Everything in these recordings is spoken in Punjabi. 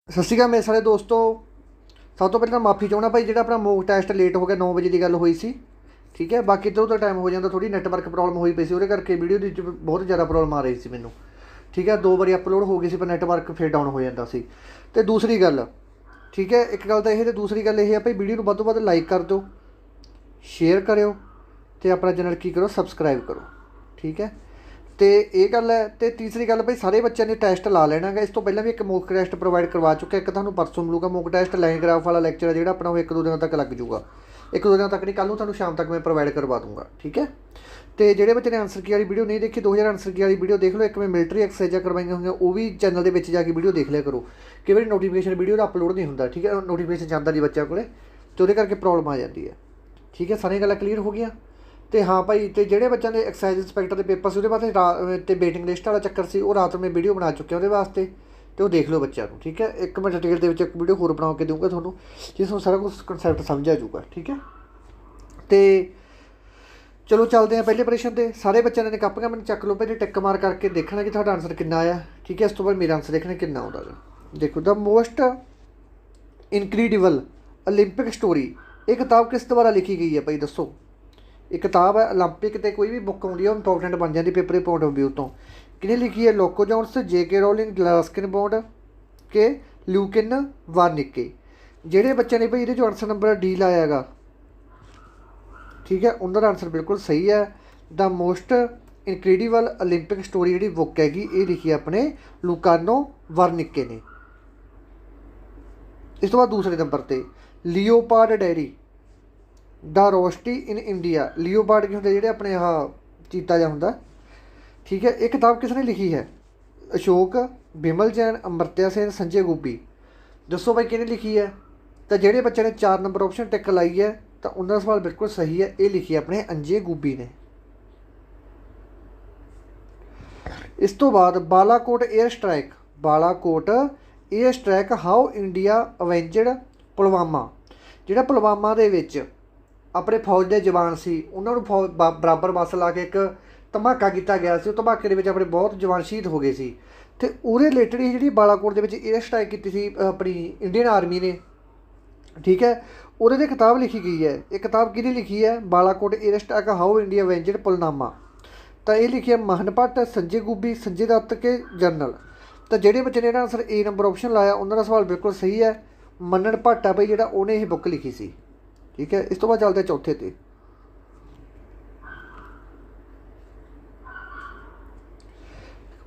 ਸਤਿ ਸ਼੍ਰੀ ਅਕਾਲ ਮੇਰੇ ਸਾਰੇ ਦੋਸਤੋ। ਸਭ ਤੋਂ ਪਹਿਲਾਂ ਮਾਫੀ ਚਾਹੁੰਦਾ ਭਾਈ, ਜਿਹੜਾ ਆਪਣਾ ਮੋਕ ਟੈਸਟ ਲੇਟ ਹੋ ਗਿਆ। 9 ਵਜੇ ਦੀ ਗੱਲ ਹੋਈ ਸੀ, ਠੀਕ ਹੈ। ਬਾਕੀ ਇੱਧਰ ਉੱਧਰ ਟਾਈਮ ਹੋ ਜਾਂਦਾ, ਥੋੜੀ ਨੈਟਵਰਕ ਪ੍ਰੋਬਲਮ ਹੋਈ ਪਈ ਸੀ, ਉਹਦੇ ਕਰਕੇ ਵੀਡੀਓ ਦੀ ਬਹੁਤ ਜ਼ਿਆਦਾ ਪ੍ਰੋਬਲਮ ਆ ਰਹੀ ਸੀ ਮੈਨੂੰ, ਠੀਕ ਹੈ। 2 ਵਾਰੀ ਅਪਲੋਡ ਹੋ ਗਈ ਸੀ, ਪਰ ਨੈਟਵਰਕ ਫਿਰ ਡਾਊਨ ਹੋ ਜਾਂਦਾ ਸੀ। ਅਤੇ ਦੂਸਰੀ ਗੱਲ, ਠੀਕ ਹੈ, ਇੱਕ ਗੱਲ ਤਾਂ ਇਹ, ਅਤੇ ਦੂਸਰੀ ਗੱਲ ਇਹ ਆ ਭਾਈ, ਵੀਡੀਓ ਨੂੰ ਵੱਧ ਤੋਂ ਵੱਧ ਲਾਈਕ ਕਰ ਦਿਓ, ਸ਼ੇਅਰ ਕਰਿਓ, ਅਤੇ ਆਪਣਾ ਚੈਨਲ ਕੀ ਕਰੋ, ਸਬਸਕ੍ਰਾਈਬ ਕਰੋ, ਠੀਕ ਹੈ। ਅਤੇ ਇਹ ਗੱਲ ਹੈ। ਅਤੇ ਤੀਸਰੀ ਗੱਲ ਭਾਈ, ਸਾਰੇ ਬੱਚਿਆਂ ਨੇ ਟੈਸਟ ਲਾ ਲੈਣਾ ਗਾ। ਇਸ ਤੋਂ ਪਹਿਲਾਂ ਵੀ ਇੱਕ ਮੋਕ ਟੈਸਟ ਪ੍ਰੋਵਾਈਡ ਕਰਵਾ ਚੁੱਕਿਆ। ਇੱਕ ਤੁਹਾਨੂੰ ਪਰਸੋਂ ਮਿਲੂਗਾ ਮੋਕ ਟੈਸਟ, ਲਾਈਨ ਗ੍ਰਾਫ ਵਾਲਾ ਲੈਕਚਰ ਹੈ ਜਿਹੜਾ ਆਪਣਾ, ਉਹ 1-2 ਦਿਨਾਂ ਤੱਕ ਲੱਗ ਜੂਗਾ। 1-2 ਦਿਨਾਂ ਤੱਕ ਨਹੀਂ, ਕੱਲ੍ਹ ਨੂੰ ਤੁਹਾਨੂੰ ਸ਼ਾਮ ਤੱਕ ਮੈਂ ਪ੍ਰੋਵਾਈਡ ਕਰਵਾ ਦੂੰਗਾ, ਠੀਕ ਹੈ। ਅਤੇ ਜਿਹੜੇ ਬੱਚੇ ਨੇ ਆਨਸਰ ਕੀ ਵਾਲੀ ਵੀਡੀਓ ਨਹੀਂ ਦੇਖੀ, 2000 ਆਨਸਰ ਕੀ ਵਾਲੀ ਵੀਡੀਓ ਦੇਖ ਲਓ। ਇੱਕ ਮੈਂ ਮਿਲਟਰੀ ਐਕਸਰਸਾਈਜ਼ਾਂ ਕਰਵਾਈਆਂ ਹੋਈਆਂ, ਉਹ ਵੀ ਚੈਨਲ ਦੇ ਵਿੱਚ ਜਾ ਕੇ ਵੀਡੀਓ ਦੇਖ ਲਿਆ ਕਰੋ। ਕਈ ਵਾਰੀ ਨੋਟੀਫਿਕੇਸ਼ਨ ਵੀਡੀਓ ਦਾ ਅਪਲੋਡ ਨਹੀਂ ਹੁੰਦਾ, ਠੀਕ ਹੈ। ਨੋਟੀਫਿਕੇਸ਼ਨ ਜਾਂਦਾ ਨਹੀਂ ਬੱਚਿਆਂ ਕੋਲ, ਅਤੇ ਉਹਦੇ ਕਰਕੇ ਪ੍ਰੋਬਲਮ ਆ ਜਾਂਦੀ ਹੈ, ਠੀਕ ਹੈ। ਸਾਰੀਆਂ ਗੱਲਾਂ ਕਲੀਅਰ ਹੋ ਗਈਆਂ। ਅਤੇ ਹਾਂ ਭਾਈ, ਅਤੇ ਜਿਹੜੇ ਬੱਚਿਆਂ ਦੇ ਐਕਸਾਈਜ਼ ਇੰਸਪੈਕਟਰ ਦੇ ਪੇਪਰ ਸੀ, ਉਹਦੇ ਵਾਸਤੇ ਅਤੇ ਵੇਟਿੰਗ ਲਿਸਟ ਵਾਲਾ ਚੱਕਰ ਸੀ, ਉਹ ਰਾਤ ਨੂੰ ਮੈਂ ਵੀਡੀਓ ਬਣਾ ਚੁੱਕਿਆ ਉਹਦੇ ਵਾਸਤੇ, ਅਤੇ ਉਹ ਦੇਖ ਲਓ ਬੱਚਿਆਂ ਨੂੰ, ਠੀਕ ਹੈ। ਇੱਕ ਮੈਂ ਡਿਟੇਲ ਦੇ ਵਿੱਚ ਇੱਕ ਵੀਡੀਓ ਹੋਰ ਬਣਾ ਕੇ ਦਊਂਗਾ ਤੁਹਾਨੂੰ, ਜਿਸ ਨੂੰ ਸਾਰਾ ਕੁਝ ਕਨਸੈਪਟ ਸਮਝ ਆ ਜਾਊਗਾ, ਠੀਕ ਹੈ। ਅਤੇ ਚਲੋ ਚੱਲਦੇ ਹਾਂ ਪਹਿਲੇ ਪ੍ਰਸ਼ਨ 'ਤੇ। ਸਾਰੇ ਬੱਚਿਆਂ ਨੇ ਕਾਪੀਆਂ ਮੈਨੂੰ ਚੱਕ ਲਓ ਭਾਈ, ਟਿੱਕ ਮਾਰ ਕਰਕੇ ਦੇਖਣਾ ਕਿ ਤੁਹਾਡਾ ਆਨਸਰ ਕਿੰਨਾ ਆਇਆ, ਠੀਕ ਹੈ। ਇਸ ਤੋਂ ਬਾਅਦ ਮੇਰਾ ਆਨਸਰ ਦੇਖਣਾ ਕਿੰਨਾ ਆਉਂਦਾ ਗਾ। ਦੇਖੋ, ਦ ਮੋਸਟ ਇਨਕ੍ਰੀਡੀਬਲ ਓਲੰਪਿਕ ਸਟੋਰੀ, ਇਹ ਕਿਤਾਬ ਕਿਸ ਦੁਆਰਾ ਲਿਖੀ ਗਈ ਹੈ ਭਾਈ, ਦੱਸੋ। ਇਹ ਕਿਤਾਬ ਹੈ ਓਲੰਪਿਕ, 'ਤੇ ਕੋਈ ਵੀ ਬੁੱਕ ਆਉਂਦੀ ਹੈ ਉਹ ਇੰਪੋਰਟੈਂਟ ਬਣ ਜਾਂਦੀ ਪੇਪਰ ਦੇ ਪੁਆਇੰਟ ਆਫ ਵਿਊ ਤੋਂ। ਕਿਹਨੇ ਲਿਖੀ ਹੈ? ਲੋਕੋ Jones, J.K. Rowling, Ruskin Bond ਕੇ ਲਿਊਕਿਨ ਵਾਰਨਿਕੇ। ਜਿਹੜੇ ਬੱਚਿਆਂ ਨੇ ਭਾਈ ਇਹਦੇ 'ਚੋਂ ਆਨਸਰ ਨੰਬਰ ਡੀ ਲਾਇਆ ਹੈਗਾ, ਠੀਕ ਹੈ, ਉਹਨਾਂ ਦਾ ਆਨਸਰ ਬਿਲਕੁਲ ਸਹੀ ਹੈ। The most incredible Olympic story ਜਿਹੜੀ ਬੁੱਕ ਹੈਗੀ, ਇਹ ਲਿਖੀ ਆਪਣੇ ਲੂਕਾਨੋ ਵਾਰਨਿਕੇ ਨੇ। ਇਸ ਤੋਂ ਬਾਅਦ ਦੂਸਰੇ ਨੰਬਰ 'ਤੇ leopard diary, the rosette in India. Leopard ਕੀ ਹੁੰਦੇ? ਜਿਹੜੇ ਆਪਣੇ ਆਹ ਚੀਤਾ ਜਿਹਾ ਹੁੰਦਾ, ਠੀਕ ਹੈ। ਇਹ ਕਿਤਾਬ ਕਿਸ ਨੇ ਲਿਖੀ ਹੈ? ਅਸ਼ੋਕ, ਬਿਮਲ ਜੈਨ, ਅਮਰਤਿਆ ਸੇਨ, ਸੰਜੇ ਗੋਪੀ। ਦੱਸੋ ਭਾਈ ਕਿਹਨੇ ਲਿਖੀ ਹੈ? ਤਾਂ ਜਿਹੜੇ ਬੱਚੇ ਨੇ 4 ਨੰਬਰ ਆਪਸ਼ਨ ਟਿਕ ਲਾਈ ਹੈ, ਤਾਂ ਉਹਨਾਂ ਦਾ ਸਵਾਲ ਬਿਲਕੁਲ ਸਹੀ ਹੈ। ਇਹ ਲਿਖੀ ਆਪਣੇ ਅੰਜੇ ਗੂਬੀ ਨੇ। ਇਸ ਤੋਂ ਬਾਅਦ Balakot air strike, Balakot air strike, how India avenged Pulwama. ਜਿਹੜਾ ਪੁਲਵਾਮਾ ਦੇ ਵਿੱਚ ਆਪਣੇ ਫੌਜ ਦੇ ਜਵਾਨ ਸੀ, ਉਹਨਾਂ ਨੂੰ ਬਰਾਬਰ ਬੱਸ ਲਾ ਕੇ ਇੱਕ ਧਮਾਕਾ ਕੀਤਾ ਗਿਆ ਸੀ। ਉਹ ਧਮਾਕੇ ਦੇ ਵਿੱਚ ਆਪਣੇ ਬਹੁਤ ਜਵਾਨ ਸ਼ਹੀਦ ਹੋ ਗਏ ਸੀ, ਅਤੇ ਉਹਦੇ ਰਿਲੇਟਡ ਹੀ ਜਿਹੜੀ ਬਾਲਾਕੋਟ ਦੇ ਵਿੱਚ ਏਅਰ ਸਟ੍ਰਾਈਕ ਕੀਤੀ ਸੀ ਆਪਣੀ ਇੰਡੀਅਨ ਆਰਮੀ ਨੇ, ਠੀਕ ਹੈ। ਉਹਦੇ 'ਤੇ ਕਿਤਾਬ ਲਿਖੀ ਗਈ ਹੈ। ਇਹ ਕਿਤਾਬ ਕਿਹਦੀ ਲਿਖੀ ਹੈ? Balakot air strike, how India avenged Pulwama. ਤਾਂ ਇਹ ਲਿਖੀ ਹੈ ਮਹਨ ਭੱਟ, ਸੰਜੇ ਗੂਬੀ, ਸੰਜੇ ਦੱਤ ਕੇ ਜਨਰਲ। ਤਾਂ ਜਿਹੜੇ ਬੱਚੇ ਨੇ ਇਹਦਾ ਆਨਸਰ ਏ ਨੰਬਰ ਆਪਸ਼ਨ ਲਾਇਆ, ਉਹਨਾਂ ਦਾ ਸਵਾਲ ਬਿਲਕੁਲ ਸਹੀ ਹੈ। ਮੰਨਣ ਭੱਟ ਆ ਭਾਈ ਜਿਹੜਾ, ਉਹਨੇ ਇਹ ਬੁੱਕ ਲਿਖੀ ਸੀ, ਠੀਕ ਹੈ। ਇਸ ਤੋਂ ਬਾਅਦ ਚੱਲਦੇ ਚੌਥੇ 'ਤੇ।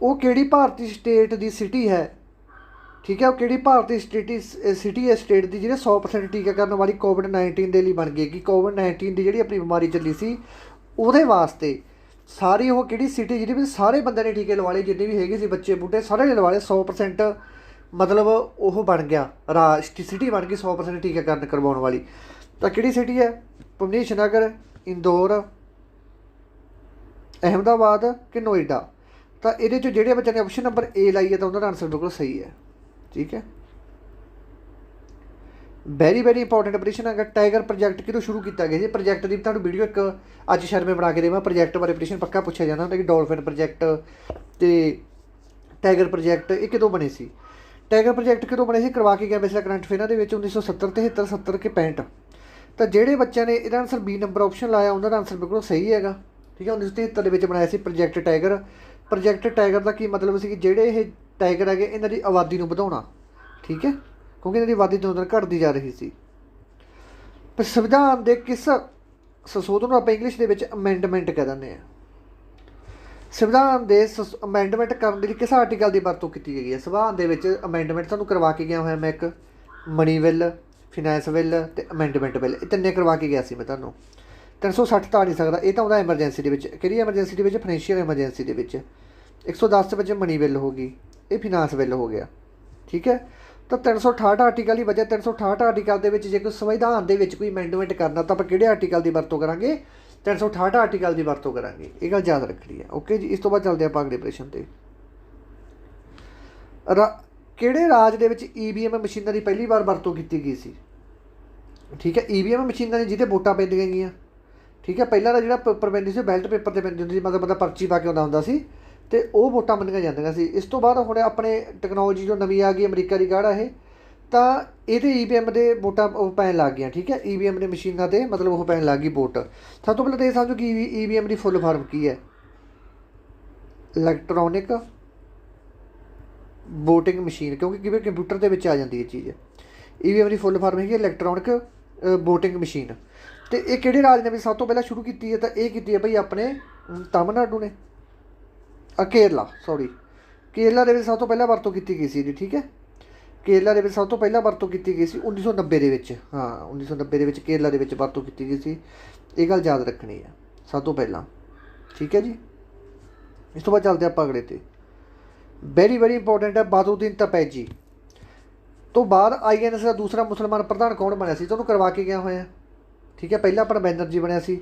ਉਹ ਕਿਹੜੀ ਭਾਰਤੀ ਸਟੇਟ ਦੀ ਸਿਟੀ ਹੈ, ਠੀਕ ਹੈ। ਉਹ ਕਿਹੜੀ ਭਾਰਤੀ ਸਿਟੀ ਹੈ ਸਟੇਟ ਦੀ, ਜਿਹੜੇ 100% ਟੀਕਾਕਰਨ ਵਾਲੀ ਕੋਵਿਡ-19 ਦੇ ਲਈ ਬਣ ਗਈ। ਕਿ ਕੋਵਿਡ-19 ਦੀ ਜਿਹੜੀ ਆਪਣੀ ਬਿਮਾਰੀ ਚੱਲੀ ਸੀ, ਉਹਦੇ ਵਾਸਤੇ ਸਾਰੀ ਉਹ ਕਿਹੜੀ ਸਿਟੀ ਜਿਹਦੇ ਵਿੱਚ ਸਾਰੇ ਬੰਦਿਆਂ ਨੇ ਟੀਕੇ ਲਵਾ ਲਏ, ਜਿੰਨੇ ਵੀ ਹੈਗੇ ਸੀ ਬੱਚੇ ਬੁੱਢੇ ਸਾਰੇ ਨੇ ਲਵਾ ਲਏ। 100% ਮਤਲਬ ਉਹ ਬਣ ਗਿਆ, ਸਿਟੀ ਬਣ ਗਈ 100% ਟੀਕਾਕਰਨ ਕਰਵਾਉਣ ਵਾਲੀ। ਤਾਂ ਕਿਹੜੀ ਸਿਟੀ ਹੈ? ਭੁਵਨੇਸ਼ ਨਗਰ, ਇੰਦੌਰ, ਅਹਿਮਦਾਬਾਦ ਕਿ ਨੋਇਡਾ। ਤਾਂ ਇਹਦੇ 'ਚੋਂ ਜਿਹੜੇ ਬੱਚਿਆਂ ਨੇ ਆਪਸ਼ਨ ਨੰਬਰ ਏ ਲਾਈ ਹੈ, ਤਾਂ ਉਹਨਾਂ ਦਾ ਆਨਸਰ ਬਿਲਕੁਲ ਸਹੀ ਹੈ, ਠੀਕ ਹੈ। ਵੈਰੀ ਵੈਰੀ ਇੰਪੋਰਟੈਂਟ ਪ੍ਰਸ਼ਨ ਹੈਗਾ। ਟਾਈਗਰ ਪ੍ਰੋਜੈਕਟ ਕਿਹਦੋਂ ਸ਼ੁਰੂ ਕੀਤਾ ਗਿਆ ਜੀ? ਪ੍ਰੋਜੈਕਟ ਦੀ ਤੁਹਾਨੂੰ ਵੀਡੀਓ ਇੱਕ ਅੱਜ ਸ਼ਾਇਦ ਮੈਂ ਬਣਾ ਕੇ ਦੇਵਾਂ। ਪ੍ਰੋਜੈਕਟ ਬਾਰੇ ਪ੍ਰਸ਼ਨ ਪੱਕਾ ਪੁੱਛਿਆ ਜਾਂਦਾ ਹੁੰਦਾ ਕਿ ਡੋਲਫਿਨ ਪ੍ਰੋਜੈਕਟ ਅਤੇ ਟਾਈਗਰ ਪ੍ਰੋਜੈਕਟ ਇਹ ਕਦੋਂ ਬਣੇ ਸੀ? ਟਾਈਗਰ ਪ੍ਰੋਜੈਕਟ ਕਦੋਂ ਬਣੇ ਸੀ? ਕਰਵਾ ਕੇ ਗਿਆ ਵੈਸੇ ਕਰੰਟ ਅਫੇਅਰਾਂ ਦੇ ਵਿੱਚ 1970, 73, 70 ਕਿ 65। ਤਾਂ ਜਿਹੜੇ ਬੱਚਿਆਂ ਨੇ ਇਹਦਾ ਆਨਸਰ ਬੀ ਨੰਬਰ ਆਪਸ਼ਨ ਲਾਇਆ, ਉਹਨਾਂ ਦਾ ਆਨਸਰ ਬਿਲਕੁਲ ਸਹੀ ਹੈਗਾ, ਠੀਕ ਹੈ। 1973 ਦੇ ਵਿੱਚ ਬਣਾਇਆ ਸੀ ਪ੍ਰੋਜੈਕਟ ਟਾਈਗਰ। ਪ੍ਰੋਜੈਕਟ ਟਾਈਗਰ ਦਾ ਕੀ ਮਤਲਬ ਸੀ? ਕਿ ਜਿਹੜੇ ਇਹ ਟਾਈਗਰ ਹੈਗੇ, ਇਹਨਾਂ ਦੀ ਆਬਾਦੀ ਨੂੰ ਵਧਾਉਣਾ, ਠੀਕ ਹੈ, ਕਿਉਂਕਿ ਇਹਨਾਂ ਦੀ ਆਬਾਦੀ ਦਿਨੋਂ ਦਿਨ ਘਟਦੀ ਜਾ ਰਹੀ ਸੀ। ਪਰ ਸੰਵਿਧਾਨ ਦੇ ਕਿਸ ਸੰਸ਼ੋਧਨ ਨੂੰ ਆਪਾਂ ਇੰਗਲਿਸ਼ ਦੇ ਵਿੱਚ ਅਮੈਂਡਮੈਂਟ ਕਹਿ ਦਿੰਦੇ ਹਾਂ? ਸੰਵਿਧਾਨ ਦੇ ਅਮੈਂਡਮੈਂਟ ਕਰਨ ਦੇ ਲਈ ਕਿਸ ਆਰਟੀਕਲ ਦੀ ਵਰਤੋਂ ਕੀਤੀ ਗਈ ਹੈ? ਸੰਵਿਧਾਨ ਦੇ ਵਿੱਚ ਅਮੈਂਡਮੈਂਟ ਤੁਹਾਨੂੰ ਕਰਵਾ ਕੇ ਗਿਆ ਹੋਇਆ ਮੈਂ, ਇੱਕ ਮਨੀ ਬਿੱਲ, ਫਿਨਾਂਸ ਬਿੱਲ ਅਤੇ ਅਮੈਂਡਮੈਂਟ ਬਿੱਲ, ਇਹ ਤਿੰਨੇ ਕਰਵਾ ਕੇ ਗਿਆ ਸੀ ਮੈਂ ਤੁਹਾਨੂੰ। 360 ਤਾਂ ਆ ਨਹੀਂ ਸਕਦਾ, ਇਹ ਤਾਂ ਉਹਦਾ ਐਮਰਜੈਂਸੀ ਦੇ ਵਿੱਚ। ਕਿਹੜੀ ਐਮਰਜੈਂਸੀ ਦੇ ਵਿੱਚ? ਫਾਈਨੈਂਸ਼ੀਅਲ ਐਮਰਜੈਂਸੀ ਦੇ ਵਿੱਚ। 110 ਵਿੱਚ ਮਨੀ ਬਿੱਲ ਹੋ ਗਈ, ਇਹ ਫਿਨਾਂਸ ਬਿੱਲ ਹੋ ਗਿਆ, ਠੀਕ ਹੈ। ਤਾਂ 368 ਆਰਟੀਕਲ ਹੀ ਵਜ੍ਹਾ। 368 ਆਰਟੀਕਲ ਦੇ ਵਿੱਚ ਜੇ ਕੋਈ ਸੰਵਿਧਾਨ ਦੇ ਵਿੱਚ ਕੋਈ ਅਮੈਂਡਮੈਂਟ ਕਰਨਾ, ਤਾਂ ਆਪਾਂ ਕਿਹੜੇ ਆਰਟੀਕਲ ਦੀ ਵਰਤੋਂ ਕਰਾਂਗੇ? 368 ਆਰਟੀਕਲ ਦੀ ਵਰਤੋਂ ਕਰਾਂਗੇ। ਇਹ ਗੱਲ ਯਾਦ ਰੱਖਣੀ ਹੈ, ਓਕੇ ਜੀ। ਇਸ ਤੋਂ ਬਾਅਦ ਚੱਲਦੇ ਆਪਾਂ ਅਗਲੇ ਪ੍ਰਸ਼ਨ 'ਤੇ। ਕਿਹੜੇ ਰਾਜ ਦੇ ਵਿੱਚ EVM ਮਸ਼ੀਨਾਂ ਦੀ ਪਹਿਲੀ ਵਾਰ ਵਰਤੋਂ ਕੀਤੀ ਗਈ ਸੀ? ਠੀਕ ਹੈ, EVM ਮਸ਼ੀਨਾਂ ਨੇ ਜਿਹਦੇ ਵੋਟਾਂ ਪੈਂਦੀਆਂ ਗਈਆਂ, ਠੀਕ ਹੈ। ਪਹਿਲਾਂ ਦਾ ਜਿਹੜਾ ਪੇਪਰ ਪੈਂਦੀ ਸੀ, ਬੈਲਟ ਪੇਪਰ 'ਤੇ ਪੈਂਦੀ ਹੁੰਦੀ ਸੀ, ਮਤਲਬ ਬੰਦਾ ਪਰਚੀ ਪਾ ਕੇ ਆਉਂਦਾ ਹੁੰਦਾ ਸੀ, ਅਤੇ ਉਹ ਵੋਟਾਂ ਮੰਨੀਆਂ ਜਾਂਦੀਆਂ ਸੀ। ਇਸ ਤੋਂ ਬਾਅਦ ਹੁਣ ਆਪਣੇ ਟੈਕਨੋਲੋਜੀ ਜੋ ਨਵੀਂ ਆ ਗਈ, ਅਮਰੀਕਾ ਦੀ ਕਾਢ ਆ ਇਹ, ਤਾਂ ਇਹਦੇ EVM ਦੇ ਵੋਟਾਂ ਉਹ ਪੈਣ ਲੱਗ ਗਈਆਂ। ਠੀਕ ਹੈ, EVM ਦੇ ਮਸ਼ੀਨਾਂ 'ਤੇ ਮਤਲਬ ਉਹ ਪੈਣ ਲੱਗ ਗਈ ਵੋਟ। ਸਭ ਤੋਂ ਪਹਿਲਾਂ ਤਾਂ ਇਹ ਸਮਝੋ ਕਿ EVM ਦੀ ਫੁੱਲ ਫਾਰਮ ਕੀ ਹੈ। ਇਲੈਕਟ੍ਰੋਨਿਕ ਵੋਟਿੰਗ ਮਸ਼ੀਨ, ਕਿਉਂਕਿ ਕਿਵੇਂ ਕੰਪਿਊਟਰ ਦੇ ਵਿੱਚ ਆ ਜਾਂਦੀ ਇਹ ਚੀਜ਼। EVM ਦੀ ਫੁੱਲ ਫਾਰਮ ਹੈਗੀ ਇਲੈਕਟ੍ਰੋਨਿਕ ਵੋਟਿੰਗ ਮਸ਼ੀਨ। ਅਤੇ ਇਹ ਕਿਹੜੇ ਰਾਜ ਨੇ ਵੀ ਸਭ ਤੋਂ ਪਹਿਲਾਂ ਸ਼ੁਰੂ ਕੀਤੀ ਹੈ? ਤਾਂ ਇਹ ਕੀਤੀ ਹੈ ਭਾਈ ਆਪਣੇ ਤਮਿਲਨਾਡੂ ਨੇ, ਕੇਰਲਾ, ਕੇਰਲਾ ਦੇ ਵਿੱਚ ਸਭ ਤੋਂ ਪਹਿਲਾਂ ਵਰਤੋਂ ਕੀਤੀ ਗਈ ਸੀ ਜੀ। ਠੀਕ ਹੈ, ਕੇਰਲਾ ਦੇ ਵਿੱਚ ਸਭ ਤੋਂ ਪਹਿਲਾਂ ਵਰਤੋਂ ਕੀਤੀ ਗਈ ਸੀ 1990 ਦੇ ਵਿੱਚ। ਹਾਂ, 1990 ਦੇ ਵਿੱਚ ਕੇਰਲਾ ਦੇ ਵਿੱਚ ਵਰਤੋਂ ਕੀਤੀ ਗਈ ਸੀ। ਇਹ ਗੱਲ ਯਾਦ ਰੱਖਣੀ ਹੈ ਸਭ ਤੋਂ ਪਹਿਲਾਂ। ਠੀਕ ਹੈ ਜੀ, ਇਸ ਤੋਂ ਬਾਅਦ ਚੱਲਦੇ ਆਪਾਂ ਅਗਲੇ 'ਤੇ। ਵੈਰੀ ਵੈਰੀ ਇੰਪੋਰਟੈਂਟ ਹੈ, ਬਾਦਉਦੀਨ ਤਪੈਜੀ ਤੋਂ ਬਾਅਦ INC ਦਾ ਦੂਸਰਾ ਮੁਸਲਮਾਨ ਪ੍ਰਧਾਨ ਕੌਣ ਬਣਿਆ ਸੀ? ਤੁਹਾਨੂੰ ਕਰਵਾ ਕੇ ਗਿਆ ਹੋਇਆ। ਠੀਕ ਹੈ, ਪਹਿਲਾਂ ਆਪਣਾ ਬੈਨਰਜੀ ਬਣਿਆ ਸੀ।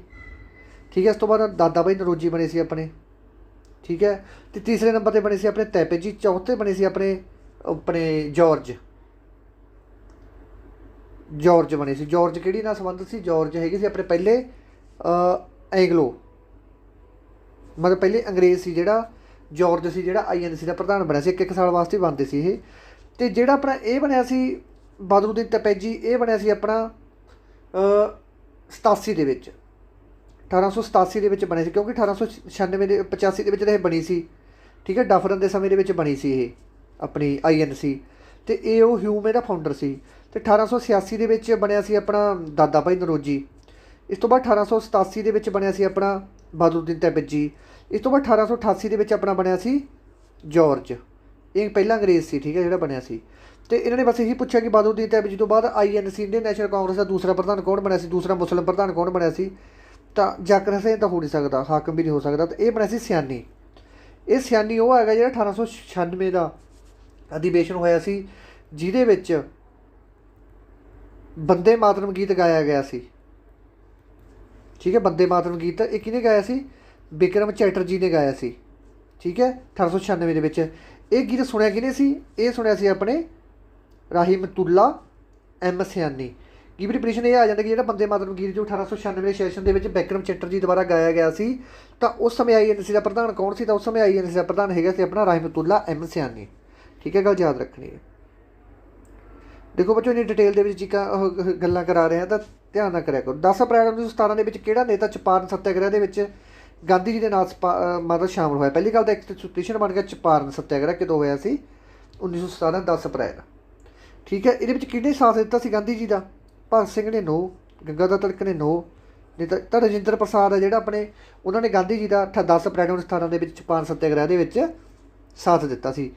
ਠੀਕ ਹੈ, ਇਸ ਤੋਂ ਬਾਅਦ ਦਾਦਾ ਭਾਈ ਨਰੋਜੀ ਬਣੇ ਸੀ ਆਪਣੇ। ਠੀਕ ਹੈ, ਅਤੇ ਤੀਸਰੇ ਨੰਬਰ 'ਤੇ ਬਣੇ ਸੀ ਆਪਣੇ ਤੈਪੇਜੀ। ਚੌਥੇ ਬਣੇ ਸੀ ਆਪਣੇ ਜੌਰਜ ਬਣੇ ਸੀ। ਜੌਰਜ ਕਿਹੜੀ ਨਾਲ ਸੰਬੰਧਿਤ ਸੀ? ਜੌਰਜ ਹੈਗੇ ਸੀ ਆਪਣੇ ਪਹਿਲੇ ਐਂਗਲੋ, ਮਤਲਬ ਪਹਿਲੇ ਅੰਗਰੇਜ਼ ਸੀ ਜਿਹੜਾ ਜੌਰਜ ਸੀ, ਜਿਹੜਾ INC ਦਾ ਪ੍ਰਧਾਨ ਬਣਿਆ ਸੀ। ਇੱਕ ਸਾਲ ਵਾਸਤੇ ਬਣਦੇ ਸੀ ਇਹ। ਅਤੇ ਜਿਹੜਾ ਆਪਣਾ ਇਹ ਬਣਿਆ ਸੀ ਬਾਦਉਦੀਨ ਤਪੈਜੀ, ਇਹ ਬਣਿਆ ਸੀ ਆਪਣਾ 87 ਦੇ ਵਿੱਚ, 1887 ਦੇ ਵਿੱਚ ਬਣੇ ਸੀ। ਕਿਉਂਕਿ 85 ਦੇ ਵਿੱਚ ਤਾਂ ਇਹ ਬਣੀ ਸੀ। ਠੀਕ ਹੈ, ਡਫਰਨ ਦੇ ਸਮੇਂ ਦੇ ਵਿੱਚ ਬਣੀ ਸੀ ਇਹ ਆਪਣੀ INC, ਅਤੇ ਇਹ ਉਹ ਹਿਊਮ ਇਹਦਾ ਫਾਊਂਡਰ ਸੀ। ਅਤੇ 1886 ਦੇ ਵਿੱਚ ਬਣਿਆ ਸੀ ਆਪਣਾ ਦਾਦਾ ਭਾਈ ਨਰੋਜੀ। ਇਸ ਤੋਂ ਬਾਅਦ 1887 ਦੇ ਵਿੱਚ ਬਣਿਆ ਸੀ ਆਪਣਾ ਬਾਦਉਦੀਨ ਤੈਪੇਜੀ। ਇਸ ਤੋਂ ਬਾਅਦ 1888 ਦੇ ਵਿੱਚ ਆਪਣਾ ਬਣਿਆ ਸੀ ਜੌਰਜ। ਇਹ ਪਹਿਲਾ ਅੰਗਰੇਜ਼ ਸੀ। ਠੀਕ ਹੈ, ਜਿਹੜਾ ਬਣਿਆ ਸੀ। ਅਤੇ ਇਹਨਾਂ ਨੇ ਬਸ ਇਹੀ ਪੁੱਛਿਆ ਕਿ ਬਾਦਉਦੀਨ ਤੈਪੇਜੀ ਤੋਂ ਬਾਅਦ INC ਇੰਡੀਅਨ ਨੈਸ਼ਨਲ ਕਾਂਗਰਸ ਦਾ ਦੂਸਰਾ ਪ੍ਰਧਾਨ ਕੌਣ ਬਣਿਆ ਸੀ? ਦੂਸਰਾ ਮੁਸਲਿਮ ਪ੍ਰਧਾਨ ਕੌਣ ਬਣਿਆ ਸੀ? ਤਾਂ ਜ਼ਾਕਿਰ ਹੁਸੈਨ ਤਾਂ ਹੋ ਨਹੀਂ ਸਕਦਾ, ਹਾਕਮ ਵੀ ਨਹੀਂ ਹੋ ਸਕਦਾ। ਤਾਂ ਇਹ ਬਣਿਆ ਸੀ ਸਿਆਨੀ। ਇਹ ਸਿਆਨੀ ਉਹ ਹੈਗਾ ਜਿਹੜਾ 1896 ਦਾ ਅਧਿਵੇਸ਼ਨ ਹੋਇਆ ਸੀ, ਜਿਹਦੇ ਵਿੱਚ ਬੰਦੇ ਮਾਤਰਮ ਗੀਤ ਗਾਇਆ ਗਿਆ ਸੀ। ਠੀਕ ਹੈ, ਬੰਦੇ ਮਾਤਰਮ ਗੀਤ ਇਹ ਕਿਹਨੇ ਗਾਇਆ ਸੀ? ਬਿਕਰਮ ਚੈਟਰਜੀ ਨੇ ਗਾਇਆ ਸੀ। ਠੀਕ ਹੈ, 1896 ਦੇ ਵਿੱਚ। ਇਹ ਗੀਤ ਸੁਣਿਆ ਕਿਹਨੇ ਸੀ? ਇਹ ਸੁਣਿਆ ਸੀ ਆਪਣੇ ਰਾਹਿਮਤੁੱਲਾ M ਸਿਆਨੀ। ਕੀ ਪ੍ਰੀਪਰੇਸ਼ਨ ਇਹ ਆ ਜਾਂਦਾ ਕਿ ਜਿਹੜਾ ਬੰਦੇ ਮਾਤਰਮ ਗੀਤ ਜੋ 1896 ਦੇ ਸੈਸ਼ਨ ਦੇ ਵਿੱਚ ਬਿਕਰਮ ਚੈਟਰਜੀ ਦੁਆਰਾ ਗਾਇਆ ਗਿਆ ਸੀ, ਤਾਂ ਉਸ ਸਮੇਂ INC ਦਾ ਪ੍ਰਧਾਨ ਕੌਣ ਸੀ? ਤਾਂ ਉਸ ਸਮੇਂ INC ਦਾ ਪ੍ਰਧਾਨ ਹੈਗਾ ਸੀ ਆਪਣਾ ਰਾਹਿਮਤੁੱਲਾ M ਸਿਆਨੀ। ਠੀਕ ਹੈ, ਗੱਲ ਯਾਦ ਰੱਖਣੀ ਹੈ। ਦੇਖੋ ਬੱਚੋ, ਇੰਨੀ ਡਿਟੇਲ ਦੇ ਵਿੱਚ ਗੱਲਾਂ ਕਰਾ ਰਹੇ ਹਾਂ ਤਾਂ ਧਿਆਨ ਨਾਲ ਕਰਿਆ ਕਰੋ। 10 ਅਪ੍ਰੈਲ 1917 ਦੇ ਵਿੱਚ ਕਿਹੜਾ ਨੇਤਾ ਚੰਪਾਰਨ ਸੱਤਿਆਗ੍ਰਹਿ ਦੇ ਵਿੱਚ ਗਾਂਧੀ ਜੀ ਦੇ ਨਾਲ ਮਤਲਬ ਸ਼ਾਮਲ ਹੋਇਆ? ਪਹਿਲੀ ਗੱਲ ਤਾਂ ਐਕਸਟੀਟਿਊਸ਼ਨ ਬਣ ਗਿਆ ਚੰਪਾਰਨ ਸੱਤਿਆਗ੍ਰਹਿ ਕਦੋਂ ਹੋਇਆ ਸੀ? 1917 10 ਅਪ੍ਰੈਲ। ਠੀਕ ਹੈ, ਇਹਦੇ ਵਿੱਚ ਕਿਹਨੇ ਸਾਥ ਦਿੱਤਾ ਸੀ ਗਾਂਧੀ ਜੀ ਦਾ? ਭਗਤ ਸਿੰਘ ਨੇ ਨੋ, ਗੰਗਾਧਰ ਤਿਲਕ ਨੇ ਨੋ, ਨਹੀਂ ਤਾਂ ਰਾਜਿੰਦਰ ਪ੍ਰਸਾਦ ਹੈ ਜਿਹੜਾ ਆਪਣੇ, ਉਹਨਾਂ ਨੇ ਗਾਂਧੀ ਜੀ ਦਾ 10 ਅਪ੍ਰੈਲ 1917 ਦੇ ਵਿੱਚ ਚੰਪਾਰਨ ਸੱਤਿਆਗ੍ਰਹਿ ਦੇ ਵਿੱਚ ਸਾਥ ਦਿੱਤਾ ਸੀ।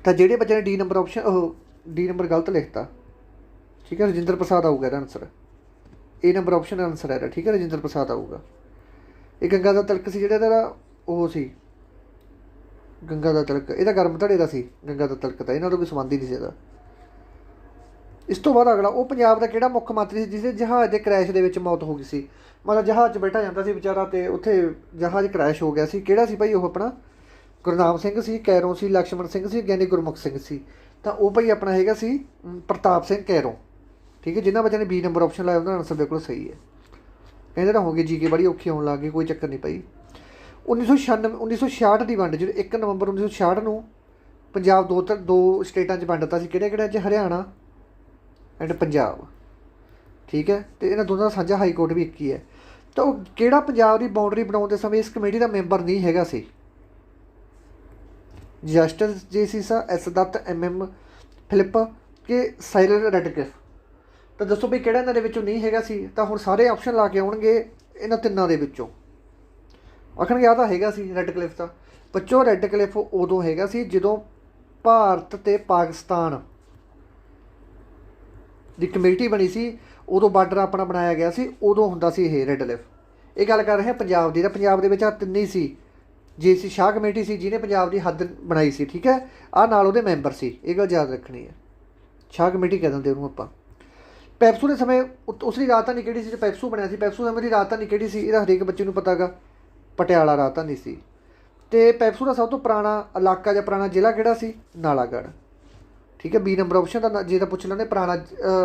ਤਾਂ ਜਿਹੜੇ ਬੱਚੇ ਨੇ ਡੀ ਨੰਬਰ ਗਲਤ ਲਿਖਤਾ। ਠੀਕ ਹੈ, ਰਾਜਿੰਦਰ ਪ੍ਰਸਾਦ ਆਊਗਾ ਇਹਦਾ answer. A number option answer ਹੈ। ਠੀਕ ਹੈ, ਰਾਜਿੰਦਰ ਪ੍ਰਸਾਦ ਆਊਗਾ। ਇਹ ਗੰਗਾਧਰ ਤਿਲਕ ਸੀ ਜਿਹੜਾ ਇਹਦਾ ਉਹ ਸੀ, ਗੰਗਾਧਰ ਤਿਲਕ ਇਹਦਾ ਗਰਮ ਧੜੇ ਦਾ ਸੀ। ਗੰਗਾਧਰ ਤਿਲਕ ਤਾਂ ਇਹਨਾਂ ਤੋਂ ਕੋਈ ਸੰਬੰਧ ਹੀ ਨਹੀਂ ਸੀ ਇਹਦਾ। ਇਸ ਤੋਂ ਬਾਅਦ ਅਗਲਾ, ਉਹ ਪੰਜਾਬ ਦਾ ਕਿਹੜਾ ਮੁੱਖ ਮੰਤਰੀ ਸੀ ਜਿਹਦੇ ਜਹਾਜ਼ ਦੇ ਕ੍ਰੈਸ਼ ਦੇ ਵਿੱਚ ਮੌਤ ਹੋ ਗਈ ਸੀ? ਮਤਲਬ ਜਹਾਜ਼ 'ਚ ਬੈਠਾ ਜਾਂਦਾ ਸੀ ਵਿਚਾਰਾ ਅਤੇ ਉੱਥੇ ਜਹਾਜ਼ ਕ੍ਰੈਸ਼ ਹੋ ਗਿਆ ਸੀ। ਕਿਹੜਾ ਸੀ ਭਾਈ ਉਹ? ਆਪਣਾ ਗੁਰਨਾਮ ਸਿੰਘ ਸੀ, ਕੈਰੋਂ ਸੀ, ਲਕਸ਼ਮਣ ਸਿੰਘ ਸੀ, ਗਿਆਨੀ ਗੁਰਮੁਖ ਸਿੰਘ ਸੀ। ਤਾਂ ਉਹ ਭਾਈ ਆਪਣਾ ਹੈਗਾ ਸੀ ਪ੍ਰਤਾਪ ਸਿੰਘ ਕੈਰੋਂ। ਠੀਕ ਹੈ, ਜਿਨ੍ਹਾਂ ਬੱਚਿਆਂ ਨੇ B ਨੰਬਰ ਆਪਸ਼ਨ ਲਾਇਆ ਉਹਨਾਂ ਦਾ ਆਨਸਰ ਬਿਲਕੁਲ ਸਹੀ ਹੈ। ਕਹਿੰਦੇ ਤਾਂ ਹੋਗੇ GK ਬੜੀ ਔਖੀ ਆਉਣ ਲੱਗ ਗਈ, ਕੋਈ ਚੱਕਰ ਨਹੀਂ ਭਾਈ। 1966 ਦੀ ਵੰਡ, ਜਦੋਂ 1 ਨਵੰਬਰ 1966 ਨੂੰ ਪੰਜਾਬ ਦੋ ਸਟੇਟਾਂ 'ਚ ਵੰਡ ਦਿੱਤਾ ਸੀ। ਕਿਹੜੇ 'ਚ? ਹਰਿਆਣਾ ਐਂਡ ਪੰਜਾਬ। ਠੀਕ ਹੈ, ਅਤੇ ਇਹਨਾਂ ਦੋਨਾਂ ਦਾ ਸਾਂਝਾ ਹਾਈ ਕੋਰਟ ਵੀ ਇੱਕ ਹੀ ਹੈ। ਤਾਂ ਉਹ ਕਿਹੜਾ ਪੰਜਾਬ ਦੀ ਬਾਉਂਡਰੀ ਬਣਾਉਣ ਦੇ ਸਮੇਂ ਇਸ ਕਮੇਟੀ ਦਾ ਮੈਂਬਰ ਨਹੀਂ ਹੈਗਾ ਸੀ? Justice JC S Dutt, MM Philip ਕਿ ਸਾਇਰਲ ਰੈਡਕਲਿਫ? ਤਾਂ ਦੱਸੋ ਵੀ ਕਿਹੜਾ ਇਹਨਾਂ ਦੇ ਵਿੱਚੋਂ ਨਹੀਂ ਹੈਗਾ ਸੀ? ਤਾਂ ਹੁਣ ਸਾਰੇ ਆਪਸ਼ਨ ਲਾ ਕੇ ਆਉਣਗੇ ਇਹਨਾਂ ਤਿੰਨਾਂ ਦੇ ਵਿੱਚੋਂ। ਆਖਣਗੇ ਆਹ ਤਾਂ ਹੈਗਾ ਸੀ ਰੈਡਕਲਿਫ। ਤਾਂ ਬੱਚੋ ਰੈਡਕਲਿਫ ਉਦੋਂ ਹੈਗਾ ਸੀ ਜਦੋਂ ਭਾਰਤ ਅਤੇ ਪਾਕਿਸਤਾਨ ਦੀ ਕਮੇਟੀ ਬਣੀ ਸੀ, ਉਦੋਂ ਬਾਰਡਰ ਆਪਣਾ ਬਣਾਇਆ ਗਿਆ ਸੀ, ਉਦੋਂ ਹੁੰਦਾ ਸੀ ਇਹ ਰੈਡਕਲਿਫ। ਇਹ ਗੱਲ ਕਰ ਰਹੇ ਹਾਂ ਪੰਜਾਬ ਦੀ। ਤਾਂ ਪੰਜਾਬ ਦੇ ਵਿੱਚ ਆਹ ਤਿੰਨੇ ਹੀ ਸੀ। JC ਸ਼ਾਹ ਕਮੇਟੀ ਸੀ ਜਿਹਨੇ ਪੰਜਾਬ ਦੀ ਹੱਦ ਬਣਾਈ ਸੀ। ਠੀਕ ਹੈ, ਆਹ ਨਾਲ ਉਹਦੇ ਮੈਂਬਰ ਸੀ। ਇਹ ਗੱਲ ਯਾਦ ਰੱਖਣੀ ਹੈ। ਸ਼ਾਹ ਕਮੇਟੀ ਕਹਿ ਦਿੰਦੇ ਉਹਨੂੰ ਆਪਾਂ। ਪੈਪਸੂ ਦੇ ਸਮੇਂ ਉਸਦੀ ਰਾਜਧਾਨੀ ਕਿਹੜੀ ਸੀ? ਜੋ ਪੈਪਸੂ ਬਣਿਆ ਸੀ, ਪੈਪਸੂ ਸਮੇਂ ਦੀ ਰਾਜਧਾਨੀ ਕਿਹੜੀ ਸੀ? ਇਹਦਾ ਹਰੇਕ ਬੱਚੇ ਨੂੰ ਪਤਾ ਗਾ, ਪਟਿਆਲਾ ਰਾਜਧਾਨੀ ਸੀ। ਅਤੇ ਪੈਪਸੂ ਦਾ ਸਭ ਤੋਂ ਪੁਰਾਣਾ ਇਲਾਕਾ ਜਾਂ ਪੁਰਾਣਾ ਜ਼ਿਲ੍ਹਾ ਕਿਹੜਾ ਸੀ? ਨਾਲਾਗੜ੍ਹ। ਠੀਕ ਹੈ, B ਨੰਬਰ ਆਪਸ਼ਨ ਦਾ ਜੇ ਤਾਂ ਪੁੱਛ ਲੈਂਦੇ ਪੁਰਾਣਾ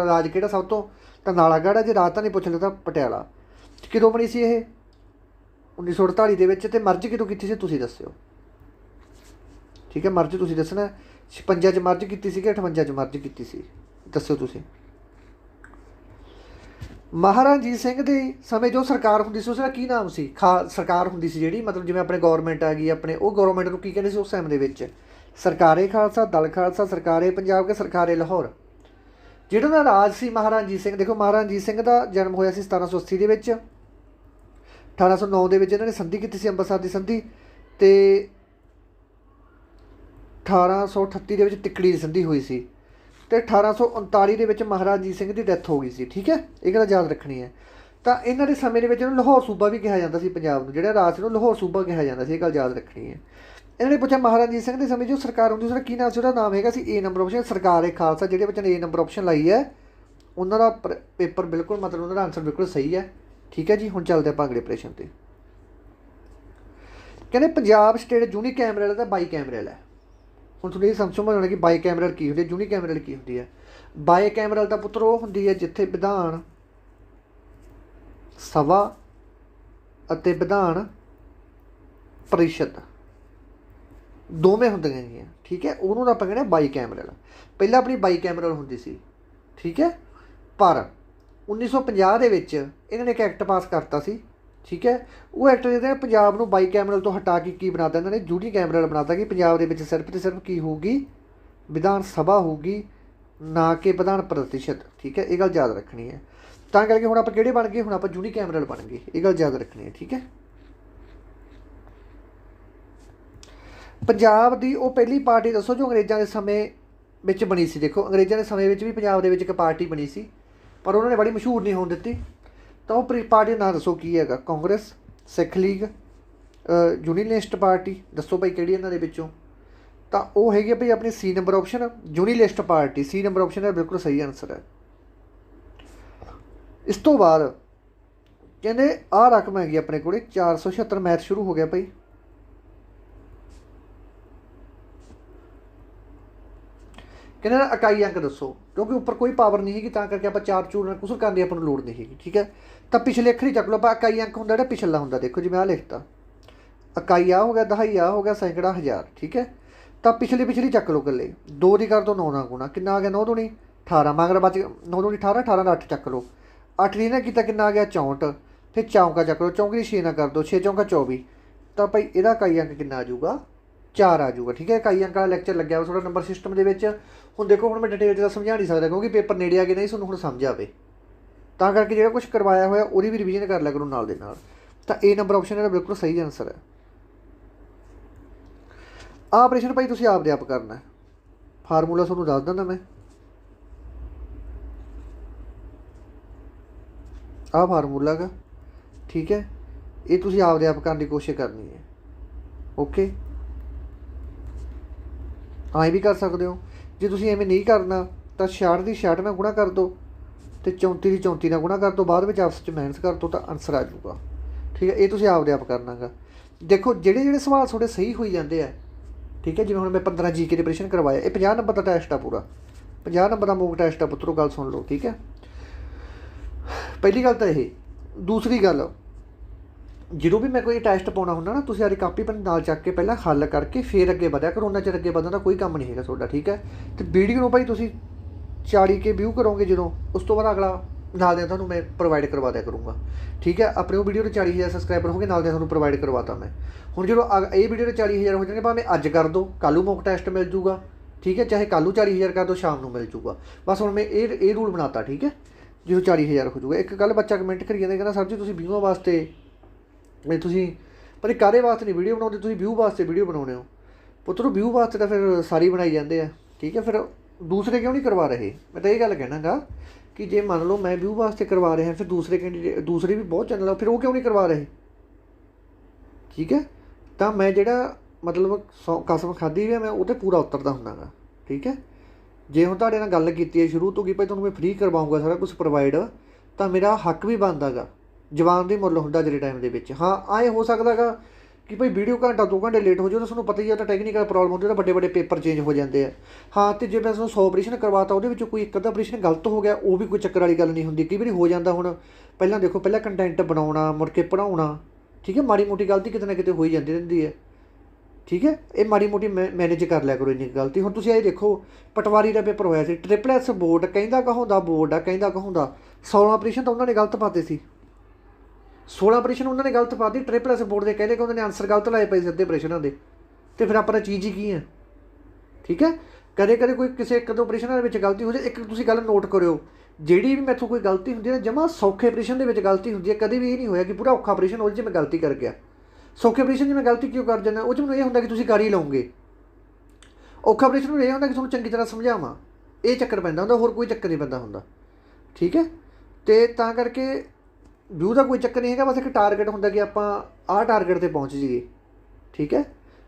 ਰਾਜ ਕਿਹੜਾ ਸਭ ਤੋਂ, ਤਾਂ ਨਾਲਾਗੜ੍ਹ ਹੈ। ਜੇ ਰਾਜਧਾਨੀ ਪੁੱਛ ਲੈ ਤਾਂ ਪਟਿਆਲਾ। ਕਦੋਂ ਬਣੀ ਸੀ ਇਹ? 1948 ਦੇ ਵਿੱਚ। ਅਤੇ ਮਰਜ਼ ਕਦੋਂ ਕੀਤੀ ਸੀ ਤੁਸੀਂ ਦੱਸਿਓ। ਠੀਕ ਹੈ, ਮਰਜ਼ ਤੁਸੀਂ ਦੱਸਣਾ। 56 'ਚ ਮਰਜ ਕੀਤੀ ਸੀ ਕਿ 58 'ਚ ਮਰਜ ਕੀਤੀ ਸੀ, ਦੱਸੋ ਤੁਸੀਂ। ਮਹਾਰਾਜਾ ਰਣਜੀਤ ਸਿੰਘ ਦੇ ਸਮੇਂ ਜੋ ਸਰਕਾਰ ਹੁੰਦੀ ਸੀ ਉਸਦਾ ਕੀ ਨਾਮ ਸੀ? ਸਰਕਾਰ ਹੁੰਦੀ ਸੀ ਜਿਹੜੀ, ਮਤਲਬ ਜਿਵੇਂ ਆਪਣੇ ਗੌਰਮੈਂਟ ਆ ਗਈ ਆਪਣੇ, ਉਹ ਗੌਰਮੈਂਟ ਨੂੰ ਕੀ ਕਹਿੰਦੇ ਸੀ ਉਸ ਟਾਈਮ ਦੇ ਵਿੱਚ? ਸਰਕਾਰੇ ਖਾਲਸਾ, ਦਲ ਖਾਲਸਾ, ਸਰਕਾਰੇ ਪੰਜਾਬ ਕਿ ਸਰਕਾਰੇ ਲਾਹੌਰ? ਜਿਹੜਾ ਉਹਦਾ ਰਾਜ ਸੀ ਮਹਾਰਾਜਾ ਰਣਜੀਤ ਸਿੰਘ, ਦੇਖੋ ਮਹਾਰਾਜਾ ਰਣਜੀਤ ਸਿੰਘ ਦਾ ਜਨਮ ਹੋਇਆ ਸੀ 1780 ਦੇ ਵਿੱਚ। 1809 ਦੇ ਵਿੱਚ ਇਹਨਾਂ ਨੇ ਸੰਧੀ ਕੀਤੀ ਸੀ, ਅੰਮ੍ਰਿਤਸਰ ਦੀ ਸੰਧੀ, ਅਤੇ 1838 ਦੇ ਵਿੱਚ ਤਿੱਕੜੀ ਦੀ ਸੰਧੀ ਹੋਈ ਸੀ, ਅਤੇ 1839 ਦੇ ਵਿੱਚ ਮਹਾਰਾਜਾ ਰਣਜੀਤ ਸਿੰਘ ਦੀ ਡੈਥ ਹੋ ਗਈ ਸੀ। ਠੀਕ ਹੈ, ਇਹ ਗੱਲ ਯਾਦ ਰੱਖਣੀ ਹੈ। ਤਾਂ ਇਹਨਾਂ ਦੇ ਸਮੇਂ ਦੇ ਵਿੱਚ ਇਹਨੂੰ ਲਾਹੌਰ ਸੂਬਾ ਵੀ ਕਿਹਾ ਜਾਂਦਾ ਸੀ, ਪੰਜਾਬ ਨੂੰ ਜਿਹੜਾ ਰਾਜ ਸੀ ਉਹਨੂੰ ਲਾਹੌਰ ਸੂਬਾ ਕਿਹਾ ਜਾਂਦਾ ਸੀ, ਇਹ ਗੱਲ ਯਾਦ ਰੱਖਣੀ ਹੈ। ਇਹਨਾਂ ਨੇ ਪੁੱਛਿਆ ਮਹਾਰਾਜਾ ਰਣਜੀਤ ਸਿੰਘ ਦੇ ਸਮੇਂ ਜੋ ਸਰਕਾਰ ਹੁੰਦੀ ਉਸਦਾ ਕੀ ਨਾਮ ਸੀ? ਉਹਦਾ ਨਾਮ ਹੈਗਾ ਸੀ A ਨੰਬਰ ਆਪਸ਼ਨ ਸਰਕਾਰੇ ਖਾਲਸਾ। ਜਿਹੜੇ ਬੱਚੇ ਨੇ A ਨੰਬਰ ਆਪਸ਼ਨ ਲਾਈ ਹੈ ਉਹਨਾਂ ਦਾ ਪੇਪਰ ਬਿਲਕੁਲ, ਮਤਲਬ ਉਹਨਾਂ ਦਾ ਆਨਸਰ ਬਿਲਕੁਲ ਸਹੀ ਹੈ। ਠੀਕ ਹੈ ਜੀ, ਹੁਣ ਚੱਲਦੇ ਆਪਾਂ ਅਗਲੇ ਪ੍ਰਸ਼ਨ 'ਤੇ। ਕਹਿੰਦੇ ਪੰਜਾਬ ਸਟੇਟ ਯੂਨੀ ਕੈਮਰਲ ਦਾ ਬਾਈ ਕੈਮਰਲ ਹੈ। ਹੁਣ ਤੁਹਾਨੂੰ ਇਹ ਸਮਝ ਆਉਣਾ ਕਿ ਬਾਈ ਕੈਮਰਲ ਕੀ ਹੁੰਦੀ ਹੈ, ਯੂਨੀ ਕੈਮਰਲ ਕੀ ਹੁੰਦੀ ਹੈ। ਬਾਈ ਕੈਮਰਲ ਦਾ ਪੁੱਤਰ ਉਹ ਹੁੰਦੀ ਹੈ ਜਿੱਥੇ ਵਿਧਾਨ ਸਭਾ ਅਤੇ ਵਿਧਾਨ ਪਰਿਸ਼ਦ ਦੋਵੇਂ ਹੁੰਦੀਆਂ ਹੈਗੀਆਂ। ਠੀਕ ਹੈ, ਉਹਨੂੰ ਆਪਾਂ ਕਹਿੰਦੇ ਬਾਈ ਕੈਮਰਲ। ਪਹਿਲਾਂ ਆਪਣੀ ਬਾਈ ਕੈਮਰਲ ਹੁੰਦੀ ਸੀ। ਠੀਕ ਹੈ, ਪਰ 1950 ਦੇ ਵਿੱਚ ਇਹਨਾਂ ਨੇ ਇੱਕ ਐਕਟ ਪਾਸ ਕਰਤਾ ਸੀ। ਠੀਕ ਹੈ, ਉਹ ਐਕਟ ਜਿਹਦੇ ਪੰਜਾਬ ਨੂੰ ਬਾਈ ਕੈਮਰਲ ਤੋਂ ਹਟਾ ਕੇ ਕੀ ਬਣਾਤਾ ਇਹਨਾਂ ਨੇ? ਯੂਨੀ ਕੈਮਰਲ ਬਣਾਤਾ ਕਿ ਪੰਜਾਬ ਦੇ ਵਿੱਚ ਸਿਰਫ ਅਤੇ ਸਿਰਫ ਕੀ ਹੋਊਗੀ? ਵਿਧਾਨ ਸਭਾ ਹੋਊਗੀ, ਨਾ ਕਿ ਵਿਧਾਨ ਪ੍ਰਤੀਸ਼ਤ। ਠੀਕ ਹੈ, ਇਹ ਗੱਲ ਯਾਦ ਰੱਖਣੀ ਹੈ। ਤਾਂ ਕਰਕੇ ਹੁਣ ਆਪਾਂ ਕਿਹੜੇ ਬਣ ਗਏ? ਹੁਣ ਆਪਾਂ ਯੂਨੀ ਕੈਮਰਲ ਬਣ ਗਏ, ਇਹ ਗੱਲ ਯਾਦ ਰੱਖਣੀ ਹੈ। ਠੀਕ ਹੈ, ਪੰਜਾਬ ਦੀ ਉਹ ਪਹਿਲੀ ਪਾਰਟੀ ਦੱਸੋ ਜੋ ਅੰਗਰੇਜ਼ਾਂ ਦੇ ਸਮੇਂ ਵਿੱਚ ਬਣੀ ਸੀ। ਦੇਖੋ ਅੰਗਰੇਜ਼ਾਂ ਦੇ ਸਮੇਂ ਵਿੱਚ ਵੀ ਪੰਜਾਬ ਦੇ ਵਿੱਚ ਇੱਕ ਪਾਰਟੀ ਬਣੀ ਸੀ, ਪਰ ਉਹਨਾਂ ਨੇ ਬੜੀ ਮਸ਼ਹੂਰ ਨਹੀਂ ਹੋਣ ਦਿੱਤੀ। ਤਾਂ ਉਹ ਪਾਰਟੀ ਦਾ ਨਾਂ ਦੱਸੋ ਕੀ ਹੈਗਾ? ਕਾਂਗਰਸ, ਸਿੱਖ ਲੀਗ, ਯੂਨੀਲਿਸਟ ਪਾਰਟੀ, ਦੱਸੋ ਭਾਈ ਕਿਹੜੀ ਇਹਨਾਂ ਦੇ ਵਿੱਚੋਂ? ਤਾਂ ਉਹ ਹੈਗੀ ਭਾਈ ਆਪਣੀ C number option unionist party. C number option ਦਾ ਬਿਲਕੁਲ ਸਹੀ ਆਨਸਰ ਹੈ। ਇਸ ਤੋਂ ਬਾਅਦ ਕਹਿੰਦੇ ਆਹ ਰਕਮ ਹੈਗੀ ਆਪਣੇ ਕੋਲ 476। ਮੈਥ ਸ਼ੁਰੂ ਹੋ ਗਿਆ ਭਾਈ। ਕਹਿੰਦੇ ਨਾ ਇਕਾਈ ਅੰਕ ਦੱਸੋ, ਕਿਉਂਕਿ ਉੱਪਰ ਕੋਈ ਪਾਵਰ ਨਹੀਂ ਹੈਗੀ ਤਾਂ ਕਰਕੇ ਆਪਾਂ ਚਾਰ ਚੂਰ ਨਾਲ ਕੁਸਰ ਕਰਨ ਦੀ ਆਪਾਂ ਨੂੰ ਲੋੜ ਨਹੀਂ ਹੈਗੀ। ਠੀਕ ਹੈ, ਤਾਂ ਪਿਛਲੇ ਅੱਖਰ ਹੀ ਚੱਕ ਲਓ ਆਪਾਂ। ਇਕਾਈ ਅੰਕ ਹੁੰਦਾ ਜਿਹੜਾ ਪਿਛਲਾ ਹੁੰਦਾ, ਦੇਖੋ ਜਿਵੇਂ ਆਹ ਲਿਖਤਾ ਇਕਾਈ ਆ ਹੋ ਗਿਆ, ਦਹਾਈ ਆ ਹੋ ਗਿਆ, ਸੈਂਕੜਾ, ਹਜ਼ਾਰ। ਠੀਕ ਹੈ, ਤਾਂ ਪਿਛਲੀ ਚੱਕ ਲਓ ਇਕੱਲੇ। 2 ਦੀ ਕਰ ਦਿਓ 9 ਨਾਲ ਗੁਣਾ, ਕਿੰਨਾ ਆ ਗਿਆ? 9 ਦੂਣੀ 18, ਮਗਰ ਬਚ 9 ਦੂਣੀ 18, 18 ਦਾ 8 ਚੱਕ ਲਓ। 8 ਦੀ ਨਾ ਕੀਤਾ ਕਿੰਨਾ ਆ ਗਿਆ? 64। ਫਿਰ ਚੌਂਕਾ ਚੱਕ ਲਓ, ਚੌਂਕੀ ਦੀ 6 ਨਾਲ ਕਰ ਦਿਓ, 6 ਚੌਂਕਾ 24। ਤਾਂ ਭਾਈ ਇਹਦਾ ਇਕਾਈ ਅੰਕ ਕਿੰਨਾ ਆ ਜਾਊਗਾ? 4 ਆ ਜਾਊਗਾ। ਠੀਕ ਹੈ, ਇਕਾਈ ਅੰਕ ਵਾਲਾ ਲੈਕਚਰ ਲੱਗਿਆ ਥੋੜਾ ਨੰਬਰ ਸਿਸਟਮ ਦੇ ਵਿੱਚ। ਹੁਣ ਦੇਖੋ ਹੁਣ ਮੈਂ ਡਿਟੇਲ 'ਚ ਤਾਂ ਸਮਝਾ ਨਹੀਂ ਸਕਦਾ ਕਿਉਂਕਿ ਪੇਪਰ ਨੇੜੇ ਆ ਕੇ ਨਹੀਂ ਤੁਹਾਨੂੰ ਹੁਣ ਸਮਝ ਆਵੇ, ਤਾਂ ਕਰਕੇ ਜਿਹੜਾ ਕੁਛ ਕਰਵਾਇਆ ਹੋਇਆ ਉਹਦੀ ਵੀ ਰਿਵੀਜ਼ਨ ਕਰ ਲਿਆ ਕਰੋ ਨਾਲ ਦੇ ਨਾਲ। ਤਾਂ A ਨੰਬਰ ਆਪਸ਼ਨ ਇਹਦਾ ਬਿਲਕੁਲ ਸਹੀ ਆਨਸਰ ਹੈ। ਆਹ ਆਪਰੇਸ਼ਨ ਭਾਈ ਤੁਸੀਂ ਆਪਦੇ ਆਪ ਕਰਨਾ। ਫਾਰਮੂਲਾ ਤੁਹਾਨੂੰ ਦੱਸ ਦਿੰਦਾ ਮੈਂ। ਆਹ ਫਾਰਮੂਲਾ ਗਾ। ਠੀਕ ਹੈ, ਇਹ ਤੁਸੀਂ ਆਪਦੇ ਆਪ ਕਰਨ ਦੀ ਕੋਸ਼ਿਸ਼ ਕਰਨੀ ਹੈ। ਓਕੇ, ਐਂ ਵੀ ਕਰ ਸਕਦੇ ਹੋ। ਜੇ ਤੁਸੀਂ ਐਵੇਂ ਨਹੀਂ ਕਰਨਾ ਤਾਂ 66 ਦੀ 66 ਨਾਲ ਗੁਣਾ ਕਰ ਦਿਓ ਅਤੇ 34 ਦੀ 34 ਨਾਲ ਗੁਣਾ ਕਰ ਦਿਓ, ਬਾਅਦ ਵਿੱਚ ਆਪਸ 'ਚ ਮਾਈਨਸ ਕਰ ਦਿਓ ਤਾਂ ਆਨਸਰ ਆ ਜਾਊਗਾ। ਠੀਕ ਹੈ, ਇਹ ਤੁਸੀਂ ਆਪਦੇ ਆਪ ਕਰਨਾ ਗਾ। ਦੇਖੋ ਜਿਹੜੇ ਸਵਾਲ ਤੁਹਾਡੇ ਸਹੀ ਹੋਈ ਜਾਂਦੇ ਆ। ਠੀਕ ਹੈ, ਜਿਵੇਂ ਹੁਣ ਮੈਂ 15 GK ਦੇ ਪ੍ਰਸ਼ਨ ਕਰਵਾਇਆ, ਇਹ 50 ਨੰਬਰ ਦਾ ਟੈਸਟ ਆ, ਪੂਰਾ 50 ਨੰਬਰ ਦਾ ਮੋਕ ਟੈਸਟ ਆ ਪੁੱਤਰੋ, ਗੱਲ ਸੁਣ ਲਓ। ਠੀਕ ਹੈ, ਪਹਿਲੀ ਗੱਲ ਤਾਂ ਇਹ। ਦੂਸਰੀ ਗੱਲ, ਜਦੋਂ ਵੀ ਮੈਂ ਕੋਈ ਟੈਸਟ ਪਾਉਣਾ ਹੁੰਦਾ ਨਾ, ਤੁਸੀਂ ਆਪਣੀ ਕਾਪੀ ਪੈਨ ਨਾਲ ਚੱਕ ਕੇ ਪਹਿਲਾਂ ਹੱਲ ਕਰਕੇ ਫਿਰ ਅੱਗੇ ਵਧਿਆ ਕਰੋ। ਉਹਨਾਂ ਚਿਰ ਅੱਗੇ ਵਧਣ ਦਾ ਕੋਈ ਕੰਮ ਨਹੀਂ ਹੈਗਾ ਤੁਹਾਡਾ। ਠੀਕ ਹੈ, ਅਤੇ ਵੀਡੀਓ ਨੂੰ ਭਾਈ ਤੁਸੀਂ 40 ਕੇ ਵਿਊ ਕਰੋਗੇ ਜਦੋਂ, ਉਸ ਤੋਂ ਬਾਅਦ ਅਗਲਾ ਨਾਲ ਦੇ ਤੁਹਾਨੂੰ ਮੈਂ ਪ੍ਰੋਵਾਈਡ ਕਰਵਾ ਦਿਆ ਕਰੂੰਗਾ। ਠੀਕ ਹੈ, ਆਪਣੇ ਉਹ ਵੀਡੀਓ ਦੇ 40,000 ਸਬਸਕ੍ਰਾਈਬਰ ਹੋ ਗਏ, ਨਾਲ ਦੇ ਤੁਹਾਨੂੰ ਪ੍ਰੋਵਾਈਡ ਕਰਵਾਤਾ ਮੈਂ। ਹੁਣ ਜਦੋਂ ਇਹ ਵੀਡੀਓ ਦੇ 40,000 ਹੋ ਜਾਣਗੇ, ਭਾਵੇਂ ਅੱਜ ਕਰ ਦਿਓ, ਕੱਲ੍ਹ ਨੂੰ ਮੋਕ ਟੈਸਟ ਮਿਲ ਜੂਗਾ। ਠੀਕ ਹੈ, ਚਾਹੇ ਕੱਲ੍ਹ ਨੂੰ 40,000 ਕਰ ਦਿਓ, ਸ਼ਾਮ ਨੂੰ ਮਿਲ ਜੂਗਾ। ਬਸ ਹੁਣ ਮੈਂ ਇਹ ਰੂਲ ਬਣਾਤਾ। ਠੀਕ ਹੈ, ਜਦੋਂ 40,000 ਹੋ ਜੂਗਾ। ਇੱਕ ਕੱਲ੍ਹ ਬੱਚਾ ਕਮੈਂਟ ਕਰੀ ਜਾਂਦਾ, ਕਹਿੰਦਾ ਸਰ ਜੀ ਤੁਸੀਂ ਵਿਊਆਂ ਵਾਸਤੇ ਤੁਸੀਂ ਪਰ ਕਾਹਦੇ ਵਾਸਤੇ ਨਹੀਂ ਵੀਡੀਓ ਬਣਾਉਂਦੇ, ਤੁਸੀਂ ਵਿਊ ਵਾਸਤੇ ਵੀਡੀਓ ਬਣਾਉਂਦੇ ਹੋ। ਪੁੱਤਰੋ ਵਿਊ ਵਾਸਤੇ ਤਾਂ ਫਿਰ ਸਾਰੀ ਬਣਾਈ ਜਾਂਦੇ ਆ। ਠੀਕ ਹੈ, ਫਿਰ ਦੂਸਰੇ ਕਿਉਂ ਨਹੀਂ ਕਰਵਾ ਰਹੇ? ਮੈਂ ਤਾਂ ਇਹ ਗੱਲ ਕਹਿਣਾ ਗਾ ਕਿ ਜੇ ਮੰਨ ਲਓ ਮੈਂ ਵਿਊ ਵਾਸਤੇ ਕਰਵਾ ਰਿਹਾ, ਫਿਰ ਦੂਸਰੇ ਵੀ ਬਹੁਤ ਚੈਨਲ ਆ, ਫਿਰ ਉਹ ਕਿਉਂ ਨਹੀਂ ਕਰਵਾ ਰਹੇ? ਠੀਕ ਹੈ, ਤਾਂ ਮੈਂ ਜਿਹੜਾ ਮਤਲਬ ਕਸਮ ਖਾਧੀ ਵੀ ਮੈਂ ਉਹ 'ਤੇ ਪੂਰਾ ਉਤਰਦਾ ਹੁੰਦਾ ਗਾ। ਠੀਕ ਹੈ, ਜੇ ਹੁਣ ਤੁਹਾਡੇ ਨਾਲ ਗੱਲ ਕੀਤੀ ਹੈ ਸ਼ੁਰੂ ਤੋਂ ਕਿ ਭਾਈ ਤੁਹਾਨੂੰ ਮੈਂ ਫ੍ਰੀ ਕਰਵਾਊਂਗਾ ਸਾਰਾ ਕੁਛ ਪ੍ਰੋਵਾਈਡ, ਤਾਂ ਮੇਰਾ ਹੱਕ ਵੀ ਬਣਦਾ ਗਾ। ਜਵਾਨ ਦੇ ਮੁੱਲ ਹੁੰਦਾ ਜਿਹੜੇ ਟਾਈਮ ਦੇ ਵਿੱਚ। ਹਾਂ, ਐਂ ਹੋ ਸਕਦਾ ਗਾ ਕਿ ਭਾਈ ਵੀਡੀਓ ਘੰਟਾ 2 ਘੰਟੇ ਲੇਟ ਹੋ ਜਾਓ ਤਾਂ ਤੁਹਾਨੂੰ ਪਤਾ ਹੀ ਆ, ਤਾਂ ਟੈਕਨੀਕਲ ਪ੍ਰੋਬਲਮ ਹੁੰਦੀ, ਤਾਂ ਵੱਡੇ ਪੇਪਰ ਚੇਂਜ ਹੋ ਜਾਂਦੇ ਆ। ਹਾਂ, ਅਤੇ ਜੇ ਮੈਂ ਤੁਹਾਨੂੰ 100 ਆਪਰੇਸ਼ਨ ਕਰਵਾਤਾ, ਉਹਦੇ ਵਿੱਚੋਂ ਕੋਈ ਇੱਕ ਅੱਧਾ ਆਪਰੇਸ਼ਨ ਗਲਤ ਹੋ ਗਿਆ, ਉਹ ਵੀ ਕੋਈ ਚੱਕਰ ਵਾਲੀ ਗੱਲ ਨਹੀਂ ਹੁੰਦੀ। ਕਈ ਵਾਰੀ ਹੋ ਜਾਂਦਾ। ਹੁਣ ਪਹਿਲਾਂ ਦੇਖੋ, ਪਹਿਲਾਂ ਕੰਟੈਂਟ ਬਣਾਉਣਾ, ਮੁੜ ਕੇ ਪੜ੍ਹਾਉਣਾ। ਠੀਕ ਹੈ, ਮਾੜੀ ਮੋਟੀ ਗਲਤੀ ਕਿਤੇ ਨਾ ਕਿਤੇ ਹੋਈ ਜਾਂਦੀ ਰਹਿੰਦੀ ਹੈ। ठीक है, ये माड़ी मोटी मैनेज कर लिया करो इन्नी गलती। हुण तुसीं ये देखो पटवारी का पेपर होया सी, ट्रिपल एस बोर्ड कहंदा कहाउंदा बोर्ड आ, कहंदा कहाउंदा 16 ऑपरेशन तो उन्होंने गलत पाते सी, 16 ऑपरेशन उन्होंने गलत पाती। ट्रिपल एस बोर्ड के कहते कि उन्होंने आंसर गलत लाए पे अद्धे ऑपरेशनों के, तो फिर अपना चीज़ ही की है। ठीक है, कदे कदे कोई किसी एक दो ऑपरेशनों के गलती हो जाए। एक तुसीं गल नोट करियो, ਜਿਹੜੀ भी मैथों कोई गलती होंदी है जमा सौखे ऑपरेशन के गलती होंदी है, कभी भी ये नहीं होया कि पूरा औखा ऑपरेशन हो जाए मैं गलती कर गया। सौखे ऑपरेशन मैं गलती क्यों कर जाना, वो मैंने ये होंदा कि तुसीं कर ही लओगे। औखा ऑपरेशन में यह होंदा कि तुहानूं चंगी तरह समझावां, ये चक्कर पैंदा हुंदा, होर कोई चक्कर नहीं पैंदा हुंदा। ठीक है, तो तां करके व्यू का कोई चक्कर नहीं है, बस एक टारगेट होंदा कि आपां आह टारगेट ते पहुँच जाइए। ठीक है,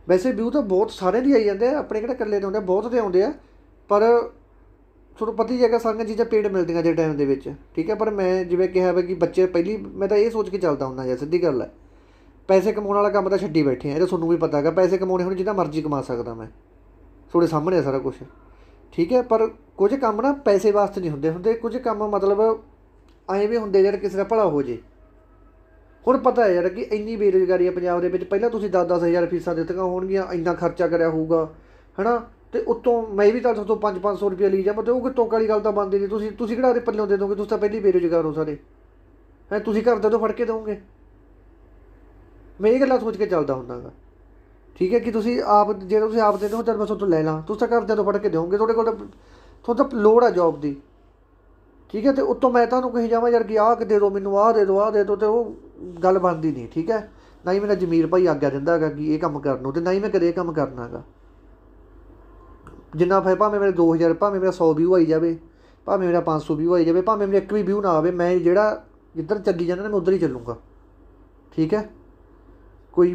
वैसे व्यू तो बहुत सारे दी आई जाते हैं, अपने किहड़े कल्ले दे आउंदे, बहुत दे आउंदे आ, पर ਤੁਹਾਨੂੰ पता ही है सारिया चीज़ां पेड मिलदियां जे टाइम के। ठीक है, पर मैं जिवें कहा वा कि बच्चे पहली मैं तो ये सोच के चलता हूँ यार, सीधी गल है, पैसे कमाने वाला काम तो छड्डी बैठे हैं, ये तो तुहानूं भी पता है, पैसे कमाने हुण जिन्ना मर्जी कमा सकदा मैं, थोड़े सामने है सारा कुछ। ठीक है, पर कुछ काम ना पैसे वास्ते नहीं होंदे, कुछ काम मतलब ऐ भी होंदे यार किसी का भला हो जे। हुण पता है यार कि इन्नी बेरोजगारी है पंजाब दे विच, पहिलां तुसीं 10-10 हज़ार फीसां दित्तियां होणगीਆਂ, इंना खर्चा करिया होऊगा है ना, तो उत्तों मैं भी तो 500-500 रुपया ली जावां, तो वो कितों वाली गल तो बनदी नहीं। तुसीं किहड़ा ਉਹਦੇ पल्लों दे दोगे, तुसीं तां पहली बेरोजगार हो सारे हैं, तुसीं घर दे तो फड़ के दोगे। मैं ये गल्लां सोच के चलदा हुंदा गा। ठीक है, कि तुसीं आप जे तुसीं आप दे दो चल मैं तुहातों लै लां, तुसीं तां घर दे तो फड़ के दोगे, तुहाडे कोल तुहानूं तां लोड़ आ जॉब दी। ठीक है, तो उत्तों मैं तुहानूं कही जावां यार कि आह दे दो मैनूं, आह दे दो, आह दे दो, तो वो गल बनदी नहीं। ठीक है, ना ही मेरा जमीर भाई आग्या दिंदा हैगा कि ये काम करन नूं, ते ना ही मैं कदे ये काम करना हैगा। जिन्ना फिर भावें मेरे 2000, भावें मेरा 100 व्यू आई जाए, भावें मेरा 500 व्यू आई जाए, भावें मेरा एक भी व्यू ना आए, मैं जिहड़ा जिधर चली जाना मैं उधर ही चलूँगा। ठीक है, कोई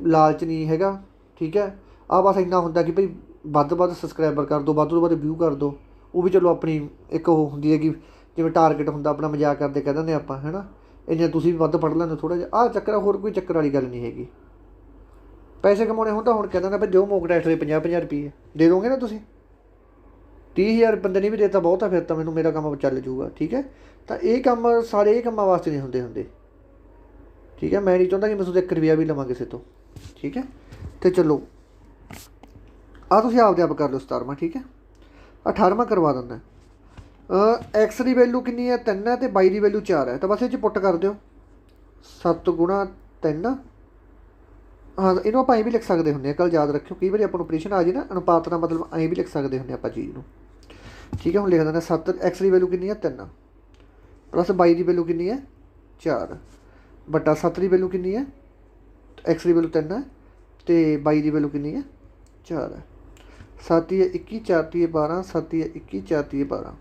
लालच नहीं हैगा। ठीक है, आ बस इन्ना होंदा कि भाई ਵੱਧ ਤੋਂ ਵੱਧ सबसक्राइबर कर दो, ਵੱਧ ਤੋਂ ਵੱਧ व्यू कर दो, वो भी चलो अपनी एक ਉਹ ਹੁੰਦੀ है कि जिवें टारगेट होंदा अपना, मजाक करते कह दिंदे आपां है ना, इन्ने तुसीं भी ਵੱਧ पढ़ लैंदे थोड़ा जिहा, आह चक्कर, होर कोई चक्कर वाली गल नहीं हैगी। पैसे कमाने होण तां हुण कह दिंदा भाई दिओ मॉक टेस्ट दे 50-50 रुपये दे दोगे ना तुसीं, 30,000 बंदे ने भी देता बहुत है, फिर तो मैनूं मेरा काम चल जूगा। ठीक है, तो ये काम सारे ये कामां वास्ते नहीं होंदे। ठीक है, मैं नहीं चाहुंदा कि मैं तुहाडे 1 रुपया भी लवां किसी तो। ठीक है, तो चलो आ तुसीं आपदे आप कर लो 17वां। ठीक है, 18वां करवा दिंदा। एक्स की वैल्यू कितनी है, 3 है, तो 22 की वैल्यू 4 है, तो बस ये पुट कर दिओ 7 गुणा 3। हाँ, इनू आप भी लिख सकते होंगे, कल याद रखियो, कई बार अपन ऑपरेशन आ जाए ना, अनुपात का मतलब ऐ भी लिख सकते होंगे आप चीज़ को। ठीक है, हम लिख देना 7, एक्स की वैल्यू कितनी है 3 प्लस 22 की वैल्यू कितनी है 4 बटा 7 की वैल्यू कितनी है, एक्स की वैल्यू 3 है, तो 22 की वैल्यू कितनी है 4 है। 7 है 21, 4 है 12, 7 है 21, 4 है 12,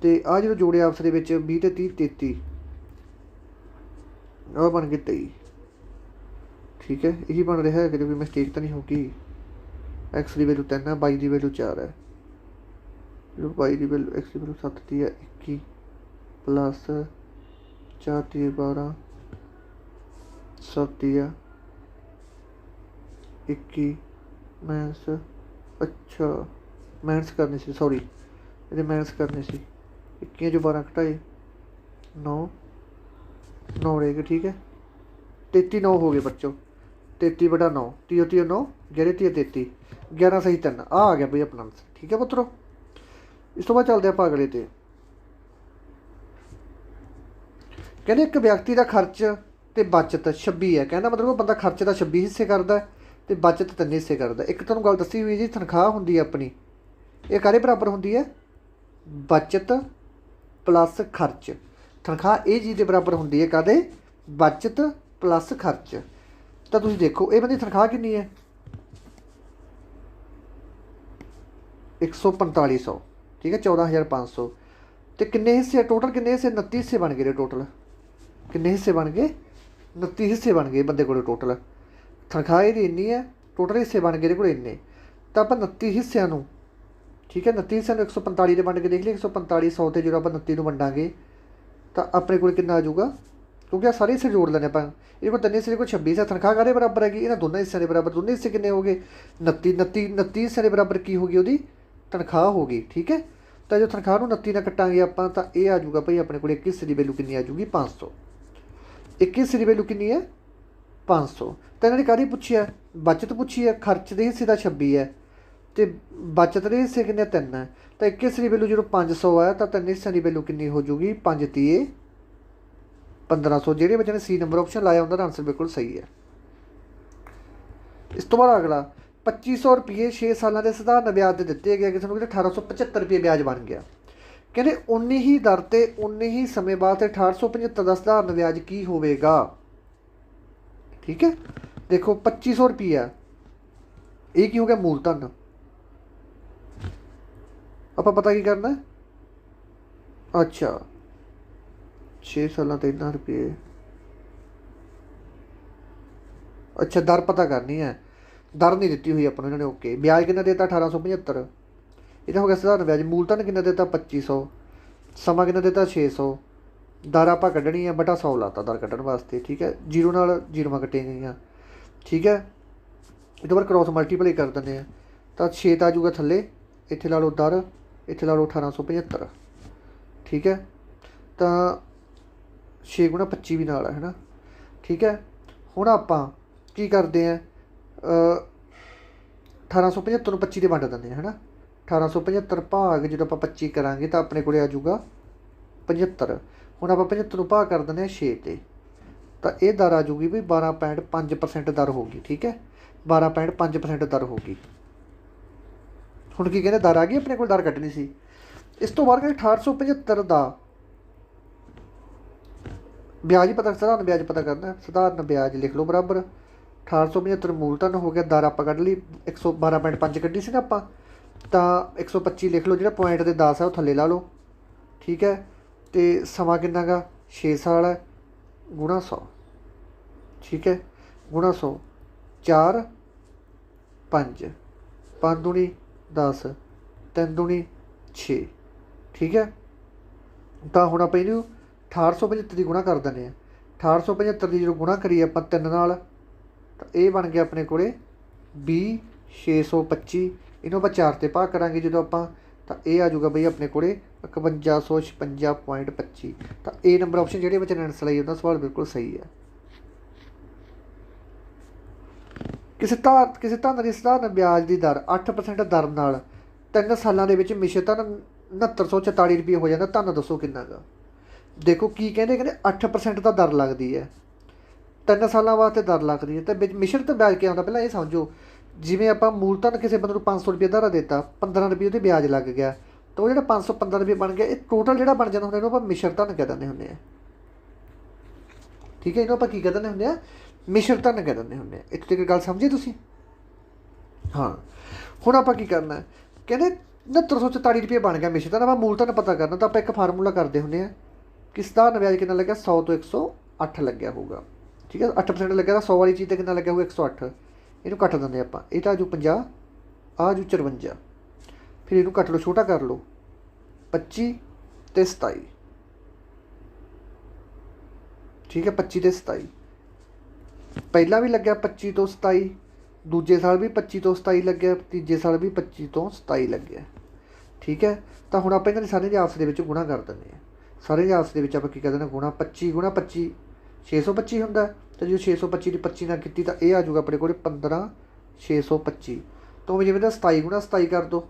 तो आ जो जोड़े आपस के 20 ते 30 33, आ बन गए 23। ठीक है, यही बन रहा है कि कोई मिस्टेक तो नहीं होगी। एक्स की वैल्यू 3 है, 22 की वैल्यू 4 है, 22 की वैल्यू एक्स की वैल्यू 7 है 21 प्लस 4 है 12, 7 है 21 मैंस, अच्छा मैंस करनी सी, सॉरी ये मैंस करनी सी, 21 जो 12 घटाए 9 रहेगी। ठीक है, 33 9 हो गए बच्चों, 33 बटा 9, 30 9, 11 33, 11 सही 3 आ गया भाई अपना आंसर। ठीक है पुत्रो, इस तो बाद चलते आप अगले ते। कहते एक व्यक्ति का खर्च तो बचत 26 है, कहना मतलब बंदा खर्च का 26 हिस्से करता है, तो बचत 3 हिस्से करता। एक तुहानूं गल दसी हुई जी, तनख्वाह होंदी है अपनी, ये काहदे बराबर होंदी है, बचत प्लस खर्च। तनख्वाह ये चीज़ के बराबर होंदी है, काहदे, बचत प्लस खर्च। तो तुसीं देखो ये बंदी तनख्वाह कितनी है 14500। ठीक है, 14,500, तो किन्ने हिस्से टोटल, किन्ने हिस्से 29 हिस्से बन गए टोटल, किन्ने हिस्से बन गए 29 हिस्से बन गए बंदे को टोटल। तनख्वाह ये इन्नी है, टोटल हिस्से बन गए को इन्ने, तो आप 29 हिस्सों, ठीक है 29 हिस्सों 145 के बन के देख लिया, 145 100 से जो आप 29 को वंडांगे तो अपने को कितना आ जाऊगा, क्योंकि सारे हिस्से जोड़ लेने अपन, ये को 3 हिस्से को 26 है, तनख्वाह काहदे बराबर हैगी, इन्होंने दोनों हिस्सों के बराबर, दोनों हिस्से कितने हो गए 29 हिस्सों के बराबर की होगी उसकी तनख्वाह होगी। ठीक है, तो जो तनख्वाह को 29 नाल कटांगे आपां, तो ये आ जाऊगा भाई अपने को 1 हिस्से की वैल्यू कितनी आ जाऊगी 500। 1 हिस्से की वैल्यू कितनी है 500। ਤਾਂ ਇਹਨਾਂ ਨੇ ਕਾਹਦੀ ਪੁੱਛੀ ਹੈ? ਬਚਤ ਪੁੱਛੀ ਹੈ। ਖਰਚ ਦੇ ਹਿੱਸੇ ਦਾ 26 ਹੈ ਅਤੇ ਬਚਤ ਦੇ ਹਿੱਸੇ ਕਿੰਨੇ 3 ਹੈ। ਤਾਂ ਇੱਕ ਹਿੱਸੇ ਦੀ ਵੈਲੂ ਜਦੋਂ 500 ਹੈ ਤਾਂ 3 ਹਿੱਸਿਆਂ ਦੀ ਵੈਲੂ ਕਿੰਨੀ ਹੋ ਜੂਗੀ? 5 ਤੀਏ 1500। ਜਿਹੜੇ ਬੱਚੇ ਨੇ ਸੀ ਨੰਬਰ ਆਪਸ਼ਨ ਲਾਇਆ ਉਹਨਾਂ ਦਾ ਆਨਸਰ ਬਿਲਕੁਲ ਸਹੀ ਹੈ। ਇਸ ਤੋਂ ਬਾਅਦ ਅਗਲਾ 2500 ਰੁਪਏ 6 ਸਾਲਾਂ ਦੇ ਸਧਾਰਨ ਵਿਆਜ ਦੇ ਦਿੱਤੇ ਗਏ। ਕਿਸੇ ਨੂੰ ਕਹਿੰਦੇ 1875 ਰੁਪਏ ਵਿਆਜ ਬਣ ਗਿਆ। ਕਹਿੰਦੇ ਉਨੀ ਹੀ ਦਰ ਤੇ ਉਨੇ ਹੀ ਸਮੇਂ ਬਾਅਦ 1875 ਦਾ ਸਧਾਰਨ ਵਿਆਜ ਕੀ ਹੋਵੇਗਾ? ਠੀਕ ਹੈ, ਦੇਖੋ 2500 ਰੁਪਈਆ ਇਹ ਕੀ ਹੋ ਗਿਆ? ਮੂਲਧਨ। ਆਪਾਂ ਪਤਾ ਕੀ ਕਰਨਾ? ਅੱਛਾ 6 ਸਾਲਾਂ ਤੇ ਇੰਨਾ ਰੁਪਏ। ਅੱਛਾ ਦਰ ਪਤਾ ਕਰਨੀ ਹੈ। ਦਰ ਨਹੀਂ ਦਿੱਤੀ ਹੋਈ ਆਪਾਂ ਨੂੰ ਇਹਨਾਂ ਨੇ। ਓਕੇ, ਵਿਆਜ ਕਿੰਨਾ ਦੇਤਾ? 1875। ਇਹਦਾ ਹੋ ਗਿਆ ਸਧਾਰਨ ਵਿਆਜ। ਮੂਲਧਨ ਕਿੰਨਾ ਦੇਤਾ? 2500। ਸਮਾਂ ਕਿੰਨਾ ਦੇਤਾ? 600। ਦਰ ਆਪਾਂ ਕੱਢਣੀ ਹੈ ਬਟਾ 100 ਲਾਤਾ ਦਰ ਕੱਢਣ ਵਾਸਤੇ। ਠੀਕ ਹੈ, ਜੀਰੋ ਨਾਲ ਜੀਰੋਆਂ ਕੱਟੀਆਂ ਗਈਆਂ। ਠੀਕ ਹੈ, ਇਹਦੇ ਬਾਅਦ ਕ੍ਰੋਸ ਮਲਟੀਪਲਾਈ ਕਰ ਦਿੰਦੇ ਹਾਂ ਤਾਂ 6 ਤਾਂ ਆ ਜਾਊਗਾ ਥੱਲੇ। ਇੱਥੇ ਲਾ ਲਓ ਦਰ, ਇੱਥੇ ਲਾ ਲਓ 1875। ਠੀਕ ਹੈ, ਤਾਂ 6 ਗੁਣਾ 25 ਵੀ ਨਾਲ ਹੈ ਨਾ। ਠੀਕ ਹੈ, ਹੁਣ ਆਪਾਂ ਕੀ ਕਰਦੇ ਹਾਂ? 1875 ਨੂੰ 25 ਦੇ ਵੰਡ ਦਿੰਦੇ ਹਾਂ ਹੈ ਨਾ। 1875 ਭਾਗ ਜਦੋਂ ਆਪਾਂ 25 ਕਰਾਂਗੇ ਤਾਂ ਆਪਣੇ ਕੋਲ ਆ ਜਾਊਗਾ 75। ਹੁਣ ਆਪਾਂ 75 ਨੂੰ ਭਾਗ ਕਰ ਦਿੰਦੇ ਹਾਂ 6 'ਤੇ ਤਾਂ ਇਹ ਦਰ ਆ ਜੂਗੀ ਵੀ 12.5% ਦਰ ਹੋਊਗੀ। ਠੀਕ ਹੈ, 12.5% ਦਰ ਹੋਊਗੀ। ਹੁਣ ਕੀ ਕਹਿੰਦੇ? ਦਰ ਆ ਗਈ ਆਪਣੇ ਕੋਲ, ਦਰ ਕੱਢਣੀ ਸੀ। ਇਸ ਤੋਂ ਬਾਅਦ ਕਹਿੰਦੇ 1875 ਦਾ ਵਿਆਜ ਹੀ ਪਤਾ, ਸਧਾਰਨ ਵਿਆਜ ਪਤਾ ਕਰਨਾ। ਸਧਾਰਨ ਵਿਆਜ ਲਿਖ ਲਓ ਬਰਾਬਰ 1875 ਮੂਲਧਨ ਹੋ ਗਿਆ। ਦਰ ਆਪਾਂ ਕੱਢ ਲਈ 112.5 ਕੱਢੀ ਸੀ ਨਾ ਆਪਾਂ, ਤਾਂ 125 ਲਿਖ ਲਓ। ਜਿਹੜਾ ਪੁਆਇੰਟ ਦੇ 10 ਹੈ ਉਹ ਥੱਲੇ ਲਾ ਲਓ। ਠੀਕ ਹੈ, ਅਤੇ ਸਮਾਂ ਕਿੰਨਾ ਗਾ? 6 ਸਾਲ ਹੈ ਗੁਣਾ 100। ਠੀਕ ਹੈ, ਗੁਣਾ 100 4 5 5 ਦੂਣੀ 10 3 ਦੂਣੀ 6। ਠੀਕ ਹੈ, ਤਾਂ ਹੁਣ ਆਪਾਂ ਇਹਨੂੰ 1875 ਦੀ ਗੁਣਾ ਕਰ ਦਿੰਦੇ ਹਾਂ। 1875 ਦੀ ਜਦੋਂ ਗੁਣਾ ਕਰੀਏ ਆਪਾਂ 3 ਨਾਲ ਤਾਂ ਇਹ ਬਣ ਗਿਆ ਆਪਣੇ ਕੋਲ 20,625। ਇਹਨੂੰ ਆਪਾਂ 4 'ਤੇ ਭਾਗ ਕਰਾਂਗੇ ਜਦੋਂ ਆਪਾਂ ਤਾਂ ਇਹ ਆ ਜਾਊਗਾ ਬਈ ਆਪਣੇ ਕੋਲ 5156.25। ਤਾਂ ਇਹ ਨੰਬਰ ਆਪਸ਼ਨ ਜਿਹੜੇ ਬੱਚੇ ਨੇ ਆਨਸਰ ਲਈ ਉਹਦਾ ਸਵਾਲ ਬਿਲਕੁਲ ਸਹੀ ਹੈ। ਕਿਸੇ ਧਨ ਦੀ ਸਧਾਰਨ ਵਿਆਜ ਦੀ ਦਰ 8% ਦਰ ਨਾਲ 3 ਸਾਲਾਂ ਦੇ ਵਿੱਚ ਮਿਸ਼ਰਤ ਧਨ 6944 ਰੁਪਏ ਹੋ ਜਾਂਦਾ। ਧਨ ਦੱਸੋ ਕਿੰਨਾ ਗਾ? ਦੇਖੋ ਕੀ ਕਹਿੰਦੇ? ਕਹਿੰਦੇ 8% ਦਾ ਦਰ ਲੱਗਦੀ ਹੈ 3 ਸਾਲਾਂ ਵਾਸਤੇ ਦਰ ਲੱਗਦੀ ਹੈ। ਤਾਂ ਵਿੱਚ ਮਿਸ਼ਰਤ ਵਿਆਜ ਕੀ ਆਉਂਦਾ? ਪਹਿਲਾਂ ਇਹ ਸਮਝੋ, ਜਿਵੇਂ ਆਪਾਂ ਮੂਲਧਨ ਕਿਸੇ ਬੰਦੇ ਨੂੰ 500 ਰੁਪਏ ਦਾ ਦਿੱਤਾ, 15 ਰੁਪਏ ਉਹਦੇ ਵਿਆਜ ਲੱਗ ਗਿਆ, ਤਾਂ ਉਹ ਜਿਹੜਾ 515 ਰੁਪਏ ਬਣ ਗਿਆ, ਇਹ ਟੋਟਲ ਜਿਹੜਾ ਬਣ ਜਾਂਦਾ ਹੁੰਦਾ ਇਹਨੂੰ ਆਪਾਂ ਮਿਸ਼ਰਤ ਧਨ ਕਹਿ ਦਿੰਦੇ ਹੁੰਦੇ ਹਾਂ। ਠੀਕ ਹੈ, ਇਹਨੂੰ ਆਪਾਂ ਕੀ ਕਹਿ ਦਿੰਦੇ ਹੁੰਦੇ ਆ? ਮਿਸ਼ਰਤ ਧਨ ਕਹਿ ਦਿੰਦੇ ਹੁੰਦੇ ਆ। ਇੱਥੇ ਤੱਕ ਗੱਲ ਸਮਝੇ ਤੁਸੀਂ? ਹਾਂ, ਹੁਣ ਆਪਾਂ ਕੀ ਕਰਨਾ? ਕਹਿੰਦੇ 6944 ਰੁਪਏ ਬਣ ਗਿਆ ਮਿਸ਼ਰਤ ਧਨ। ਆਪਾਂ ਮੂਲਧਨ ਪਤਾ ਕਰਨਾ ਤਾਂ ਆਪਾਂ ਇੱਕ ਫਾਰਮੂਲਾ ਕਰਦੇ ਹੁੰਦੇ ਹਾਂ ਕਿ ਸਧਾਰਨ ਵਿਆਜ ਕਿੰਨਾ ਲੱਗਿਆ? 100 ਤੋਂ 108 ਲੱਗਿਆ ਹੋਊਗਾ। ਠੀਕ ਹੈ, 8% ਲੱਗਿਆ ਤਾਂ 100 ਵਾਲੀ ਚੀਜ਼ 'ਤੇ ਕਿੰਨਾ ਲੱਗਿਆ ਹੋਊਗਾ? 108। ਇਹਨੂੰ ਕੱਟ ਦਿੰਦੇ ਆਪਾਂ, ਇਹ ਤਾਂ ਆਜੂ 50, ਆਜੂ 54। ਫਿਰ ਇਹਨੂੰ ਕੱਟ ਲਓ, ਛੋਟਾ ਕਰ ਲਓ 25 ਅਤੇ 27। ਠੀਕ ਹੈ, 25 ਅਤੇ 27 ਪਹਿਲਾਂ ਵੀ ਲੱਗਿਆ 25 ਤੋਂ 27, ਦੂਜੇ ਸਾਲ ਵੀ 25 ਤੋਂ 27 ਲੱਗਿਆ, ਤੀਜੇ ਸਾਲ ਵੀ 25 ਤੋਂ 27 ਲੱਗਿਆ। ਠੀਕ ਹੈ, ਤਾਂ ਹੁਣ ਆਪਾਂ ਇਹਨਾਂ ਦੇ ਸਾਰੇ ਦੇ ਆਪਸ ਦੇ ਵਿੱਚ ਗੁਣਾ ਕਰ ਦਿੰਦੇ ਹਾਂ। ਸਾਰੇ ਦੇ ਆਪਸ ਦੇ ਵਿੱਚ ਆਪਾਂ ਕੀ ਕਰਦੇ ਹਾਂ? ਗੁਣਾ 25 ਗੁਣਾ 25 625 ਹੁੰਦਾ। ਤਾਂ ਜਦੋਂ 625 ਦੀ 25 ਨਾਲ ਕੀਤੀ ਤਾਂ ਇਹ ਆ ਜਾਊਗਾ ਆਪਣੇ ਕੋਲ 15,625। ਤਾਂ ਜਿਵੇਂ ਦਾ 27 ਗੁਣਾ 27 ਕਰ ਦਿਓ।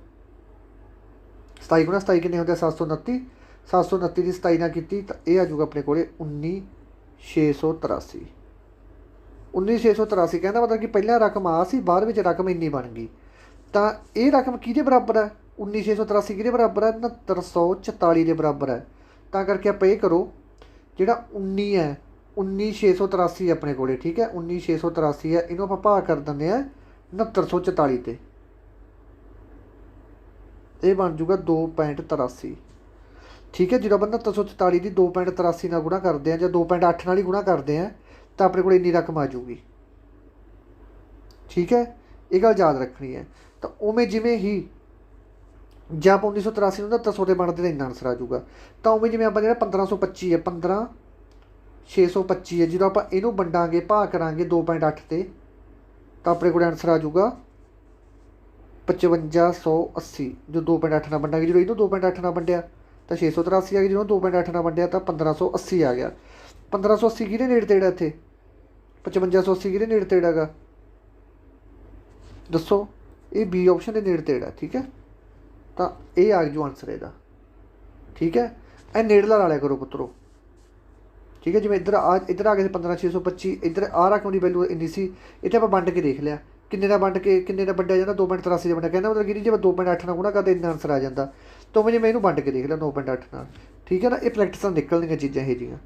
27 ਗੁਣਾ 27 ਕਿੰਨੇ ਹੁੰਦੇ? 729। 729 ਦੀ 27 ਨਾਲ ਕੀਤੀ ਤਾਂ ਇਹ ਆ ਜਾਊਗਾ ਆਪਣੇ ਕੋਲ 19,683। 19,683 ਕਹਿੰਦਾ ਮਤਲਬ ਕਿ ਪਹਿਲਾਂ ਰਕਮ ਆ ਸੀ, ਬਾਅਦ ਵਿੱਚ ਰਕਮ ਇੰਨੀ ਬਣ ਗਈ। ਤਾਂ ਇਹ ਰਕਮ ਕਿਹਦੇ ਬਰਾਬਰ ਹੈ? 19,683 ਕਿਹਦੇ ਬਰਾਬਰ ਹੈ? 6944 ਦੇ ਬਰਾਬਰ ਹੈ। ਤਾਂ ਕਰਕੇ ਆਪਾਂ ਇਹ ਕਰੋ, ਜਿਹੜਾ 19 ਹੈ 19,683 ਆਪਣੇ ਕੋਲ। ਠੀਕ ਹੈ, 19,683 ਹੈ, ਇਹਨੂੰ ਆਪਾਂ ਭਾਗ ਕਰ ਦਿੰਦੇ ਹਾਂ 6944 'ਤੇ। ਇਹ ਬਣ ਜੂਗਾ 2.83। ਠੀਕ ਹੈ, ਜਦੋਂ ਆਪਾਂ 6944 ਦੀ 2.83 ਨਾਲ ਗੁਣਾ ਕਰਦੇ ਹਾਂ ਜਾਂ 2.8 ਨਾਲ ਹੀ ਗੁਣਾ ਕਰਦੇ ਹਾਂ ਤਾਂ ਆਪਣੇ ਕੋਲ ਇੰਨੀ ਰਕਮ ਆ ਜੂਗੀ। ਠੀਕ ਹੈ, ਇਹ ਗੱਲ ਯਾਦ ਰੱਖਣੀ ਹੈ। ਤਾਂ ਉਵੇਂ ਜਿਵੇਂ ਹੀ ਜੇ ਆਪਾਂ 1983 ਨੂੰ 6900 ਦੇ ਬਣਦੇ ਤਾਂ ਇੰਨਾ ਆਨਸਰ ਆ ਜੂਗਾ। ਤਾਂ ਉਵੇਂ ਜਿਵੇਂ ਆਪਾਂ ਜਿਹੜਾ 1525 ਹੈ 15,625 ਹੈ, ਜਦੋਂ ਆਪਾਂ ਇਹਨੂੰ ਵੰਡਾਂਗੇ ਭਾਗ ਕਰਾਂਗੇ 2.8 'ਤੇ ਤਾਂ ਆਪਣੇ ਕੋਲ ਆਨਸਰ ਆ ਜੂਗਾ 5580। ਜੋ 2.8 ਨਾਲ ਵੰਡਾਂਗੇ, ਜਦੋਂ ਇਹਨੂੰ 2.8 ਨਾਲ ਵੰਡਿਆ ਤਾਂ 683 ਆ ਗਿਆ। ਜਦੋਂ 2.8 ਨਾਲ ਵੰਡਿਆ ਤਾਂ 1580 ਆ ਗਿਆ। 1580 ਕਿਹਦੇ ਨੇੜੇ ਤੇੜਾ ਇੱਥੇ 5580 ਕਿਹਦੇ ਨੇੜੇ ਤੇੜਾ ਗਾ, ਦੱਸੋ। ਇਹ ਬੀ ਆਪਸ਼ਨ ਦੇ ਨੇੜੇ ਤੇੜਾ, ਠੀਕ ਹੈ। ਤਾਂ ਇਹ ਆ ਜੂ ਆਨਸਰ ਇਹਦਾ, ਠੀਕ ਹੈ। ਇਹ ਨੇੜਲਾ ਲਾ ਲਿਆ ਕਰੋ ਪੁੱਤਰੋ, ਠੀਕ ਹੈ। ਜਿਵੇਂ ਇੱਧਰ ਆ ਗਏ 15625, ਇੱਧਰ ਆਹ ਰਕਮ ਦੀ ਵੈਲੂ ਇੰਨੀ ਸੀ, ਇੱਥੇ ਆਪਾਂ ਵੰਡ ਕੇ ਦੇਖ ਲਿਆ ਕਿੰਨੇ ਦਾ ਵੰਡ ਕੇ ਕਿੰਨੇ ਦਾ ਵੱਡਿਆ ਜਾਂਦਾ, 2.83 ਦਾ ਵੰਡਿਆ। ਕਹਿੰਦਾ ਮਤਲਬ ਕਿ ਜੇ ਮੈਂ 2.8 ਨਾਲ ਗੁਣਾ ਕਰਦਾ ਇੰਨਾ ਆਨਸਰ ਆ ਜਾਂਦਾ। ਤਾਂ ਜੇ ਮੈਂ ਇਹਨੂੰ ਵੰਡ ਕੇ ਦੇਖ ਲਿਆ 9.8 ਨਾਲ, ਠੀਕ ਹੈ ਨਾ। ਇਹ ਪ੍ਰੈਕਟਿਸ ਨਾਲ ਨਿਕਲਣੀਆਂ ਚੀਜ਼ਾਂ ਇਹ ਜਿਹੀਆਂ।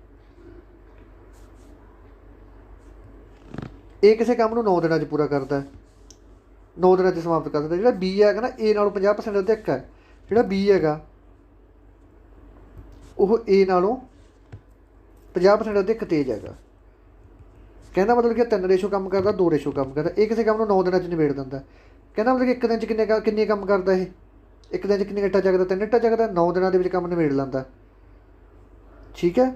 ਇਹ ਕਿਸੇ ਕੰਮ ਨੂੰ 9 ਦਿਨਾਂ 'ਚ ਪੂਰਾ ਕਰਦਾ, 9 ਦਿਨਾਂ 'ਚ ਸਮਾਪਤ ਕਰ ਦਿੰਦਾ। ਜਿਹੜਾ ਬੀ ਹੈਗਾ ਨਾ, ਏ ਨਾਲੋਂ 50% ਅਧਿਕ ਹੈ। ਜਿਹੜਾ ਬੀ ਹੈਗਾ ਉਹ ਏ ਨਾਲੋਂ 50% ਅਧਿਕ ਤੇਜ਼ ਹੈਗਾ। ਕਹਿੰਦਾ ਮਤਲਬ ਕਿ 3 ਰੇਸ਼ੋ ਕੰਮ ਕਰਦਾ, 2 ਰੇਸ਼ੋ ਕੰਮ ਕਰਦਾ। ਇਹ ਕਿਸੇ ਕੰਮ ਨੂੰ 9 ਦਿਨਾਂ 'ਚ ਨਿਬੇੜ ਦਿੰਦਾ। ਕਹਿੰਦਾ ਮਤਲਬ ਕਿ ਇੱਕ ਦਿਨ 'ਚ ਕਿੰਨੇ ਕੰਮ ਕਰਦਾ ਇਹ, ਇੱਕ ਦਿਨ 'ਚ ਕਿੰਨੇ ਇੱਟਾਂ ਚੱਕਦਾ, 3 ਇੱਟਾਂ ਚੱਕਦਾ। 9 ਦਿਨਾਂ ਦੇ ਵਿੱਚ ਕੰਮ ਨਿਬੇੜ ਲੈਂਦਾ, ਠੀਕ ਹੈ।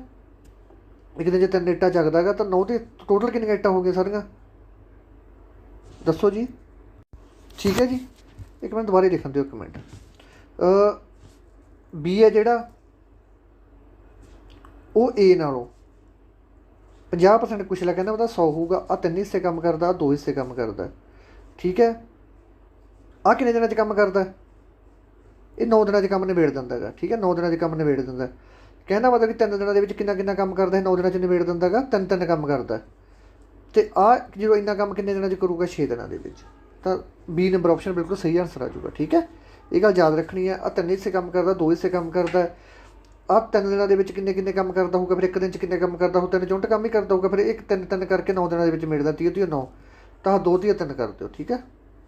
ਇੱਕ ਦਿਨ 'ਚ 3 ਇੱਟਾਂ ਚੱਕਦਾ ਹੈਗਾ, ਤਾਂ 9 ਤੇ ਟੋਟਲ ਕਿੰਨੀਆਂ ਇੱਟਾਂ ਹੋ ਗਈਆਂ ਸਾਰੀਆਂ, ਦੱਸੋ ਜੀ, ਠੀਕ ਹੈ ਜੀ। ਇੱਕ ਮਿੰਟ ਦੁਬਾਰਾ ਲਿਖਣ ਦਿਓ, ਇੱਕ ਮਿੰਟ। ਬੀ ਹੈ ਜਿਹੜਾ ਉਹ ਏ ਨਾਲੋਂ 50% ਕੁਸ਼ਲ, ਕਹਿੰਦਾ ਉਹਦਾ 100 ਹੋਊਗਾ। ਆਹ 3 ਹਿੱਸੇ ਕੰਮ ਕਰਦਾ, ਆਹ 2 ਹਿੱਸੇ ਕੰਮ ਕਰਦਾ, ਠੀਕ ਹੈ। ਆਹ ਕਿੰਨੇ ਦਿਨਾਂ 'ਚ ਕੰਮ ਕਰਦਾ, ਇਹ 9 ਦਿਨਾਂ 'ਚ ਕੰਮ ਨਿਬੇੜ ਦਿੰਦਾ ਹੈਗਾ, ਠੀਕ ਹੈ। 9 ਦਿਨਾਂ 'ਚ ਕੰਮ ਨਿਬੇੜ ਦਿੰਦਾ। ਕਹਿੰਦਾ ਮਤਲਬ ਕਿ 3 ਦਿਨਾਂ ਦੇ ਵਿੱਚ ਕਿੰਨਾ ਕੰਮ ਕਰਦਾ ਹੈ, 9 ਦਿਨਾਂ 'ਚ ਨਿਬੇੜ ਦਿੰਦਾ ਹੈਗਾ, 3 ਕੰਮ ਕਰਦਾ। ਅਤੇ ਆਹ ਜਦੋਂ ਇੰਨਾ ਕੰਮ ਕਿੰਨੇ ਦਿਨਾਂ 'ਚ ਕਰੂਗਾ, 6 ਦਿਨਾਂ ਦੇ ਵਿੱਚ। ਤਾਂ ਬੀ ਨੰਬਰ ਆਪਸ਼ਨ ਬਿਲਕੁਲ ਸਹੀ ਆਨਸਰ ਆ ਜਾਊਗਾ, ਠੀਕ ਹੈ। ਇਹ ਗੱਲ ਯਾਦ ਰੱਖਣੀ ਹੈ। ਆਹ 3 ਹਿੱਸੇ ਕੰਮ ਕਰਦਾ, 2 ਹਿੱਸੇ ਕੰਮ ਕਰਦਾ। ਆਹ 3 ਦਿਨਾਂ ਦੇ ਵਿੱਚ ਕਿੰਨੇ ਕੰਮ ਕਰਦਾ ਹੋਊਗਾ, ਫਿਰ ਇੱਕ ਦਿਨ 'ਚ ਕਿੰਨੇ ਕੰਮ ਕਰਦਾ ਹੋਊ, 3 ਯੂਨਿਟ ਕੰਮ ਹੀ ਕਰਦਾ ਹੋਊਗਾ। ਫਿਰ ਇੱਕ 3 ਕਰਕੇ 9 ਦਿਨਾਂ ਦੇ ਵਿੱਚ ਮਿਲਦਾ, 30 9, ਤਾਂ 2 3 ਕਰ ਦਿਓ, ਠੀਕ ਹੈ।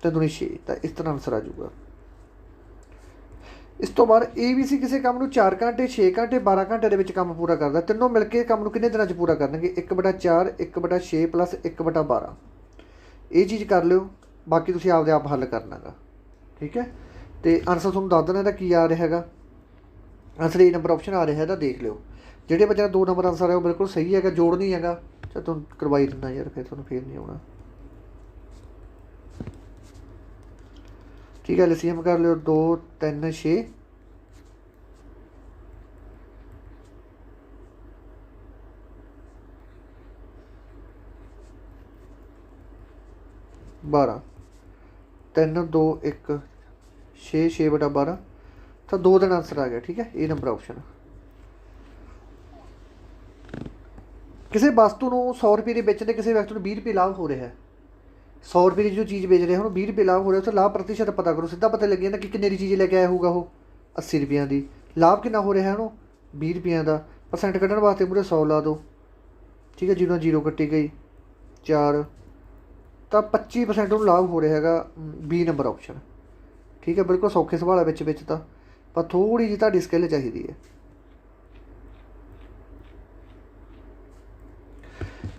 3 ਦੂਣੀ 6, ਤਾਂ ਇਸ ਤਰ੍ਹਾਂ ਆਨਸਰ ਆ ਜਾਊਗਾ। ਇਸ ਤੋਂ ਬਾਅਦ ਇਹ ਵੀ ਸੀ ਕਿਸੇ ਕੰਮ ਨੂੰ 4 ਘੰਟੇ, 6 ਘੰਟੇ, 12 ਘੰਟੇ ਦੇ ਵਿੱਚ ਕੰਮ ਪੂਰਾ ਕਰਦਾ। ਤਿੰਨੋਂ ਮਿਲ ਕੇ ਕੰਮ ਨੂੰ ਕਿੰਨੇ ਦਿਨਾਂ 'ਚ ਪੂਰਾ ਕਰਨਗੇ, 1/4, 1/6 ਪਲੱਸ 1/12। ਇਹ ਚੀਜ਼ ਕਰ ਲਿਓ, ਬਾਕੀ ਤੁਸੀਂ ਆਪਦੇ ਆਪ ਹੱਲ ਕਰਨਾ ਗਾ, ਠੀਕ ਹੈ। ਅਤੇ ਆਨਸਰ ਤੁਹਾਨੂੰ ਦੱਸ ਦੇਣਾ ਇਹਦਾ ਕੀ ਆ ਰਿਹਾ ਹੈਗਾ। ਆਨਸਰ ਏ ਨੰਬਰ ਆਪਸ਼ਨ ਆ ਰਿਹਾ ਇਹਦਾ, ਦੇਖ ਲਿਓ। ਜਿਹੜੇ ਬੱਚਿਆਂ ਦਾ 2 ਨੰਬਰ ਆਨਸਰ ਹੈ ਉਹ ਬਿਲਕੁਲ ਸਹੀ ਹੈਗਾ, ਜੋੜ ਨਹੀਂ ਹੈਗਾ। ਚਲ ਤੁਹਾਨੂੰ ਕਰਵਾਈ ਦਿੰਦਾ ਯਾਰ, ਫਿਰ ਤੁਹਾਨੂੰ ਫੇਰ ਨਹੀਂ ਆਉਣਾ, ਠੀਕ ਹੈ। LCM ਕਰ ਲਿਓ, 2 3 6, 12, 3 2 1 6, 6/12। ਤਾਂ 2 ਦਿਨ ਆਨਸਰ ਆ ਗਿਆ, ਠੀਕ ਹੈ। ਇਹ ਨੰਬਰ ਆਪਸ਼ਨ। ਕਿਸੇ ਵਸਤੂ ਨੂੰ 100 ਰੁਪਏ ਦੇ ਵੇਚਣ ਦੇ ਕਿਸੇ ਵਿਅਕਤੀ ਨੂੰ 20 ਰੁਪਏ ਲਾਭ ਹੋ ਰਿਹਾ ਹੈ। 100 ਰੁਪਏ ਦੀ ਜੋ ਚੀਜ਼ ਵੇਚ ਰਿਹਾ ਉਹਨੂੰ 20 ਰੁਪਏ ਲਾਭ ਹੋ ਰਿਹਾ। ਉਸ ਲਾਭ ਪ੍ਰਤੀਸ਼ਤ ਪਤਾ ਕਰੋ, ਸਿੱਧਾ ਪਤਾ ਲੱਗ ਜਾਂਦਾ ਕਿ ਕਿੰਨੇ ਦੀ ਚੀਜ਼ ਲੈ ਕੇ ਆਇਆ ਹੋਊਗਾ ਉਹ, 80 ਰੁਪਈਆਂ ਦੀ। ਲਾਭ ਕਿੰਨਾ ਹੋ ਰਿਹਾ ਉਹਨੂੰ, 20 ਰੁਪਈਆਂ ਦਾ। ਪਰਸੈਂਟ ਕੱਢਣ ਵਾਸਤੇ ਮੂਹਰੇ 100 ਲਾ ਦਿਓ, ਠੀਕ ਹੈ। 0 ਕੱਟੀ ਗਈ 4, ਤਾਂ 25% ਉਹਨੂੰ ਲਾਭ ਹੋ ਰਿਹਾ ਹੈਗਾ। ਬੀ ਨੰਬਰ ਆਪਸ਼ਨ, ਠੀਕ ਹੈ। ਬਿਲਕੁਲ ਸੌਖੇ ਸਵਾਲ ਹੈ ਵਿੱਚ ਤਾਂ, ਪਰ ਥੋੜ੍ਹੀ ਜਿਹੀ ਤੁਹਾਡੀ ਸਕਿੱਲ ਚਾਹੀਦੀ ਹੈ।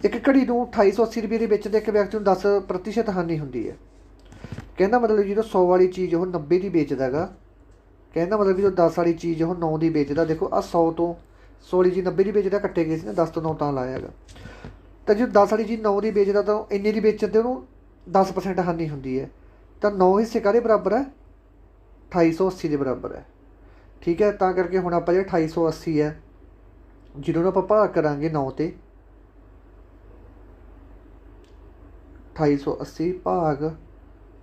ਇੱਕ ਘੜੀ ਨੂੰ 2880 ਰੁਪਏ ਦੇ ਵੇਚਦੇ ਇੱਕ ਵਿਅਕਤੀ ਨੂੰ 10% ਹਾਨੀ ਹੁੰਦੀ ਹੈ। ਕਹਿੰਦਾ ਮਤਲਬ ਜਦੋਂ 100 ਵਾਲੀ ਚੀਜ਼ ਉਹ 90 ਦੀ ਵੇਚਦਾ ਗਾ, ਕਹਿੰਦਾ ਮਤਲਬ ਜਦੋਂ 10 ਵਾਲੀ ਚੀਜ਼ ਉਹ 9 ਦੀ ਵੇਚਦਾ। ਦੇਖੋ ਆਹ 100 ਤੋਂ 100 ਵਾਲੀ ਚੀਜ਼ 90 ਦੀ ਵੇਚਦਾ, ਕੱਟੇ ਗਏ ਸੀ ਨਾ, 10 ਤੋਂ 9 ਤਾਂ ਲਾਇਆ ਹੈਗਾ। ਤਾਂ ਜਦੋਂ 10 ਵਾਲੀ ਚੀਜ਼ 9 ਦੀ ਵੇਚਦਾ ਤਾਂ ਇੰਨੇ ਦੀ ਵੇਚਣ 'ਤੇ ਉਹਨੂੰ 10% ਹਾਨੀ ਹੁੰਦੀ ਹੈ। ਤਾਂ 9 ਹਿੱਸੇ ਕਾਹਦੇ ਬਰਾਬਰ ਹੈ, 2880 ਦੇ ਬਰਾਬਰ ਹੈ, ਠੀਕ ਹੈ। ਤਾਂ ਕਰਕੇ ਹੁਣ ਆਪਾਂ ਜਿਹੜਾ 2880 ਹੈ, ਜਿਹਨੂੰ ਆਪਾਂ ਭਾਗ ਕਰਾਂਗੇ 9 'ਤੇ, 2880 ਭਾਗ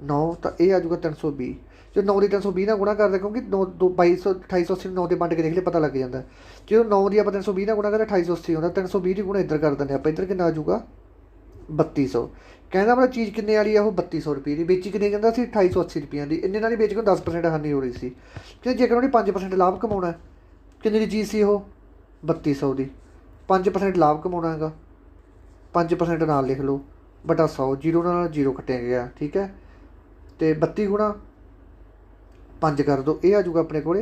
9, ਤਾਂ ਇਹ ਆ ਜਾਊਗਾ 320। ਜੋ 9 ਦੀ 320 ਨਾਲ ਗੁਣਾ ਕਰਦੇ, ਕਿਉਂਕਿ 2880 ਨੂੰ 9 ਦੇ ਵੰਡ ਕੇ ਦੇਖ ਲਿਆ, ਪਤਾ ਲੱਗ ਜਾਂਦਾ। ਜਦੋਂ 9 ਦੀ ਆਪਾਂ 320 ਨਾਲ ਗੁਣਾ ਕਰਦੇ 2880 ਆਉਂਦਾ, 320 ਦੀ ਗੁਣਾ ਇੱਧਰ ਕਰ ਦਿੰਦੇ ਆਪਾਂ, ਇੱਧਰ ਕਿੰਨਾ ਆ ਜਾਊਗਾ 3200। ਕਹਿੰਦਾ ਮਤਲਬ ਚੀਜ਼ ਕਿੰਨੇ ਵਾਲੀ ਆ ਉਹ 3200 ਰੁਪਏ ਦੀ, ਵੇਚੀ ਕਿੰਨੇ ਜਾਂਦਾ ਸੀ 2880 ਰੁਪਈਆਂ ਦੀ। ਇੰਨੇ ਨਾਲ ਹੀ ਵੇਚ ਕੇ 10% ਹਾਨੀ ਹੋ ਰਹੀ ਸੀ, ਕਿ ਜੇਕਰ ਉਹਨੇ 5% ਲਾਭ ਕਮਾਉਣਾ, ਕਿੰਨੇ ਦੀ ਚੀਜ਼ ਸੀ ਉਹ 3200 ਦੀ, 5% ਲਾਭ ਕਮਾਉਣਾ ਹੈਗਾ, 5% ਨਾਲ ਲਿਖ ਲਓ ਬਟਾ 100, 0 ਨਾਲ 0 ਕੱਟਿਆ ਗਿਆ, ਠੀਕ ਹੈ। ਅਤੇ 32 ਗੁਣਾ 5 ਕਰ ਦਿਓ, ਇਹ ਆ ਜਾਊਗਾ ਆਪਣੇ ਕੋਲ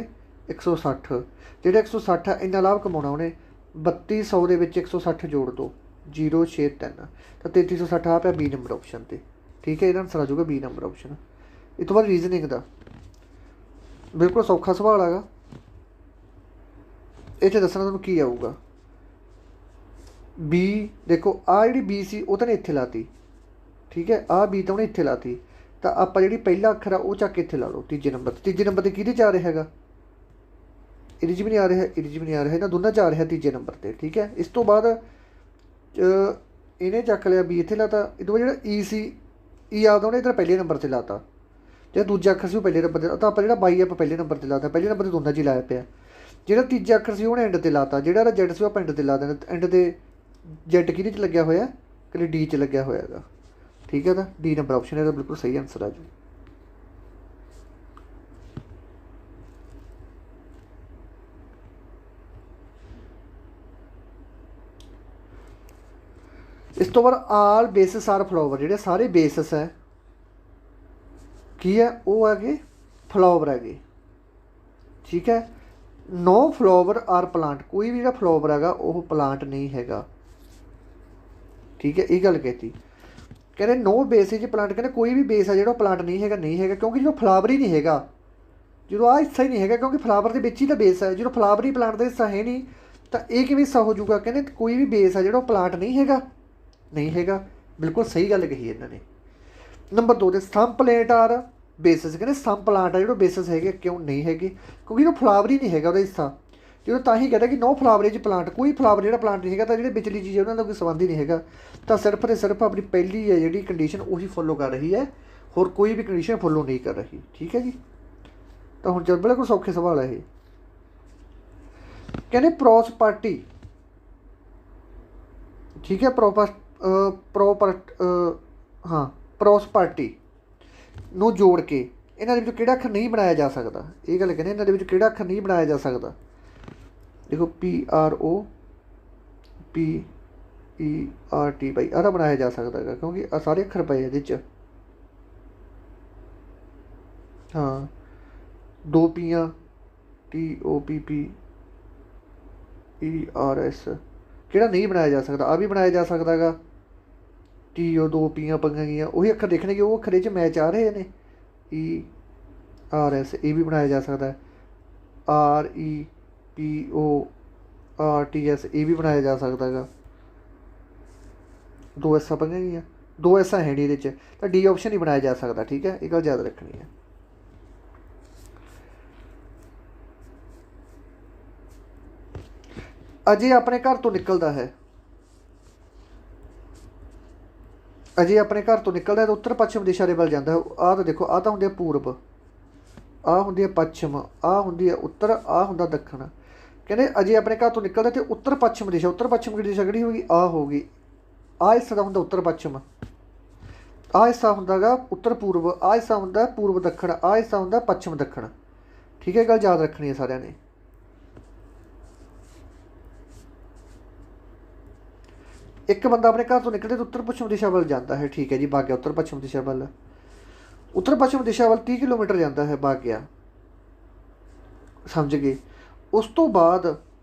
160। ਜਿਹੜਾ 160 ਹੈ ਇੰਨਾ ਲਾਭ ਕਮਾਉਣਾ ਉਹਨੇ, 3200 ਦੇ ਵਿੱਚ 160 ਜੋੜ ਦਿਓ, 063, ਤਾਂ 3360 ਆ ਪਿਆ ਬੀ ਨੰਬਰ ਆਪਸ਼ਨ 'ਤੇ, ਠੀਕ ਹੈ। ਇਹਦਾ ਆਨਸਰ ਆ ਜਾਊਗਾ ਬੀ ਨੰਬਰ ਆਪਸ਼ਨ। ਇਸ ਤੋਂ ਬਾਅਦ ਰੀਜ਼ਨਿੰਗ ਦਾ ਬਿਲਕੁਲ ਸੌਖਾ ਸਵਾਲ ਹੈਗਾ। ਇੱਥੇ ਦੱਸਣਾ ਤੁਹਾਨੂੰ ਕੀ ਆਊਗਾ। ਬੀ ਦੇਖੋ, ਆਹ ਜਿਹੜੀ ਬੀ ਸੀ ਉਹ ਤਾਂ ਨੇ ਇੱਥੇ ਲਾਤੀ, ਠੀਕ ਹੈ। ਆਹ ਬੀ ਤਾਂ ਉਹਨੇ ਇੱਥੇ ਲਾਤੀ, ਤਾਂ ਆਪਾਂ ਜਿਹੜੀ ਪਹਿਲਾ ਅੱਖਰ ਆ ਉਹ ਚੱਕ ਕੇ ਇੱਥੇ ਲਾ ਲਓ ਤੀਜੇ ਨੰਬਰ 'ਤੇ। ਤੀਜੇ ਨੰਬਰ 'ਤੇ ਕਿਹਦੇ 'ਚ ਆ ਰਿਹਾ ਹੈਗਾ, ਇਹਦੇ 'ਚ ਵੀ ਨਹੀਂ ਆ ਰਿਹਾ, ਇਹਦੇ 'ਚ ਵੀ ਨਹੀਂ ਆ ਰਿਹਾ, ਇਹਨਾਂ ਦੋਨਾਂ 'ਚ ਆ ਰਿਹਾ ਤੀਜੇ ਨੰਬਰ 'ਤੇ, ਠੀਕ ਹੈ। ਇਸ ਤੋਂ ਬਾਅਦ ਇਹਨੇ ਚੱਕ ਲਿਆ ਬੀ ਇੱਥੇ ਲਾਤਾ, ਇਹਦੇ ਬਾਅਦ ਜਿਹੜਾ ਈ ਸੀ ਈ ਆਪਦਾ ਉਹਨੇ ਇੱਧਰ ਪਹਿਲੇ ਨੰਬਰ 'ਤੇ ਲਾਤਾ, ਜਿਹੜਾ ਦੂਜਾ ਅੱਖਰ ਸੀ ਉਹ ਪਹਿਲੇ ਨੰਬਰ 'ਤੇ, ਤਾਂ ਆਪਾਂ ਜਿਹੜਾ ਬਾਈ ਆਪਾਂ ਪਹਿਲੇ ਨੰਬਰ 'ਤੇ ਲਾਤਾ, ਪਹਿਲੇ ਨੰਬਰ 'ਤੇ ਦੋਨਾਂ 'ਚ ਹੀ ਲਾਇਆ ਪਿਆ। ਜਿਹੜਾ ਤੀਜਾ ਅੱਖਰ ਸੀ ਉਹਨੇ ਐਂਡ 'ਤੇ ਲਾਤਾ, ਜਿਹੜਾ ਇਹਦਾ ਜੈਡ ਸੀ ਉਹ ਐਂਡ 'ਤੇ ਲਾ ਦੇਣਾ। ਐਂਡ 'ਤੇ ਜੈਡ ਕਿਹਦੇ 'ਚ ਲੱਗਿਆ ਹੋਇਆ, ਕਿ ਡੀ 'ਚ ਲੱਗਿਆ ਹੋਇਆ ਹੈਗਾ। ਠੀਕ ਹੈ, ਤਾਂ ਡੀ ਨੰਬਰ ਆਪਸ਼ਨ ਇਹਦਾ ਬਿਲਕੁਲ ਸਹੀ ਆਨਸਰ ਆ ਜੂ। ਇਸ ਤੋਂ ਬਾਅਦ ਆਲ ਬੇਸਿਸ ਆਰ ਫਲਾਵਰ, ਜਿਹੜੇ ਸਾਰੇ ਬੇਸਿਸ ਹੈ ਕੀ ਹੈ, ਉਹ ਹੈਗੇ ਫਲਾਵਰ ਹੈਗੇ। ਠੀਕ ਹੈ, ਨੋ ਫਲਾਵਰ ਆਰ ਪਲਾਂਟ, ਕੋਈ ਵੀ ਜਿਹੜਾ ਫਲਾਵਰ ਹੈਗਾ ਉਹ ਪਲਾਂਟ ਨਹੀਂ ਹੈਗਾ। ਠੀਕ ਹੈ, ਇਹ ਗੱਲ ਕਹਿਤੀ। ਕਹਿੰਦੇ ਨੋ ਬੇਸ ਇਜ ਪਲਾਂਟ, ਕਹਿੰਦੇ ਕੋਈ ਵੀ ਬੇਸ ਹੈ ਜਿਹੜਾ ਪਲਾਂਟ ਨਹੀਂ ਹੈਗਾ, ਨਹੀਂ ਹੈਗਾ ਕਿਉਂਕਿ ਜਦੋਂ ਫਲਾਵਰ ਹੀ ਨਹੀਂ ਹੈਗਾ, ਜਦੋਂ ਆਹ ਹਿੱਸਾ ਹੀ ਨਹੀਂ ਹੈਗਾ, ਕਿਉਂਕਿ ਫਲਾਵਰ ਦੇ ਵਿੱਚ ਹੀ ਤਾਂ ਬੇਸ ਹੈ। ਜਦੋਂ ਫਲਾਵਰ ਹੀ ਪਲਾਂਟ ਦਾ ਹਿੱਸਾ ਹੈ ਨਹੀਂ ਤਾਂ ਇਹ ਕਿਵੇਂ ਹਿੱਸਾ ਹੋ ਜਾਊਗਾ। ਕਹਿੰਦੇ ਕੋਈ ਵੀ ਬੇਸ ਹੈ ਜਿਹੜਾ ਉਹ ਪਲਾਂਟ ਨਹੀਂ ਹੈਗਾ, ਨਹੀਂ ਹੈਗਾ। ਬਿਲਕੁਲ ਸਹੀ ਗੱਲ ਕਹੀ ਇਹਨਾਂ ਨੇ। ਨੰਬਰ 2 ਤੇ ਸਮ ਪਲਾਂਟ ਆਰ ਬੇਸਿਸ, ਕਹਿੰਦੇ ਸਮ ਪਲਾਂਟ ਆ ਜਿਹੜੇ ਬੇਸਿਸ ਹੈਗੇ, ਕਿਉਂ ਨਹੀਂ ਹੈਗੇ, ਕਿਉਂਕਿ ਉਹ ਫਲਾਵਰ ਹੀ ਨਹੀਂ ਹੈਗਾ ਉਹਦਾ ਹਿੱਸਾ। ਜਦੋਂ ਤਾਂ ਹੀ ਕਹਿੰਦਾ ਕਿ ਨੋ ਫਲਾਵਰੇਜ ਪਲਾਂਟ, ਕੋਈ ਫਲਾਵਰ ਜਿਹੜਾ ਪਲਾਂਟ ਨਹੀਂ ਹੈਗਾ, ਤਾਂ ਜਿਹੜੇ ਵਿਚਲੀ ਚੀਜ਼ ਉਹਨਾਂ ਦਾ ਕੋਈ ਸੰਬੰਧ ਹੀ ਨਹੀਂ ਹੈਗਾ। ਤਾਂ ਸਿਰਫ ਅਤੇ ਸਿਰਫ ਆਪਣੀ ਪਹਿਲੀ ਹੈ ਜਿਹੜੀ ਕੰਡੀਸ਼ਨ ਉਹੀ ਫੋਲੋ ਕਰ ਰਹੀ ਹੈ, ਹੋਰ ਕੋਈ ਵੀ ਕੰਡੀਸ਼ਨ ਫੋਲੋ ਨਹੀਂ ਕਰ ਰਹੀ। ਠੀਕ ਹੈ ਜੀ, ਤਾਂ ਹੁਣ ਚੱਲ ਬਿਲਕੁਲ ਸੌਖੇ ਸਵਾਲ ਹੈ ਇਹ। ਕਹਿੰਦੇ ਪ੍ਰੋਸਪਰਟੀ, ਠੀਕ ਹੈ, ਪ੍ਰੋਸਪਰਟੀ ਨੂੰ ਜੋੜ ਕੇ ਇਹਨਾਂ ਦੇ ਵਿੱਚੋਂ ਕਿਹੜਾ ਅੱਖਰ ਨਹੀਂ ਬਣਾਇਆ ਜਾ ਸਕਦਾ। ਇਹ ਗੱਲ ਕਹਿੰਦੇ ਇਹਨਾਂ ਦੇ ਵਿੱਚ ਕਿਹੜਾ ਅੱਖਰ ਨਹੀਂ ਬਣਾਇਆ ਜਾ ਸਕਦਾ। ਦੇਖੋ PROPERT ਭਾਈ ਆਹ ਬਣਾਇਆ ਜਾ ਸਕਦਾ ਹੈਗਾ, ਕਿਉਂਕਿ ਆਹ ਸਾਰੇ ਅੱਖਰ ਪਏ ਇਹਦੇ 'ਚ। ਹਾਂ, 2 ਪੀਆਂ TOPPERS, ਕਿਹੜਾ ਨਹੀਂ ਬਣਾਇਆ ਜਾ ਸਕਦਾ। ਆ ਵੀ ਬਣਾਇਆ ਜਾ ਸਕਦਾ ਹੈਗਾ, TO 2 ਪੀਆਂ ਪੰਗਾਂ ਗਈਆਂ, ਉਹੀ ਅੱਖਰ ਦੇਖਣੇ ਕਿ ਉਹ ਅੱਖਰ ਇਹ 'ਚ ਮੈਚ ਆ ਰਹੇ ਨੇ। ERS ਇਹ ਵੀ ਬਣਾਇਆ ਜਾ ਸਕਦਾ। REPORTS ਇਹ ਵੀ ਬਣਾਇਆ ਜਾ ਸਕਦਾ ਹੈਗਾ। 2 ਐਸਾਂ ਪੰਗਾਂ ਗਈਆਂ, 2 ਐਸਾਂ ਹੈ ਨਹੀਂ ਇਹਦੇ 'ਚ, ਤਾਂ ਡੀ ਆਪਸ਼ਨ ਹੀ ਬਣਾਇਆ ਜਾ ਸਕਦਾ। ਠੀਕ ਹੈ, ਇਹ ਗੱਲ ਯਾਦ ਰੱਖਣੀ ਹੈ। ਅਜੇ ਆਪਣੇ ਘਰ ਤੋਂ ਨਿਕਲਦਾ ਹੈ, ਅਜੇ ਆਪਣੇ ਘਰ ਤੋਂ ਨਿਕਲਦਾ ਤਾਂ ਉੱਤਰ ਪੱਛਮ ਦਿਸ਼ਾ ਦੇ ਵੱਲ ਜਾਂਦਾ ਹੈ। ਆਹ ਤਾਂ ਦੇਖੋ, ਆਹ ਤਾਂ ਹੁੰਦੀ ਹੈ ਪੂਰਬ, ਆਹ ਹੁੰਦੀ ਹੈ ਪੱਛਮ, ਆਹ ਹੁੰਦੀ ਹੈ ਉੱਤਰ, ਆਹ ਹੁੰਦਾ ਦੱਖਣ। ਕਹਿੰਦੇ ਅਜੇ ਆਪਣੇ ਘਰ ਤੋਂ ਨਿਕਲਦਾ ਤੇ ਉੱਤਰ ਪੱਛਮ ਦਿਸ਼ਾ, ਉੱਤਰ ਪੱਛਮ ਦੀ ਦਿਸ਼ਾ ਕਿਹੜੀ ਹੋਗੀ, ਆਹ ਹੋਗੀ। ਆਹ ਹਿੱਸਾ ਦਾ ਹੁੰਦਾ ਉੱਤਰ ਪੱਛਮ, ਆਹ ਹਿੱਸਾ ਹੁੰਦਾ ਗਾ ਉੱਤਰ ਪੂਰਬ, ਆਹ ਹਿੱਸਾ ਹੁੰਦਾ ਪੂਰਬ ਦੱਖਣ, ਆਹ ਹਿੱਸਾ ਹੁੰਦਾ ਪੱਛਮ ਦੱਖਣ। ਠੀਕ ਹੈ, ਗੱਲ ਯਾਦ ਰੱਖਣੀ ਹੈ ਸਾਰਿਆਂ ਨੇ। ਇੱਕ ਬੰਦਾ ਆਪਣੇ ਘਰ ਤੋਂ ਨਿਕਲਦੇ ਤਾਂ ਉੱਤਰ ਪੱਛਮ ਦਿਸ਼ਾ ਵੱਲ ਜਾਂਦਾ ਹੈ। ਠੀਕ ਹੈ ਜੀ, ਵਗ ਗਿਆ ਉੱਤਰ ਪੱਛਮ ਦਿਸ਼ਾ ਵੱਲ, ਉੱਤਰ ਪੱਛਮ ਦਿਸ਼ਾ ਵੱਲ 30 ਕਿਲੋਮੀਟਰ ਜਾਂਦਾ ਹੈ, ਵਗ ਗਿਆ, ਸਮਝ ਗਏ। ਉਸ ਤੋਂ ਬਾਅਦ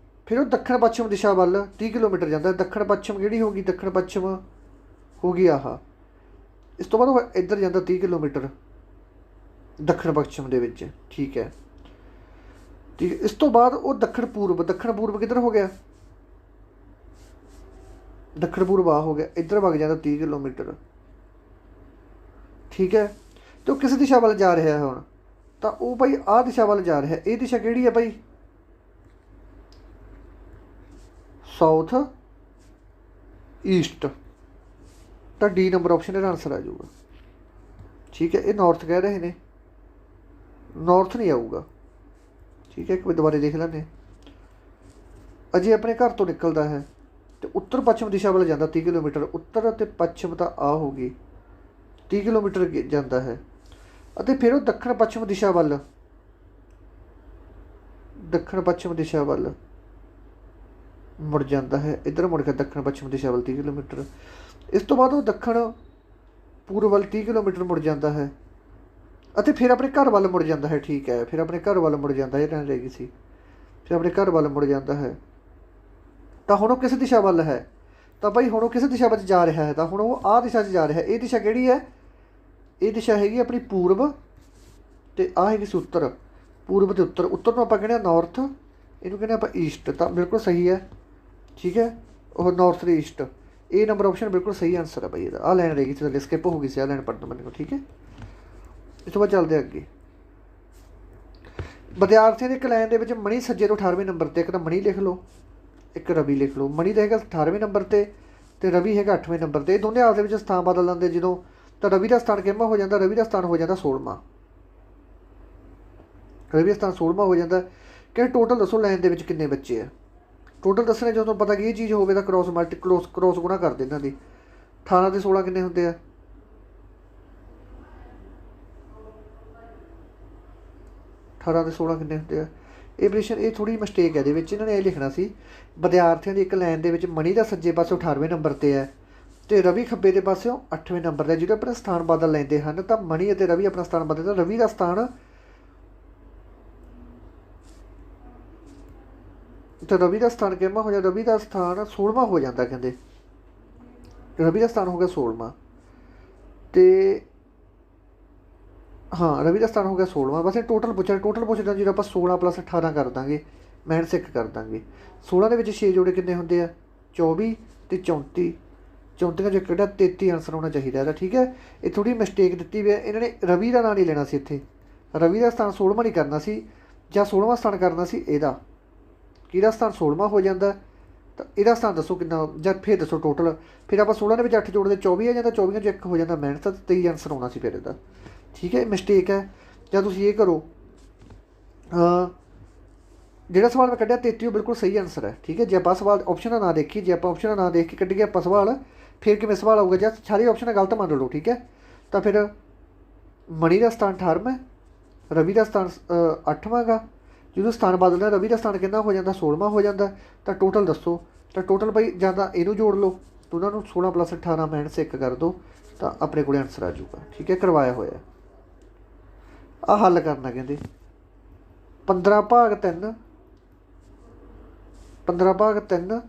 ਫਿਰ ਉਹ ਦੱਖਣ ਪੱਛਮ ਦਿਸ਼ਾ ਵੱਲ 30 ਕਿਲੋਮੀਟਰ ਜਾਂਦਾ। ਦੱਖਣ ਪੱਛਮ ਕਿਹੜੀ ਹੋ ਗਈ, ਦੱਖਣ ਪੱਛਮ ਹੋ ਗਈ ਆਹ। ਇਸ ਤੋਂ ਬਾਅਦ ਉਹ ਇੱਧਰ ਜਾਂਦਾ 30 ਕਿਲੋਮੀਟਰ ਦੱਖਣ ਪੱਛਮ ਦੇ ਵਿੱਚ। ਠੀਕ ਹੈ, ਠੀਕ ਹੈ। ਇਸ ਤੋਂ ਬਾਅਦ ਉਹ ਦੱਖਣ ਪੂਰਬ ਕਿੱਧਰ ਹੋ ਗਿਆ, ਦੱਖਣ ਪੂਰਬ ਆ ਹੋ ਗਿਆ, ਇੱਧਰ ਵਗ ਜਾਂਦਾ 30 ਕਿਲੋਮੀਟਰ। ਠੀਕ ਹੈ, ਅਤੇ ਉਹ ਕਿਸ ਦਿਸ਼ਾ ਵੱਲ ਜਾ ਰਿਹਾ ਹੁਣ, ਤਾਂ ਉਹ ਭਾਈ ਆਹ ਦਿਸ਼ਾ ਵੱਲ ਜਾ ਰਿਹਾ। ਇਹ ਦਿਸ਼ਾ ਕਿਹੜੀ ਹੈ ਭਾਈ, ਸਾਊਥ ਈਸਟ, ਤਾਂ ਡੀ ਨੰਬਰ ਆਪਸ਼ਨ ਇਹਦਾ ਆਨਸਰ ਆ ਜਾਊਗਾ। ਠੀਕ ਹੈ, ਇਹ ਨੌਰਥ ਕਹਿ ਰਹੇ ਨੇ, ਨੌਰਥ ਨਹੀਂ ਆਊਗਾ। ਠੀਕ ਹੈ, ਇੱਕ ਵਾਰ ਦੁਬਾਰਾ ਦੇਖ ਲੈਂਦੇ। ਅਜੇ ਆਪਣੇ ਘਰ ਤੋਂ ਨਿਕਲਦਾ ਹੈ ਅਤੇ ਉੱਤਰ ਪੱਛਮ ਦਿਸ਼ਾ ਵੱਲ ਜਾਂਦਾ 30 ਕਿਲੋਮੀਟਰ, ਉੱਤਰ ਅਤੇ ਪੱਛਮ ਤਾਂ ਆ ਹੋ ਗਈ 30 ਕਿਲੋਮੀਟਰ ਜਾਂਦਾ ਹੈ। ਅਤੇ ਫਿਰ ਉਹ ਦੱਖਣ ਪੱਛਮ ਦਿਸ਼ਾ ਵੱਲ ਮੁੜ ਜਾਂਦਾ ਹੈ, ਇੱਧਰ ਮੁੜ ਕੇ ਦੱਖਣ ਪੱਛਮ ਦਿਸ਼ਾ ਵੱਲ 30 ਕਿਲੋਮੀਟਰ। ਇਸ ਤੋਂ ਬਾਅਦ ਉਹ ਦੱਖਣ ਪੂਰਬ ਵੱਲ 30 ਕਿਲੋਮੀਟਰ ਮੁੜ ਜਾਂਦਾ ਹੈ ਅਤੇ ਫਿਰ ਆਪਣੇ ਘਰ ਵੱਲ ਮੁੜ ਜਾਂਦਾ ਹੈ। ਠੀਕ ਹੈ, ਫਿਰ ਆਪਣੇ ਘਰ ਵੱਲ ਮੁੜ ਜਾਂਦਾ, ਇਹ ਰਹਿ ਗਈ ਸੀ। ਫਿਰ ਆਪਣੇ ਘਰ ਵੱਲ ਮੁੜ ਜਾਂਦਾ ਹੈ, ਤਾਂ ਹੁਣ ਉਹ ਕਿਸ ਦਿਸ਼ਾ ਵੱਲ ਹੈ, ਤਾਂ ਭਾਈ ਹੁਣ ਉਹ ਕਿਸ ਦਿਸ਼ਾ ਵਿੱਚ ਜਾ ਰਿਹਾ ਹੈ, ਤਾਂ ਹੁਣ ਉਹ ਆਹ ਦਿਸ਼ਾ 'ਚ ਜਾ ਰਿਹਾ। ਇਹ ਦਿਸ਼ਾ ਕਿਹੜੀ ਹੈ, ਇਹ ਦਿਸ਼ਾ ਹੈਗੀ ਆਪਣੀ ਪੂਰਬ, ਅਤੇ ਆਹ ਹੈਗੀ ਸੀ ਉੱਤਰ। ਪੂਰਬ ਅਤੇ ਉੱਤਰ, ਉੱਤਰ ਨੂੰ ਆਪਾਂ ਕਹਿੰਦੇ ਹਾਂ ਨੌਰਥ, ਇਹਨੂੰ ਕਹਿੰਦੇ ਆਪਾਂ ਈਸਟ, ਤਾਂ ਬਿਲਕੁਲ ਸਹੀ ਹੈ। ਠੀਕ ਹੈ, ਉਹ ਨੌਰਥ ਅਤੇ ਈਸਟ, ਇਹ ਨੰਬਰ ਆਪਸ਼ਨ ਬਿਲਕੁਲ ਸਹੀ ਆਨਸਰ ਹੈ ਭਾਈ ਇਹਦਾ। ਆਹ ਲਾਈਨ ਰਹੇਗੀ ਥੱਲੇ, ਸਕਿਪ ਹੋ ਗਈ ਸੀ ਆਹ ਲਾਈਨ ਪੜ੍ਹਨ ਬੰਦੇ ਕੋਲ। ਠੀਕ ਹੈ, ਇਸ ਤੋਂ ਬਾਅਦ ਚੱਲਦੇ ਅੱਗੇ। ਵਿਦਿਆਰਥੀਆਂ ਦੀ ਇੱਕ ਲਾਈਨ ਦੇ ਵਿੱਚ ਮਣੀ ਸੱਜੇ ਤੋਂ 18ਵੇਂ ਨੰਬਰ 'ਤੇ, ਇੱਕ ਤਾਂ ਮਣੀ ਲਿਖ ਲਓ, ਇੱਕ ਰਵੀ ਲਿਖ ਲਓ। ਮਣੀ ਦਾ ਹੈਗਾ 18ਵੇਂ ਨੰਬਰ 'ਤੇ, ਤੇ ਰਵੀ ਹੈਗਾ 8ਵੇਂ ਨੰਬਰ ਤੇ। ਇਹ ਦੋਨੇ ਆਪਸ ਦੇ ਵਿੱਚ ਸਥਾਨ ਬਦਲ ਲੈਂਦੇ ਜਦੋਂ, ਤਾਂ ਰਵੀ ਦਾ ਸਥਾਨ ਕਿੰਨਾ ਹੋ ਜਾਂਦਾ, ਰਵੀ ਦਾ ਸਥਾਨ ਹੋ ਜਾਂਦਾ 16ਵਾਂ। ਰਵੀ ਦਾ ਸਥਾਨ 16ਵਾਂ ਹੋ ਜਾਂਦਾ। ਕਿ ਟੋਟਲ ਦੱਸੋ ਲਾਈਨ ਦੇ ਵਿੱਚ ਕਿੰਨੇ ਬੱਚੇ ਆ। ਟੋਟਲ ਦੱਸਣੇ ਜਦੋਂ ਪਤਾ ਕਿ ਇਹ ਚੀਜ਼ ਹੋਵੇ ਤਾਂ ਕ੍ਰੋਸ ਗੁਣਾ ਕਰਦੇ ਇਹਨਾਂ ਦੀ। 18 ਤੇ 16 ਕਿੰਨੇ ਹੁੰਦੇ ਆ, 18 ਤੇ 16 ਕਿੰਨੇ ਹੁੰਦੇ ਆ। ਇਹ ਪ੍ਰਸ਼ਨ ਇਹ ਥੋੜ੍ਹੀ ਮਿਸਟੇਕ ਹੈ ਇਹਦੇ ਵਿੱਚ। ਇਹਨਾਂ ਨੇ ਇਹ ਲਿਖਣਾ ਸੀ ਵਿਦਿਆਰਥੀਆਂ ਦੀ ਇੱਕ ਲਾਈਨ ਦੇ ਵਿੱਚ ਮਣੀ ਦਾ ਸੱਜੇ ਪਾਸੇ 18ਵੇਂ ਨੰਬਰ ਤੇ ਹੈ ਤੇ ਰਵੀ ਖੱਬੇ ਦੇ ਪਾਸਿਓਂ 8ਵੇਂ ਨੰਬਰ ਤੇ। ਜਿਹੜੇ ਆਪਣੇ ਸਥਾਨ ਬਦਲ ਲੈਂਦੇ ਹਨ ਤਾਂ ਮਣੀ ਅਤੇ ਰਵੀ ਆਪਣਾ ਸਥਾਨ ਬਦਲਦਾ। ਰਵੀ ਦਾ ਸਥਾਨ ਤਾਂ ਰਵੀ ਦਾ ਸਥਾਨ ਕਿੰਨਾ ਹੋ ਜਾਂਦਾ, ਰਵੀ ਦਾ ਸਥਾਨ 16ਵਾਂ ਹੋ ਜਾਂਦਾ। ਕਹਿੰਦੇ ਰਵੀ ਦਾ ਸਥਾਨ ਹੋ ਗਿਆ 16ਵਾਂ ਤੇ ਹਾਂ ਰਵੀ ਦਾ ਸਥਾਨ ਹੋ ਗਿਆ 16ਵਾਂ। ਬਸ ਇਹ ਟੋਟਲ ਪੁੱਛਦਾ ਜਦੋਂ ਆਪਾਂ 16 + 18 ਕਰ ਦਾਂਗੇ, -1 ਕਰ ਦਾਂਗੇ। 16 ਦੇ ਵਿੱਚ 6 ਜੋੜੇ ਕਿੰਨੇ ਹੁੰਦੇ ਆ, 24 ਤੇ 34। 34 'ਚੋਂ ਕਿਹੜਾ 33 ਆਨਸਰ ਹੋਣਾ ਚਾਹੀਦਾ ਇਹਦਾ। ਠੀਕ ਹੈ, ਇਹ ਥੋੜ੍ਹੀ ਮਿਸਟੇਕ ਦਿੱਤੀ ਵੀ ਹੈ ਇਹਨਾਂ ਨੇ। ਰਵੀ ਦਾ ਨਾਂ ਨਹੀਂ ਲੈਣਾ ਸੀ ਇੱਥੇ, ਰਵੀ ਦਾ ਸਥਾਨ 16ਵਾਂ ਨਹੀਂ ਕਰਨਾ ਸੀ, ਜਾਂ 16ਵਾਂ ਸਥਾਨ ਕਰਨਾ ਸੀ ਇਹਦਾ। ਕਿਹਦਾ ਸਥਾਨ 16ਵਾਂ ਹੋ ਜਾਂਦਾ ਤਾਂ ਇਹਦਾ ਸਥਾਨ ਦੱਸੋ ਕਿੰਨਾ, ਜਾਂ ਫਿਰ ਦੱਸੋ ਟੋਟਲ। ਫਿਰ ਆਪਾਂ 16 ਦੇ ਵਿੱਚ 8 ਜੋੜਦੇ 24 ਆ ਜਾਂਦਾ, 24 'ਚੋਂ 1 ਹੋ ਜਾਂਦਾ -, 23 ਆਨਸਰ ਆਉਣਾ ਸੀ ਫਿਰ ਇਹਦਾ। ਠੀਕ ਹੈ, ਮਿਸਟੇਕ ਹੈ। ਜਾਂ ਤੁਸੀਂ ਇਹ ਕਰੋ, ਜਿਹੜਾ ਸਵਾਲ ਮੈਂ ਕੱਢਿਆ 33 ਉਹ ਬਿਲਕੁਲ ਸਹੀ ਆਨਸਰ ਹੈ। ਠੀਕ ਹੈ, ਜੇ ਆਪਾਂ ਸਵਾਲ ਆਪਸ਼ਨ ਦਾ ਨਾਂ ਦੇਖੀ, ਜੇ ਆਪਾਂ ਆਪਸ਼ਨ ਦਾ ਨਾਂ ਦੇਖ ਕੇ ਕੱਢੀਏ ਆਪਾਂ ਸਵਾਲ, ਫਿਰ ਕਿਵੇਂ ਸਵਾਲ ਆਊਗਾ। ਜਾਂ ਸਾਰੀ ਆਪਸ਼ਨ ਗਲਤ ਮੰਨ ਲਓ। ਠੀਕ ਹੈ, ਤਾਂ ਫਿਰ ਮਣੀ ਦਾ ਸਥਾਨ 18ਵਾਂ, ਰਵੀ ਦਾ ਸਥਾਨ 8ਵਾਂ ਗਾ। ਜਦੋਂ ਸਥਾਨ ਬਦਲਦਾ ਰਵੀ ਦਾ ਸਥਾਨ ਕਿੰਨਾ ਹੋ ਜਾਂਦਾ, 16ਵਾਂ ਹੋ ਜਾਂਦਾ। ਤਾਂ ਟੋਟਲ ਦੱਸੋ, ਤਾਂ ਟੋਟਲ ਭਾਈ ਜਾਂ ਤਾਂ ਇਹਨੂੰ ਜੋੜ ਲਓ, ਦੋਨਾਂ ਨੂੰ 16 + 18 -1 ਕਰ ਦਿਓ ਤਾਂ ਆਪਣੇ ਕੋਲ ਆਨਸਰ ਆ ਜਾਊਗਾ। ਠੀਕ ਹੈ, ਕਰਵਾਇਆ ਹੋਇਆ। ਆਹ ਹੱਲ ਕਰਨਾ ਕਹਿੰਦੇ 15/3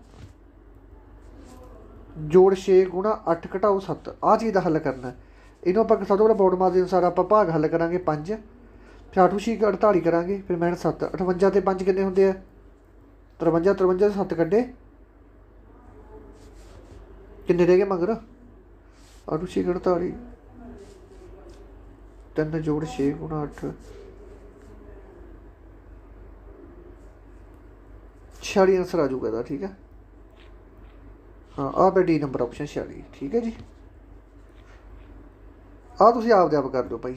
ਜੋੜ 6 ਗੁਣਾ 8 ਘਟਾਓ 7। ਆਹ ਚੀਜ਼ ਦਾ ਹੱਲ ਕਰਨਾ। ਇਹਨੂੰ ਆਪਾਂ ਸਭ ਤੋਂ ਪਹਿਲਾਂ ਬੋਰਡ ਮਾਰ ਦੇ ਅਨੁਸਾਰ ਆਪਾਂ ਭਾਗ ਹੱਲ ਕਰਾਂਗੇ 5, ਫਿਰ 8 6 48 ਕਰਾਂਗੇ, ਫਿਰ -7। 58 ਤੇ 5 ਕਿੰਨੇ ਹੁੰਦੇ ਆ, 53। 53 ਤੋਂ 7 ਕੱਢੇ ਕਿੰਨੇ ਰਹਿ ਗਏ ਮਗਰ, 8 6 48, 3 ਜੋੜ 6 ਗੁਣਾ 8 46 ਆਨਸਰ ਆ ਜਾਊਗਾ ਇਹਦਾ। ਠੀਕ ਹੈ, ਹਾਂ ਆਹ ਪੇ ਡੀ ਨੰਬਰ ਆਪਸ਼ਨ 46। ਠੀਕ ਹੈ ਜੀ, ਆਹ ਤੁਸੀਂ ਆਪਦੇ ਆਪ ਕਰ ਲਿਓ ਭਾਈ।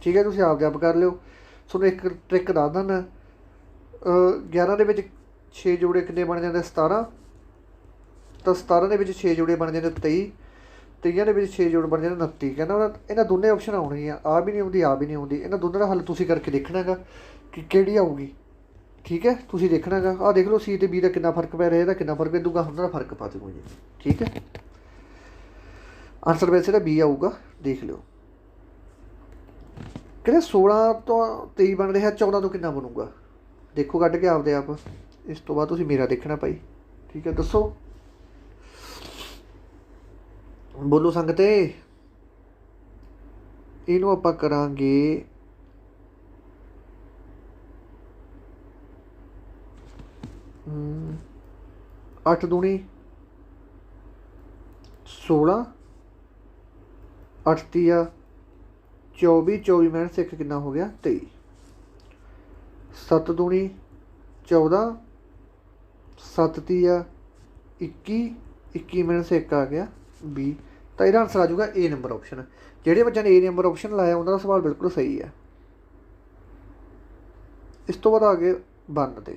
ਠੀਕ ਹੈ, ਤੁਸੀਂ ਆਪਦੇ ਆਪ ਕਰ ਲਿਓ। ਤੁਹਾਨੂੰ ਇੱਕ ਟ੍ਰਿਕ ਦੱਸ ਦਿੰਦਾ। 11 ਦੇ ਵਿੱਚ 6 ਜੋੜੇ ਕਿੰਨੇ ਬਣ ਜਾਂਦੇ, 17। ਤਾਂ 17 ਦੇ ਵਿੱਚ 6 ਜੋੜੇ ਬਣ ਜਾਂਦੇ 23। 23 ਦੇ ਵਿੱਚ 6 ਜੋੜ ਬਣ ਜਾਂਦੇ 29। ਕਹਿੰਦਾ ਇਹਨਾਂ ਦੋਨੇ ਆਪਸ਼ਨ ਆਉਣਗੀਆਂ, ਆਹ ਵੀ ਨਹੀਂ ਆਉਂਦੀ, ਆਹ ਵੀ ਨਹੀਂ ਆਉਂਦੀ। ਇਹਨਾਂ ਦੋਨਾਂ ਦਾ ਹੱਲ ਤੁਸੀਂ ਕਰਕੇ ਦੇਖਣਾ ਗਾ ਕਿ ਕਿਹੜੀ ਆਊਗੀ। ਠੀਕ ਹੈ, ਤੁਸੀਂ ਦੇਖਣਾ ਗਾ। ਆਹ ਦੇਖ ਲਓ ਸੀ ਅਤੇ ਬੀ ਦਾ ਕਿੰਨਾ ਫਰਕ ਪੈ ਰਿਹਾ, ਇਹਦਾ ਕਿੰਨਾ ਫਰਕ ਪੈ ਦੂਗਾ, ਉਹਨਾਂ ਦਾ ਫਰਕ ਪਾ ਦੂਗਾ ਜੀ। ਠੀਕ ਹੈ, ਆਨਸਰ ਵੈਸੇ ਤਾਂ ਬੀ ਆਊਗਾ, ਦੇਖ ਲਿਓ। ਕਹਿੰਦੇ 16 ਤੋਂ 23 ਬਣ ਰਿਹਾ, 14 ਤੋਂ ਕਿੰਨਾ ਬਣੂਗਾ ਦੇਖੋ ਕੱਢ ਕੇ ਆਪਦੇ ਆਪ। ਇਸ ਤੋਂ ਬਾਅਦ ਤੁਸੀਂ ਮੇਰਾ ਦੇਖਣਾ ਭਾਈ। ਠੀਕ ਹੈ, ਦੱਸੋ, ਬੋਲੋ ਸੰਗਤੇ। ਇਹਨੂੰ ਆਪਾਂ ਕਰਾਂਗੇ 8 ਦੂਣੀ 16, 8 ਤੀਆ 24, 24 -1 ਕਿੰਨਾ ਹੋ ਗਿਆ 23। 7 ਦੂਣੀ 14, 7 ਤੀਆ 21, 21 -1 ਆ ਗਿਆ 20। ਤਾਂ ਇਹਦਾ ਆਨਸਰ ਆ ਜਾਊਗਾ ਏ ਨੰਬਰ ਆਪਸ਼ਨ। ਜਿਹੜੇ ਬੱਚਿਆਂ ਨੇ ਏ ਨੰਬਰ ਆਪਸ਼ਨ ਲਾਇਆ ਉਹਨਾਂ ਦਾ ਸਵਾਲ ਬਿਲਕੁਲ ਸਹੀ ਹੈ। ਇਸ ਤੋਂ ਬਾਅਦ ਆ ਗਏ 1 ਤੇ।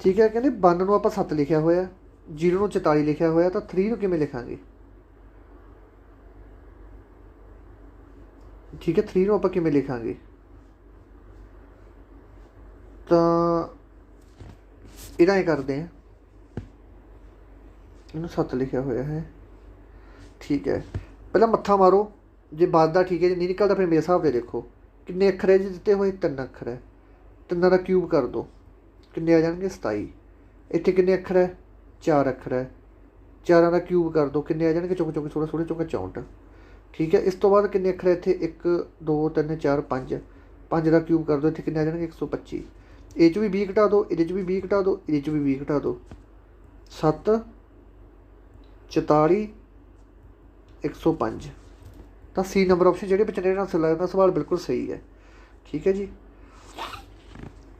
ਠੀਕ ਹੈ, ਕਹਿੰਦੇ 1 ਨੂੰ ਆਪਾਂ 7 ਲਿਖਿਆ ਹੋਇਆ, 0 ਨੂੰ 44 ਲਿਖਿਆ ਹੋਇਆ, ਤਾਂ 3 ਨੂੰ ਕਿਵੇਂ ਲਿਖਾਂਗੇ। ਠੀਕ ਹੈ, 3 ਨੂੰ ਆਪਾਂ ਕਿਵੇਂ ਲਿਖਾਂਗੇ, ਤਾਂ ਇਹਦਾ ਇਹ ਕਰਦੇ ਹਾਂ, ਇਹਨੂੰ 7 ਲਿਖਿਆ ਹੋਇਆ ਹੈ। ਠੀਕ ਹੈ, ਪਹਿਲਾਂ ਮੱਥਾ ਮਾਰੋ, ਜੇ ਵੱਧਦਾ ਠੀਕ ਹੈ, ਜੇ ਨਹੀਂ ਨਿਕਲਦਾ ਫਿਰ ਮੇਰੇ ਹਿਸਾਬ ਦੇ ਦੇਖੋ ਕਿੰਨੇ ਅੱਖਰ ਹੈ ਜੀ ਦਿੱਤੇ ਹੋਏ, 3 ਅੱਖਰ ਹੈ। 3 ਦਾ ਕਿਊਬ ਕਰ ਦਿਓ, ਕਿੰਨੇ ਆ ਜਾਣਗੇ 27। ਇੱਥੇ ਕਿੰਨੇ ਅੱਖਰ ਹੈ, 4 ਅੱਖਰ ਹੈ। 4 ਦਾ ਕਿਊਬ ਕਰ ਦਿਓ, ਕਿੰਨੇ ਆ ਜਾਣਗੇ, ਚੁੱਕ 16 ਚੁੱਕ 64। ਠੀਕ ਹੈ, ਇਸ ਤੋਂ ਬਾਅਦ ਕਿੰਨੇ ਅੱਖਰ ਹੈ ਇੱਥੇ, 1 2 3 4 5। 5 ਦਾ ਕਿਊਬ ਕਰ ਦਿਓ, ਇੱਥੇ ਕਿੰਨੇ ਆ ਜਾਣਗੇ 125। ਇਹ 'ਚ ਵੀ 20 ਘਟਾ ਦਿਓ, ਇਹਦੇ 'ਚ ਵੀ 20 ਘਟਾ ਦਿਓ, ਇਹਦੇ 'ਚ ਵੀ 20 ਘਟਾ ਦਿਓ। 7 44 105। ਤਾਂ ਸੀ ਨੰਬਰ ਆਪਸ਼ਨ ਜਿਹੜੇ ਬੱਚੇ ਨੇ ਆਨਸਰ ਲਾਇਆ ਉਹਦਾ ਸਵਾਲ ਬਿਲਕੁਲ ਸਹੀ ਹੈ। ਠੀਕ ਹੈ ਜੀ,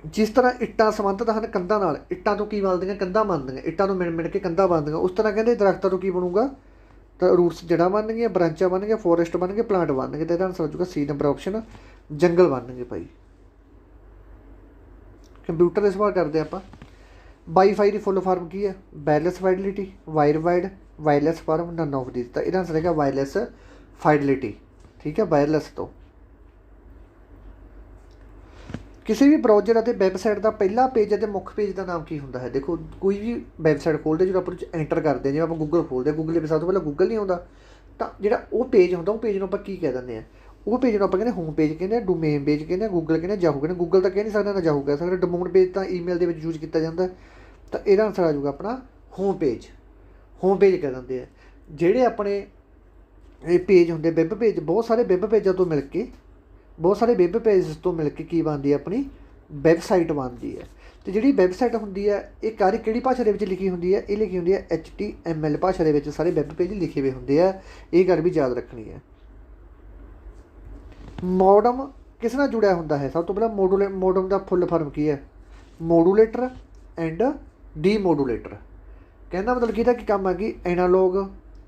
ਜਿਸ ਤਰ੍ਹਾਂ ਇੱਟਾਂ ਸੰਬੰਧਿਤ ਹਨ ਕੰਧਾਂ ਨਾਲ, ਇੱਟਾਂ ਤੋਂ ਕੀ ਬਣਦੀਆਂ, ਕੰਧਾਂ ਬਣਦੀਆਂ, ਇੱਟਾਂ ਨੂੰ ਮਿਣ ਮਿਣ ਕੇ ਕੰਧਾਂ ਬਣਦੀਆਂ, ਉਸ ਤਰ੍ਹਾਂ ਕਹਿੰਦੇ ਦਰਖਤਾਂ ਤੋਂ ਕੀ ਬਣੂਗਾ, ਤਾਂ ਰੂਟਸ ਜੜ੍ਹਾਂ ਬਣਨਗੀਆਂ, ਬ੍ਰਾਂਚਾਂ ਬਣਨਗੀਆਂ, ਫੋਰੈਸਟ ਬਣਨਗੇ, ਪਲਾਂਟ ਬਣਨਗੇ। ਤਾਂ ਇਹਦਾ ਆਨਸਰ ਹੋ ਜਾਊਗਾ ਸੀ ਨੰਬਰ ਆਪਸ਼ਨ, ਜੰਗਲ ਬਣਨਗੇ ਭਾਈ। ਕੰਪਿਊਟਰ ਦੇ ਸਵਾਲ ਕਰਦੇ ਆਪਾਂ। ਵਾਈਫਾਈ ਦੀ ਫੁੱਲ ਫਾਰਮ ਕੀ ਹੈ? Wireless fidelity, wire wide, wireless form, none of this. ਤਾਂ ਇਹਦਾ ਆਨਸਰ ਹੈਗਾ ਵਾਇਰਲੈਸ ਫਾਈਡਲਿਟੀ। ਠੀਕ ਹੈ, ਵਾਇਰਲੈਸ ਤੋਂ। ਕਿਸੇ ਵੀ ਬਰਾਊਜ਼ਰ ਅਤੇ ਵੈਬਸਾਈਟ ਦਾ ਪਹਿਲਾ ਪੇਜ ਅਤੇ ਮੁੱਖ ਪੇਜ ਦਾ ਨਾਮ ਕੀ ਹੁੰਦਾ ਹੈ? ਦੇਖੋ ਕੋਈ ਵੀ ਵੈਬਸਾਈਟ ਖੋਲ੍ਹਦੇ ਜਦੋਂ ਆਪਾਂ ਐਂਟਰ ਕਰਦੇ ਹਾਂ, ਜਿਵੇਂ ਆਪਾਂ ਗੂਗਲ ਖੋਲ੍ਹਦੇ ਹਾਂ, ਗੂਗਲ ਦੇ ਵਿੱਚ ਸਭ ਤੋਂ ਪਹਿਲਾਂ ਗੂਗਲ ਨਹੀਂ ਆਉਂਦਾ, ਤਾਂ ਜਿਹੜਾ ਉਹ ਪੇਜ ਹੁੰਦਾ ਉਹ ਪੇਜ ਨੂੰ ਆਪਾਂ ਕੀ ਕਹਿ ਦਿੰਦੇ ਹਾਂ? ਉਹ ਪੇਜ ਨੂੰ ਆਪਾਂ ਕਹਿੰਦੇ ਹੋਮ ਪੇਜ ਕਹਿੰਦੇ ਹਾਂ, ਡੋਮੇਨ ਪੇਜ ਕਹਿੰਦੇ ਹਾਂ, ਗੂਗਲ ਕਹਿੰਦੇ, ਜਾਹੂ ਕਹਿੰਦੇ। ਗੂਗਲ ਤਾਂ ਕਹਿ ਨਹੀਂ ਸਕਦਾ, ਨਾ ਜਾਹੂ ਕਹਿ ਸਕਦਾ। ਡੋਮੇਨ ਪੇਜ ਤਾਂ ਈਮੇਲ ਦੇ ਵਿੱਚ ਯੂਜ਼ ਕੀਤਾ ਜਾਂਦਾ। ਤਾਂ ਇਹਦਾ ਆਨਸਰ ਆ ਜਾਊਗਾ ਆਪਣਾ ਹੋਮ ਪੇਜ। ਹੋਮ ਪੇਜ ਕਹਿ ਦਿੰਦੇ ਆ ਜਿਹੜੇ ਆਪਣੇ ਇਹ ਪੇਜ ਹੁੰਦੇ, ਵੈਬ ਪੇਜ। ਬਹੁਤ ਸਾਰੇ ਵੈਬ ਪੇਜਾਂ ਤੋਂ ਮਿਲ ਕੇ, ਬਹੁਤ ਸਾਰੇ ਵੈਬ ਪੇਜ ਤੋਂ ਮਿਲ ਕੇ ਕੀ ਬਣਦੀ ਹੈ? ਆਪਣੀ ਵੈਬਸਾਈਟ ਬਣਦੀ ਹੈ। ਅਤੇ ਜਿਹੜੀ ਵੈਬਸਾਈਟ ਹੁੰਦੀ ਹੈ ਇਹ ਕਿਹੜੀ ਭਾਸ਼ਾ ਦੇ ਵਿੱਚ ਲਿਖੀ ਹੁੰਦੀ ਹੈ? ਇਹ ਲਿਖੀ ਹੁੰਦੀ ਹੈ HTML ਭਾਸ਼ਾ ਦੇ ਵਿੱਚ ਸਾਰੇ ਵੈਬ ਪੇਜ ਲਿਖੇ ਹੋਏ ਹੁੰਦੇ ਆ। ਇਹ ਗੱਲ ਵੀ ਯਾਦ ਰੱਖਣੀ ਹੈ। ਮੋਡਮ ਕਿਸ ਨਾਲ ਜੁੜਿਆ ਹੁੰਦਾ ਹੈ? ਸਭ ਤੋਂ ਪਹਿਲਾਂ ਮੋਡਮ ਦਾ ਫੁੱਲ ਫਾਰਮ ਕੀ ਹੈ? ਮੋਡੂਲੇਟਰ ਐਂਡ ਡੀਮੋਡੂਲੇਟਰ। ਕਹਿੰਦਾ ਮਤਲਬ ਕਿ ਇਹਦਾ ਕੀ ਕੰਮ ਹੈ ਕਿ ਐਨਾਲੋਗ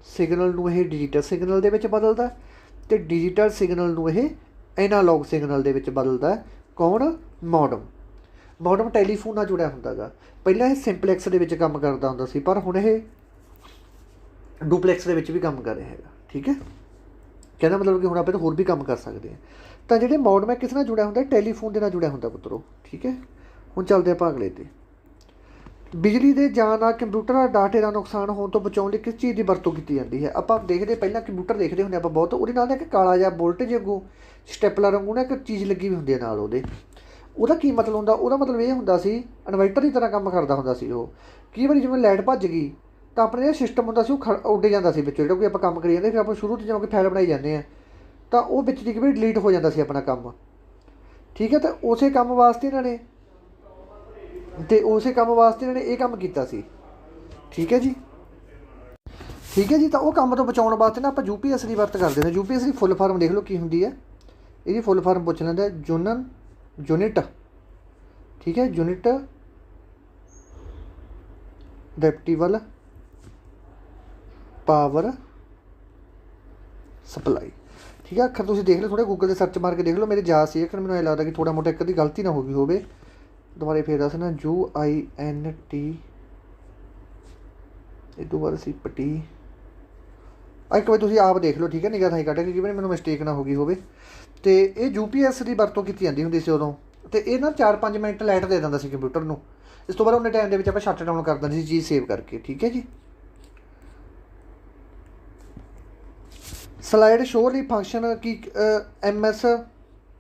ਸਿਗਨਲ ਨੂੰ ਇਹ ਡਿਜੀਟਲ ਸਿਗਨਲ ਦੇ ਵਿੱਚ ਬਦਲਦਾ, ਅਤੇ ਡਿਜੀਟਲ ਸਿਗਨਲ ਨੂੰ ਇਹ ਐਨਾਲੋਗ ਸਿਗਨਲ ਦੇ ਵਿੱਚ ਬਦਲਦਾ। ਕੌਣ? ਮੋਡਮ। ਮੋਡਮ ਟੈਲੀਫੋਨ ਨਾਲ ਜੁੜਿਆ ਹੁੰਦਾ ਗਾ। ਪਹਿਲਾਂ ਇਹ ਸਿੰਪਲੈਕਸ ਦੇ ਵਿੱਚ ਕੰਮ ਕਰਦਾ ਹੁੰਦਾ ਸੀ, ਪਰ ਹੁਣ ਇਹ ਡੁਪਲੈਕਸ ਦੇ ਵਿੱਚ ਵੀ ਕੰਮ ਕਰ ਰਿਹਾ ਹੈਗਾ। ਠੀਕ ਹੈ, ਕਹਿੰਦਾ ਮਤਲਬ ਕਿ ਹੁਣ ਆਪਾਂ ਤਾਂ ਹੋਰ ਵੀ ਕੰਮ ਕਰ ਸਕਦੇ ਹਾਂ। ਤਾਂ ਜਿਹੜੇ ਮੋਡਮ ਹੈ ਕਿਸ ਨਾਲ ਜੁੜਿਆ ਹੁੰਦਾ? ਟੈਲੀਫੋਨ ਦੇ ਨਾਲ ਜੁੜਿਆ ਹੁੰਦਾ ਪੁੱਤਰੋ। ਠੀਕ ਹੈ, ਹੁਣ ਚੱਲਦੇ ਆਪਾਂ ਅਗਲੇ 'ਤੇ। ਬਿਜਲੀ ਦੇ ਜਾਣ ਨਾਲ ਕੰਪਿਊਟਰ ਡਾਟੇ ਦਾ ਨੁਕਸਾਨ ਹੋਣ ਤੋਂ ਬਚਾਉਣ ਲਈ ਕਿਸ ਚੀਜ਼ ਦੀ ਵਰਤੋਂ ਕੀਤੀ ਜਾਂਦੀ ਹੈ? ਆਪਾਂ ਦੇਖਦੇ ਪਹਿਲਾਂ ਕੰਪਿਊਟਰ ਦੇਖਦੇ ਹੁੰਦੇ ਆਪਾਂ ਬਹੁਤ, ਉਹਦੇ ਨਾਲ ਇੱਕ ਕਾਲਾ ਜਿਹਾ ਵੋਲਟੇਜ ਵਾਂਗੂ ਸਟੈਪਲਰ ਵਾਂਗੂ ਨਾ ਇੱਕ ਚੀਜ਼ ਲੱਗੀ ਵੀ ਹੁੰਦੀ ਹੈ ਨਾਲ ਉਹਦੇ। ਉਹਦਾ ਕੀ ਮਤਲਬ ਹੁੰਦਾ? ਉਹਦਾ ਮਤਲਬ ਇਹ ਹੁੰਦਾ ਸੀ ਇਨਵਰਟਰ ਦੀ ਤਰ੍ਹਾਂ ਕੰਮ ਕਰਦਾ ਹੁੰਦਾ ਸੀ ਉਹ। ਕਈ ਵਾਰੀ ਜਿਵੇਂ ਲਾਈਟ ਭੱਜ ਗਈ ਤਾਂ ਆਪਣੇ ਜਿਹੜਾ ਸਿਸਟਮ ਹੁੰਦਾ ਸੀ ਉਹ ਉੱਡ ਜਾਂਦਾ ਸੀ ਵਿੱਚੋਂ, ਜਿਹੜਾ ਕੋਈ ਆਪਾਂ ਕੰਮ ਕਰੀ ਜਾਂਦੇ, ਫਿਰ ਆਪਾਂ ਸ਼ੁਰੂ ਤੋਂ ਜਿਵੇਂ ਕਿ ਫਾਈਲ ਬਣਾਈ ਜਾਂਦੇ ਹਾਂ, ਤਾਂ ਉਹ ਵਿੱਚ ਦੀ ਕਈ ਵਾਰੀ ਡਿਲੀਟ ਹੋ ਜਾਂਦਾ ਸੀ ਆਪਣਾ ਕੰਮ। ਠੀਕ ਹੈ, ਤਾਂ ਉਸੇ ਕੰਮ ਵਾਸਤੇ ਇਹਨਾਂ ਨੇ ਇਹ ਕੰਮ ਕੀਤਾ ਸੀ। ਠੀਕ ਹੈ ਜੀ, ਠੀਕ ਹੈ ਜੀ। ਤਾਂ ਉਹ ਕੰਮ ਤੋਂ ਬਚਾਉਣ ਵਾਸਤੇ ਨਾ ਆਪਾਂ UPS ਦੀ ਵਰਤ ਕਰਦੇ ਹਾਂ। UPS ਦੀ ਫੁੱਲ ਫਾਰਮ ਦੇਖ ਲਓ ਕੀ ਹੁੰਦੀ ਹੈ। ਇਹਦੀ ਫੁੱਲ ਫਾਰਮ ਪੁੱਛ ਲੈਂਦਾ ਯੂਨਿਟ। ਠੀਕ ਹੈ, ਯੂਨਿਟ ਰੈਪਟੀਵਲ ਪਾਵਰ ਸਪਲਾਈ। ਠੀਕ ਹੈ, ਅੱਖਰ ਤੁਸੀਂ ਦੇਖ ਲਓ, ਥੋੜ੍ਹੇ ਗੂਗਲ 'ਤੇ ਸਰਚ ਮਾਰ ਕੇ ਦੇਖ ਲਓ। ਮੇਰੇ ਯਾਦ ਸੀ ਅੱਖਰ, ਮੈਨੂੰ ਇਹ ਲੱਗਦਾ ਕਿ ਥੋੜ੍ਹਾ ਮੋਟਾ ਇੱਕ ਦੀ ਗਲਤੀ ਨਾ ਹੋ ਗਈ ਹੋਵੇ। ਦੁਬਾਰੇ ਫੇਰ ਦੱਸਣਾ UINT, ਇਹ ਤੋਂ ਬਾਅਦ SIPT। ਇੱਕ ਵਾਰ ਤੁਸੀਂ ਆਪ ਦੇਖ ਲਓ। ਠੀਕ ਹੈ, ਨਿਗਾਹ ਥਾਈ ਕੱਢ ਕੇ, ਕਿ ਮੈਨੂੰ ਮਿਸਟੇਕ ਨਾ ਹੋ ਗਈ ਹੋਵੇ। ਅਤੇ ਇਹ UPS ਦੀ ਵਰਤੋਂ ਕੀਤੀ ਜਾਂਦੀ ਹੁੰਦੀ ਸੀ ਉਦੋਂ। ਅਤੇ ਇਹ ਨਾ 4-5 ਮਿੰਟ ਲਾਈਟ ਦੇ ਦਿੰਦਾ ਸੀ ਕੰਪਿਊਟਰ ਨੂੰ। ਇਸ ਤੋਂ ਬਾਅਦ ਉਹਨੇ ਟਾਈਮ ਦੇ ਵਿੱਚ ਆਪਾਂ ਸ਼ਟ ਡਾਊਨ ਕਰ ਦਿੰਦੇ ਸੀ ਚੀਜ਼ ਸੇਵ ਕਰਕੇ। ਠੀਕ ਹੈ ਜੀ। ਸਲਾਈਡ ਸ਼ੋਅ ਲਈ ਫੰਕਸ਼ਨ ਕੀ MS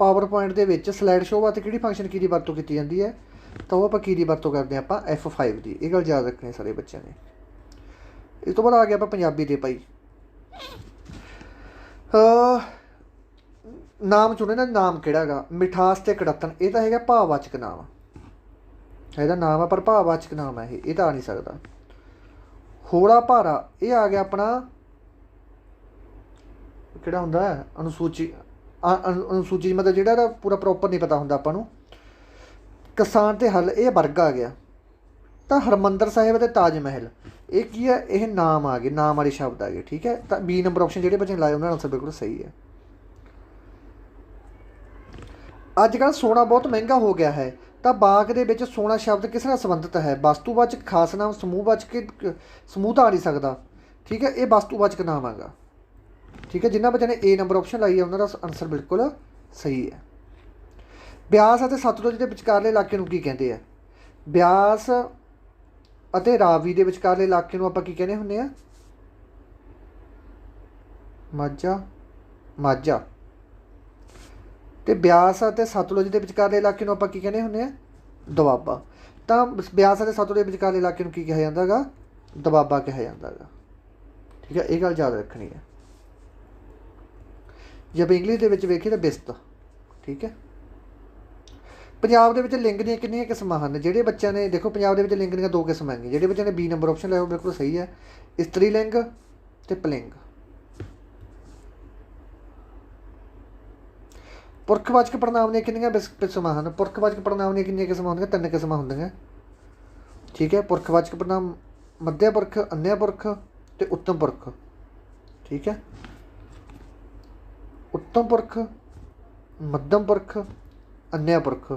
ਪਾਵਰ ਪੁਆਇੰਟ ਦੇ ਵਿੱਚ ਸਲਾਈਡ ਸ਼ੋਅ ਵਾਸਤੇ ਕਿਹੜੀ ਫੰਕਸ਼ਨ ਕੀ ਦੀ ਵਰਤੋਂ ਕੀਤੀ ਜਾਂਦੀ ਹੈ? ਤਾਂ ਉਹ ਆਪਾਂ ਕੀ ਦੀ ਵਰਤੋਂ ਕਰਦੇ ਹਾਂ? ਆਪਾਂ F5 ਦੀ। ਇਹ ਗੱਲ ਯਾਦ ਰੱਖਣੀ ਸਾਰੇ ਬੱਚਿਆਂ ਨੇ। ਇਸ ਤੋਂ ਬਾਅਦ ਆ ਗਿਆ ਆਪਾਂ ਪੰਜਾਬੀ ਦੇ ਭਾਈ। ਨਾਮ ਚੁਣੇ ਨਾ, ਨਾਮ ਕਿਹੜਾ ਹੈਗਾ? ਮਿਠਾਸ ਅਤੇ ਕੜੱਤਨ। ਇਹ ਤਾਂ ਹੈਗਾ ਭਾਵਵਾਚਕ ਨਾਮ, ਇਹਦਾ ਨਾਮ ਆ ਪਰ ਭਾਵਵਾਚਕ ਨਾਮ ਹੈ ਇਹ ਤਾਂ ਆ ਨਹੀਂ ਸਕਦਾ। ਹੌਲਾ ਭਾਰਾ, ਇਹ ਆ ਗਿਆ ਆਪਣਾ ਕਿਹੜਾ ਹੁੰਦਾ? ਅਨੁਸੂਚੀ ਮਤਲਬ ਜਿਹੜਾ ਇਹਦਾ ਪੂਰਾ ਪ੍ਰੋਪਰ ਨਹੀਂ ਪਤਾ ਹੁੰਦਾ ਆਪਾਂ ਨੂੰ। ਕਿਸਾਨ ਅਤੇ ਹੱਲ, ਇਹ ਵਰਗ ਆ ਗਿਆ। ਤਾਂ ਹਰਿਮੰਦਰ ਸਾਹਿਬ ਅਤੇ ਤਾਜ ਮਹਿਲ, ਇਹ ਕੀ ਹੈ? ਇਹ ਨਾਮ ਆ ਗਏ, ਨਾਮ ਵਾਲੇ ਸ਼ਬਦ ਆ ਗਏ। ਠੀਕ ਹੈ, ਤਾਂ B ਨੰਬਰ ਆਪਸ਼ਨ ਜਿਹੜੇ ਬੱਚੇ ਨੇ ਲਾਏ ਉਹਨਾਂ ਦਾ ਆਨਸਰ ਬਿਲਕੁਲ ਸਹੀ ਹੈ। ਅੱਜ ਕੱਲ੍ਹ ਸੋਨਾ ਬਹੁਤ ਮਹਿੰਗਾ ਹੋ ਗਿਆ ਹੈ, ਤਾਂ ਬਾਗ ਦੇ ਵਿੱਚ ਸੋਨਾ ਸ਼ਬਦ ਕਿਸ ਨਾਲ ਸੰਬੰਧਿਤ ਹੈ? ਵਸਤੂਵਾਚਕ, ਖਾਸ ਨਾਮ, ਸਮੂਹਵਾਚਕ। ਸਮੂਹ ਤਾਂ ਆ ਨਹੀਂ ਸਕਦਾ। ਠੀਕ ਹੈ, ਇਹ ਵਸਤੂਵਾਚਕ ਨਾਮ ਹੈਗਾ। ਠੀਕ ਹੈ, ਜਿਨ੍ਹਾਂ ਬੱਚਿਆਂ ਨੇ A ਨੰਬਰ ਆਪਸ਼ਨ ਲਾਈ ਹੈ ਉਹਨਾਂ ਦਾ ਆਨਸਰ ਬਿਲਕੁਲ ਸਹੀ ਹੈ। ਬਿਆਸ ਅਤੇ ਸਤਲੁਜ ਦੇ ਵਿਚਕਾਰਲੇ ਇਲਾਕੇ ਨੂੰ ਕੀ ਕਹਿੰਦੇ ਆ? ਬਿਆਸ ਅਤੇ ਰਾਵੀ ਦੇ ਵਿਚਕਾਰਲੇ ਇਲਾਕੇ ਨੂੰ ਆਪਾਂ ਕੀ ਕਹਿੰਦੇ ਹੁੰਦੇ ਆ? ਮਾਝਾ। ਅਤੇ ਬਿਆਸ ਅਤੇ ਸਤਲੁਜ ਦੇ ਵਿਚਕਾਰਲੇ ਇਲਾਕੇ ਨੂੰ ਆਪਾਂ ਕੀ ਕਹਿੰਦੇ ਹੁੰਦੇ ਆ? ਦੁਆਬਾ। ਤਾਂ ਬਿਆਸ ਅਤੇ ਸਤਲੁਜ ਦੇ ਵਿਚਕਾਰਲੇ ਇਲਾਕੇ ਨੂੰ ਕੀ ਕਿਹਾ ਜਾਂਦਾ ਗਾ? ਦੁਆਬਾ ਕਿਹਾ ਜਾਂਦਾ ਗਾ। ਠੀਕ ਹੈ, ਇਹ ਗੱਲ ਯਾਦ ਰੱਖਣੀ ਹੈ। ਜੇ ਆਪਾਂ ਇੰਗਲਿਸ਼ ਦੇ ਵਿੱਚ ਵੇਖੀਏ ਤਾਂ ਬਿਸਤ। ਠੀਕ ਹੈ, ਪੰਜਾਬ ਦੇ ਵਿੱਚ ਲਿੰਗ ਦੀਆਂ ਕਿੰਨੀਆਂ ਕਿਸਮਾਂ ਹਨ? ਜਿਹੜੇ ਬੱਚਿਆਂ ਨੇ ਦੇਖੋ ਪੰਜਾਬ ਦੇ ਵਿੱਚ ਲਿੰਗ ਦੀਆਂ 2 ਕਿਸਮਾਂ ਹੈਗੀਆਂ। ਜਿਹੜੇ ਬੱਚਿਆਂ ਨੇ B ਨੰਬਰ ਆਪਸ਼ਨ ਲਿਆ ਉਹ ਬਿਲਕੁਲ ਸਹੀ ਹੈ। ਇਸਤਰੀ ਲਿੰਗ ਅਤੇ ਪੁਲਿੰਗ। ਪੁਰਖਵਾਚਕ ਪੜਨਾਂਵ ਦੀਆਂ ਕਿੰਨੀਆਂ ਕਿਸਮਾਂ ਹਨ? ਪੁਰਖਵਾਚਕ ਪੜਨਾਂਵ ਦੀਆਂ ਕਿੰਨੀਆਂ ਕਿਸਮਾਂ ਹੁੰਦੀਆਂ? 3 ਕਿਸਮਾਂ ਹੁੰਦੀਆਂ। ਠੀਕ ਹੈ, ਪੁਰਖਵਾਚਕ ਪੜਨਾਂਵ ਮੱਧਿਆ ਪੁਰਖ, ਅੰਨ੍ਹਿਆ ਪੁਰਖ ਅਤੇ ਉੱਤਮ ਪੁਰਖ। ਠੀਕ ਹੈ, ਉੱਤਮ ਪੁਰਖ, ਮੱਧਮ ਪੁਰਖ, ਅੰਨ੍ਹਿਆ ਪੁਰਖ।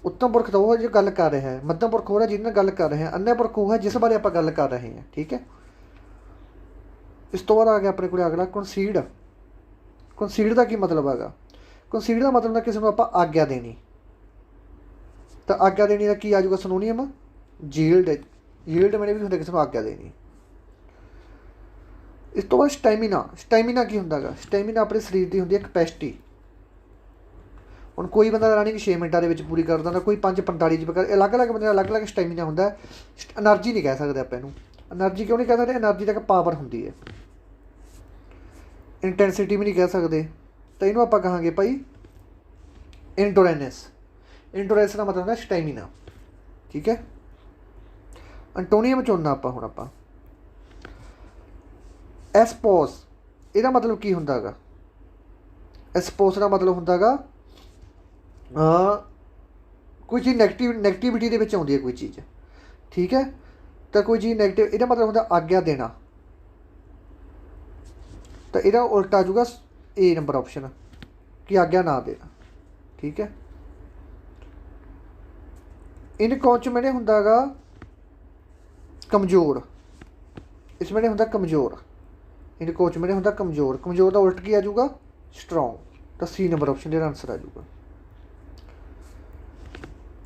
ਉੱਤਮ ਪੁਰਖ ਤਾਂ ਉਹ ਜੋ ਗੱਲ ਕਰ ਰਿਹਾ ਹੈ, ਮੱਧਮ ਪੁਰਖ ਉਹ ਹੈ ਜਿਹਦੇ ਨਾਲ ਗੱਲ ਕਰ ਰਹੇ ਹਾਂ, ਅੰਨ੍ਹਿਆ ਪੁਰਖ ਉਹ ਹੈ ਜਿਸ ਬਾਰੇ ਆਪਾਂ ਗੱਲ ਕਰ ਰਹੇ ਹਾਂ। ਠੀਕ ਹੈ, ਇਸ ਤੋਂ ਬਾਅਦ ਆ ਗਿਆ ਆਪਣੇ ਕੋਲ ਅਗਲਾ ਕੰਸੀਡ। ਕੰਸੀਡ ਦਾ ਕੀ ਮਤਲਬ ਹੈਗਾ? ਕੰਸੀਡ ਦਾ ਮਤਲਬ ਹੈ ਕਿਸੇ ਨੂੰ ਆਪਾਂ ਆਗਿਆ ਦੇਣੀ। ਤਾਂ ਆਗਿਆ ਦੇਣੀ ਦਾ ਕੀ ਆ ਜਾਊਗਾ ਸਿਨੋਨੀਅਮ? ਯੀਲਡ। ਯੀਲਡ ਮੈਨੇ ਵੀ ਹੁੰਦਾ ਕਿਸੇ ਨੂੰ ਆਗਿਆ ਦੇਣੀ। ਇਸ ਤੋਂ ਬਾਅਦ ਸਟੈਮੀਨਾ। ਸਟੈਮੀਨਾ ਕੀ ਹੁੰਦਾ ਹੈਗਾ? ਸਟੈਮੀਨਾ ਆਪਣੇ ਸਰੀਰ ਦੀ ਹੁੰਦੀ ਹੈ ਕਪੈਸਿਟੀ। ਹੁਣ ਕੋਈ ਬੰਦਾ ਰਨਿੰਗ 6 ਮਿੰਟਾਂ ਦੇ ਵਿੱਚ ਪੂਰੀ ਕਰ ਦਿੰਦਾ, ਕੋਈ 5:45 'ਚ ਕਰ, ਅਲੱਗ ਅਲੱਗ ਬੰਦੇ ਦਾ ਅਲੱਗ ਅਲੱਗ ਸਟੈਮੀਨਾ ਹੁੰਦਾ। ਐਨਰਜੀ ਨਹੀਂ ਕਹਿ ਸਕਦੇ ਆਪਾਂ ਇਹਨੂੰ। ਐਨਰਜੀ ਕਿਉਂ ਨਹੀਂ ਕਹਿ ਸਕਦੇ? ਐਨਰਜੀ ਤੱਕ ਪਾਵਰ ਹੁੰਦੀ ਹੈ, ਇੰਟੈਂਸਿਟੀ ਵੀ ਨਹੀਂ ਕਹਿ ਸਕਦੇ। ਤਾਂ ਇਹਨੂੰ ਆਪਾਂ ਕਹਾਂਗੇ ਭਾਈ ਇੰਡੋਰੈਂਸ। ਇੰਡੋਰੈਂਸ ਦਾ ਮਤਲਬ ਹੁੰਦਾ ਸਟੈਮੀਨਾ। ਠੀਕ ਹੈ, ਐਂਟੋਨੀਅਮ ਚੁਣਨਾ ਆਪਾਂ ਹੁਣ। ਆਪਾਂ ਐਸਪੋਸ, ਇਹਦਾ ਮਤਲਬ ਕੀ ਹੁੰਦਾ ਹੈਗਾ? ਐਸਪੋਸ ਦਾ ਮਤਲਬ ਹੁੰਦਾ ਹੈਗਾ ਕੋਈ ਚੀਜ਼ ਨੈਗੇਟਿਵਿਟੀ ਦੇ ਵਿੱਚ ਆਉਂਦੀ ਹੈ ਕੋਈ ਚੀਜ਼। ਠੀਕ ਹੈ, ਤਾਂ ਕੋਈ ਚੀਜ਼ ਨੈਗੇਟਿਵ, ਇਹਦਾ ਮਤਲਬ ਹੁੰਦਾ ਆਗਿਆ ਦੇਣਾ। ਤਾਂ ਇਹਦਾ ਉਲਟਾ ਆ ਜਾਊਗਾ A ਨੰਬਰ ਆਪਸ਼ਨ, ਕਿ ਆਗਿਆ ਨਾ ਦੇਣਾ। ਠੀਕ ਹੈ, ਇਨਕੌਚ ਮੈਨੇ ਹੁੰਦਾ ਹੈਗਾ ਕਮਜ਼ੋਰ। ਇਸ ਮੈਨੇ ਹੁੰਦਾ ਕਮਜ਼ੋਰ। ਇਨਕੌਚ ਮੈਨੇ ਹੁੰਦਾ ਕਮਜ਼ੋਰ। ਕਮਜ਼ੋਰ ਦਾ ਉਲਟ ਕੀ ਆ ਜਾਊਗਾ? ਸਟਰੋਂਗ। ਤਾਂ C ਨੰਬਰ ਆਪਸ਼ਨ ਦਾ ਆਨਸਰ ਆ ਜਾਊਗਾ।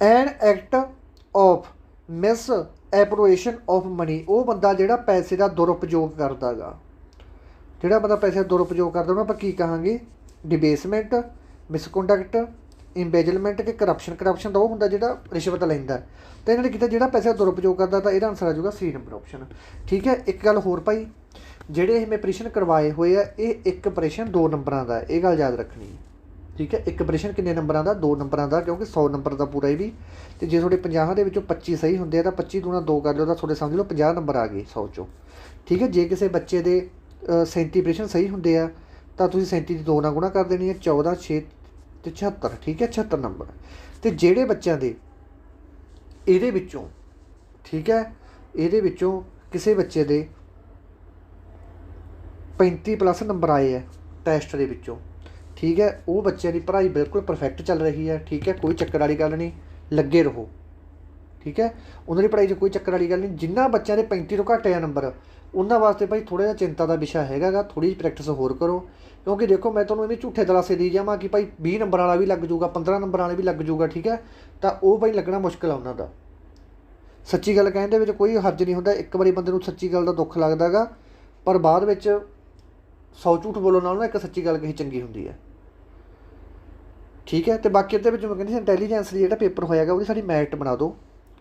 An act of misappropriation of money, ਉਹ ਬੰਦਾ ਜਿਹੜਾ ਪੈਸੇ ਦਾ ਦੁਰਉਪਯੋਗ ਕਰਦਾ ਗਾ। ਜਿਹੜਾ ਬੰਦਾ ਪੈਸੇ ਦਾ ਦੁਰਉਪਯੋਗ ਕਰਦਾ ਉਹਨੂੰ ਆਪਾਂ ਕੀ ਕਹਾਂਗੇ? ਡਿਬੇਸਮੈਂਟ, ਮਿਸਕੰਡਕਟ, ਇੰਬੈਜਲਮੈਂਟ ਕਿ ਕਰਪਸ਼ਨ। ਕਰਪਸ਼ਨ ਤਾਂ ਉਹ ਹੁੰਦਾ ਜਿਹੜਾ ਰਿਸ਼ਵਤ ਲੈਂਦਾ। ਤਾਂ ਇਹਨਾਂ ਨੇ ਕੀਤਾ ਜਿਹੜਾ ਪੈਸੇ ਦਾ ਦੁਰਉਪਯੋਗ ਕਰਦਾ, ਤਾਂ ਇਹਦਾ ਆਨਸਰ ਆ ਜਾਊਗਾ C ਨੰਬਰ ਆਪਸ਼ਨ। ਠੀਕ ਹੈ, ਇੱਕ ਗੱਲ ਹੋਰ ਭਾਈ, ਜਿਹੜੇ ਇਹ ਮੈਂ ਆਪਰੇਸ਼ਨ ਕਰਵਾਏ ਹੋਏ ਆ, ਇਹ ਇੱਕ ਆਪਰੇਸ਼ਨ 2 ਨੰਬਰਾਂ ਦਾ, ਇਹ ਗੱਲ ਯਾਦ ਰੱਖਣੀ ਹੈ। ਠੀਕ ਹੈ, ਇੱਕ ਆਪਰੇਸ਼ਨ ਕਿੰਨੇ ਨੰਬਰਾਂ ਦਾ? 2 ਨੰਬਰਾਂ ਦਾ, ਕਿਉਂਕਿ 100 ਨੰਬਰ ਦਾ ਪੂਰਾ ਇਹ ਵੀ। ਅਤੇ ਜੇ ਤੁਹਾਡੇ 50 ਦੇ ਵਿੱਚੋਂ 25 ਸਹੀ ਹੁੰਦੇ ਆ ਤਾਂ 25 ਦੂਣਾ 2 ਕਰ ਲਿਓ, ਤਾਂ ਤੁਹਾਡੇ ਸਮਝ ਲਓ 50 ਨੰਬਰ ਆ ਗਏ 100 'ਚੋਂ। ਠੀਕ ਹੈ, ਜੇ ਕਿਸੇ ਬੱਚੇ ਦੇ 37 ਆਪਰੇਸ਼ਨ ਸਹੀ ਹੁੰਦੇ ਆ ਤਾਂ ਤੁਸੀਂ 37 ਦੀ 2 ਨਾਲ ਗੁਣਾ ਕਰ ਦੇਣੀ ਹੈ, 14, 6 ਅਤੇ 76। ਠੀਕ ਹੈ, 76 ਨੰਬਰ। ਅਤੇ ਜਿਹੜੇ ਬੱਚਿਆਂ ਦੇ ਇਹਦੇ ਵਿੱਚੋਂ, ਠੀਕ ਹੈ, ਇਹਦੇ ਵਿੱਚੋਂ ਕਿਸੇ ਬੱਚੇ ਦੇ 35+ ਨੰਬਰ ਆਏ ਹੈ ਟੈਸਟ ਦੇ ਵਿੱਚੋਂ, ਠੀਕ ਹੈ, ਉਹ ਬੱਚਿਆਂ ਦੀ ਪੜ੍ਹਾਈ ਬਿਲਕੁਲ ਪਰਫੈਕਟ ਚੱਲ ਰਹੀ ਹੈ। ਠੀਕ ਹੈ, ਕੋਈ ਚੱਕਰ ਵਾਲੀ ਗੱਲ ਨਹੀਂ, ਲੱਗੇ ਰਹੋ। ਠੀਕ ਹੈ, ਉਹਨਾਂ ਦੀ ਪੜ੍ਹਾਈ 'ਚ ਕੋਈ ਚੱਕਰ ਵਾਲੀ ਗੱਲ ਨਹੀਂ। ਜਿਨ੍ਹਾਂ ਬੱਚਿਆਂ ਦੇ 35 ਤੋਂ ਘੱਟ ਆ ਨੰਬਰ, ਉਹਨਾਂ ਵਾਸਤੇ ਭਾਈ ਥੋੜ੍ਹਾ ਜਿਹਾ ਚਿੰਤਾ ਦਾ ਵਿਸ਼ਾ ਹੈਗਾ ਗਾ। ਥੋੜ੍ਹੀ ਜਿਹੀ ਪ੍ਰੈਕਟਿਸ ਹੋਰ ਕਰੋ, ਕਿਉਂਕਿ ਦੇਖੋ ਮੈਂ ਤੁਹਾਨੂੰ ਐਵੇਂ ਝੂਠੇ ਦਲਾਸੇ ਦੀ ਜਾਵਾਂ ਕਿ ਭਾਈ 20 ਨੰਬਰ ਵਾਲਾ ਵੀ ਲੱਗ ਜੂਗਾ, 15 ਨੰਬਰ ਵਾਲੇ ਵੀ ਲੱਗ ਜੂਗਾ। ਠੀਕ ਹੈ, ਤਾਂ ਉਹ ਭਾਈ ਲੱਗਣਾ ਮੁਸ਼ਕਿਲ ਆ ਉਹਨਾਂ ਦਾ। ਸੱਚੀ ਗੱਲ ਕਹਿਣ ਦੇ ਵਿੱਚ ਕੋਈ ਹਰਜ ਨਹੀਂ ਹੁੰਦਾ। ਇੱਕ ਵਾਰੀ ਬੰਦੇ ਨੂੰ ਸੱਚੀ ਗੱਲ ਦਾ ਦੁੱਖ ਲੱਗਦਾ ਗਾ, ਪਰ ਬਾਅਦ ਵਿੱਚ 100 ਝੂਠ ਬੋਲਣ ਨਾਲੋਂ ਨਾ ਇੱਕ ਸੱਚੀ ਗੱਲ ਕਹੀ ਚੰਗੀ ਹੁੰਦੀ ਹੈ। ਠੀਕ ਹੈ, ਅਤੇ ਬਾਕੀ ਇਹਦੇ ਵਿੱਚ ਮੈਂ ਕਹਿੰਦੀ ਸੀ ਇੰਟੈਲੀਜੈਂਸ ਦੀ ਜਿਹੜਾ ਪੇਪਰ ਹੋਏਗਾ ਉਹਦੀ ਸਾਡੀ ਮੈਰਿਟ ਬਣਾ ਦਿਓ,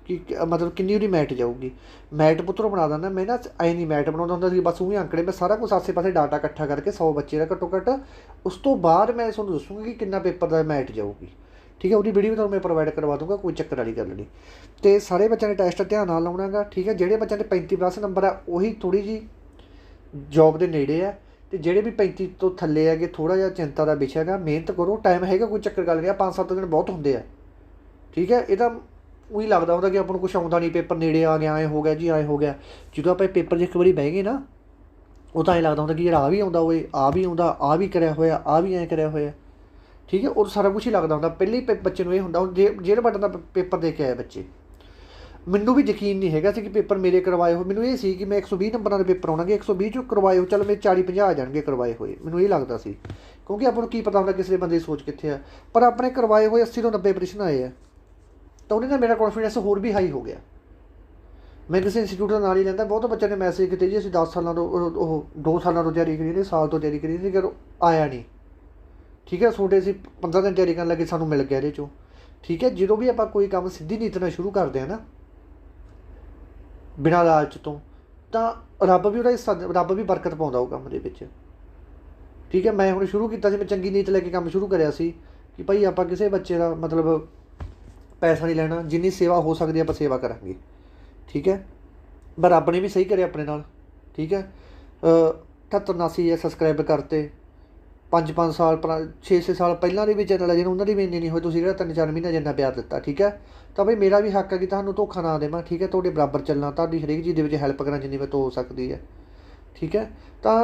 ਕਿ ਮਤਲਬ ਕਿੰਨੀ ਉਹਦੀ ਮੈਰਿਟ ਜਾਊਗੀ। ਮੈਰਿਟ ਪੁੱਤਰੋਂ ਬਣਾ ਦਿੰਦਾ ਮੈਂ ਨਾ, ਐਂ ਨਹੀਂ ਮੈਰਿਟ ਬਣਾਉਂਦਾ ਹੁੰਦਾ ਸੀ ਬਸ ਉਹੀ ਅੰਕੜੇ। ਮੈਂ ਸਾਰਾ ਕੁਛ ਆਸੇ ਪਾਸੇ ਡਾਟਾ ਇਕੱਠਾ ਕਰਕੇ 100 ਬੱਚੇ ਦਾ ਘੱਟੋ ਘੱਟ, ਉਸ ਤੋਂ ਬਾਅਦ ਮੈਂ ਤੁਹਾਨੂੰ ਦੱਸੂੰਗਾ ਕਿ ਕਿੰਨਾ ਪੇਪਰ ਦਾ ਮੈਰਿਟ ਜਾਊਗੀ। ਠੀਕ ਹੈ, ਉਹਦੀ ਵੀਡੀਓ ਤੁਹਾਨੂੰ ਮੈਂ ਪ੍ਰੋਵਾਈਡ ਕਰਵਾ ਦੂੰਗਾ, ਕੋਈ ਚੱਕਰ ਵਾਲੀ ਗੱਲ ਨਹੀਂ। ਅਤੇ ਸਾਰੇ ਬੱਚਿਆਂ ਦੇ ਟੈਸਟ ਧਿਆਨ ਨਾਲ ਲਾਉਣਾ ਗਾ। ਠੀਕ ਹੈ, ਜਿਹੜੇ ਬੱਚਿਆਂ ਦੇ 35+ ਨੰਬਰ ਆ ਉਹੀ ਥੋੜ੍ਹੀ ਜਿਹੀ ਜੋਬ ਦੇ ਨੇੜੇ ਆ, ਅਤੇ ਜਿਹੜੇ ਵੀ 35 ਤੋਂ ਥੱਲੇ ਹੈਗੇ ਥੋੜ੍ਹਾ ਜਿਹਾ ਚਿੰਤਾ ਦਾ ਵਿਸ਼ਾ ਹੈਗਾ। ਮਿਹਨਤ ਕਰੋ, ਟਾਈਮ ਹੈਗਾ, ਕੋਈ ਚੱਕਰ ਗੱਲ ਨਹੀਂ ਆ। 5-7 ਦਿਨ ਬਹੁਤ ਹੁੰਦੇ ਆ। ਠੀਕ ਹੈ, ਇਹ ਤਾਂ ਉਹੀ ਲੱਗਦਾ ਹੁੰਦਾ ਕਿ ਆਪਾਂ ਨੂੰ ਕੁਛ ਆਉਂਦਾ ਨਹੀਂ, ਪੇਪਰ ਨੇੜੇ ਆ ਗਿਆ, ਐਂ ਹੋ ਗਿਆ ਜੀ, ਐਂ ਹੋ ਗਿਆ। ਜਦੋਂ ਆਪਾਂ ਪੇਪਰ 'ਚ ਇੱਕ ਵਾਰੀ ਬਹਿ ਗਏ ਨਾ, ਉਹ ਤਾਂ ਐਂ ਲੱਗਦਾ ਹੁੰਦਾ ਕਿ ਯਾਰ ਆਹ ਵੀ ਆਉਂਦਾ ਹੋਏ, ਆਹ ਵੀ ਆਉਂਦਾ, ਆਹ ਵੀ ਕਰਿਆ ਹੋਇਆ, ਆਹ ਵੀ ਐਂ ਕਰਿਆ ਹੋਇਆ। ਠੀਕ ਹੈ, ਉਹ ਸਾਰਾ ਕੁਛ ਹੀ ਲੱਗਦਾ ਹੁੰਦਾ। ਪਹਿਲੇ ਹੀ ਬੱਚੇ ਨੂੰ ਇਹ ਹੁੰਦਾ, ਹੁਣ ਜਿਹੜੇ ਵੱਡਾ ਦਾ ਪੇਪਰ ਦੇ ਕੇ ਆਏ ਬੱਚੇ, ਮੈਨੂੰ ਵੀ ਯਕੀਨ ਨਹੀਂ ਹੈਗਾ ਸੀ ਕਿ ਪੇਪਰ ਮੇਰੇ ਕਰਵਾਏ ਹੋਏ। ਮੈਨੂੰ ਇਹ ਸੀ ਕਿ ਮੈਂ 120 ਨੰਬਰਾਂ ਦੇ ਪੇਪਰ ਆਉਣਗੇ, 120 'ਚੋਂ ਕਰਵਾਏ ਹੋ, ਚਲੋ ਮੇਰੇ 40-50 ਆ ਜਾਣਗੇ ਕਰਵਾਏ ਹੋਏ। ਮੈਨੂੰ ਇਹ ਲੱਗਦਾ ਸੀ, ਕਿਉਂਕਿ ਆਪਾਂ ਨੂੰ ਕੀ ਪਤਾ ਹੁੰਦਾ ਕਿਸੇ ਬੰਦੇ ਦੀ ਸੋਚ ਕਿੱਥੇ ਆ। ਪਰ ਆਪਣੇ ਕਰਵਾਏ ਹੋਏ 80 ਤੋਂ 90 ਆਪਰੇਸ਼ਨ ਆਏ ਆ, ਤਾਂ ਉਹਦੇ ਨਾਲ ਮੇਰਾ ਕੌਨਫੀਡੈਂਸ ਹੋਰ ਵੀ ਹਾਈ ਹੋ ਗਿਆ। ਮੈਂ ਕਿਸੇ ਇੰਸਟੀਟਿਊਟ ਦਾ ਨਾਂ ਨਹੀਂ ਲੈਂਦਾ। ਬਹੁਤ ਬੱਚਿਆਂ ਨੇ ਮੈਸੇਜ ਕੀਤੇ ਜੀ ਅਸੀਂ 10 ਸਾਲਾਂ ਤੋਂ, ਉਹ 2 ਸਾਲਾਂ ਤੋਂ ਤਿਆਰੀ ਕਰੀ ਨਹੀਂ, ਸਾਲ ਤੋਂ ਤਿਆਰੀ ਕਰੀ ਨਹੀਂ, ਕਿ ਆਇਆ ਨਹੀਂ। ਠੀਕ ਹੈ, ਤੁਹਾਡੇ ਅਸੀਂ 15 ਦਿਨ ਤਿਆਰੀ ਕਰਨ ਲੱਗੇ, ਸਾਨੂੰ ਮਿਲ ਗਿਆ ਇਹਦੇ 'ਚੋਂ। ਠੀਕ ਹੈ, ਜਦੋਂ ਵੀ ਆਪਾਂ ਕੋਈ ਕੰਮ ਸਿੱਧੀ ਨੀਤ ਨਾਲ ਸ਼ੁਰੂ ਕਰਦੇ ਹਾਂ ਨਾ, ਬਿਨਾਂ ਲਾਲਚ ਤੋਂ, ਤਾਂ ਰੱਬ ਵੀ ਉਹਦਾ ਹਿੱਸਾ, ਰੱਬ ਵੀ ਬਰਕਤ ਪਾਉਂਦਾ ਉਹ ਕੰਮ ਦੇ ਵਿੱਚ। ਠੀਕ ਹੈ, ਮੈਂ ਹੁਣ ਸ਼ੁਰੂ ਕੀਤਾ ਸੀ, ਮੈਂ ਚੰਗੀ ਨੀਤ ਲੈ ਕੇ ਕੰਮ ਸ਼ੁਰੂ ਕਰਿਆ ਸੀ ਕਿ ਭਾਈ ਆਪਾਂ ਕਿਸੇ ਬੱਚੇ ਦਾ ਮਤਲਬ ਪੈਸਾ ਨਹੀਂ ਲੈਣਾ, ਜਿੰਨੀ ਸੇਵਾ ਹੋ ਸਕਦੀ ਆਪਾਂ ਸੇਵਾ ਕਰਾਂਗੇ। ਠੀਕ ਹੈ, ਪਰ ਰੱਬ ਨੇ ਵੀ ਸਹੀ ਕਰਿਆ ਆਪਣੇ ਨਾਲ। ਠੀਕ ਹੈ, 78-79 ਸਬਸਕ੍ਰਾਈਬ ਕਰਤੇ, 5 ਸਾਲ 6 ਸਾਲ ਪਹਿਲਾਂ ਦੇ ਵੀ ਚੈਨਲ ਆ ਜਿਹਨੂੰ ਉਹਨਾਂ ਦੀ ਵੀ ਇੰਨੀ ਨਹੀਂ ਹੋਈ, ਤੁਸੀਂ ਕਿਹੜਾ 3-4 ਮਹੀਨੇ ਜਿੰਨਾ ਪਿਆਰ ਦਿੱਤਾ, ਠੀਕ ਹੈ। ਤਾਂ ਬਈ ਮੇਰਾ ਵੀ ਹੱਕ ਹੈ ਕਿ ਤੁਹਾਨੂੰ ਧੋਖਾ ਨਾ ਦੇਵਾਂ, ਠੀਕ ਹੈ। ਤੁਹਾਡੇ ਬਰਾਬਰ ਚੱਲਣਾ, ਤੁਹਾਡੀ ਹਰੇਕ ਚੀਜ਼ ਦੇ ਵਿੱਚ ਹੈਲਪ ਕਰਾਂ ਜਿੰਨੀ ਮੇਰੇ ਤੋਂ ਹੋ ਸਕਦੀ ਹੈ, ਠੀਕ ਹੈ। ਤਾਂ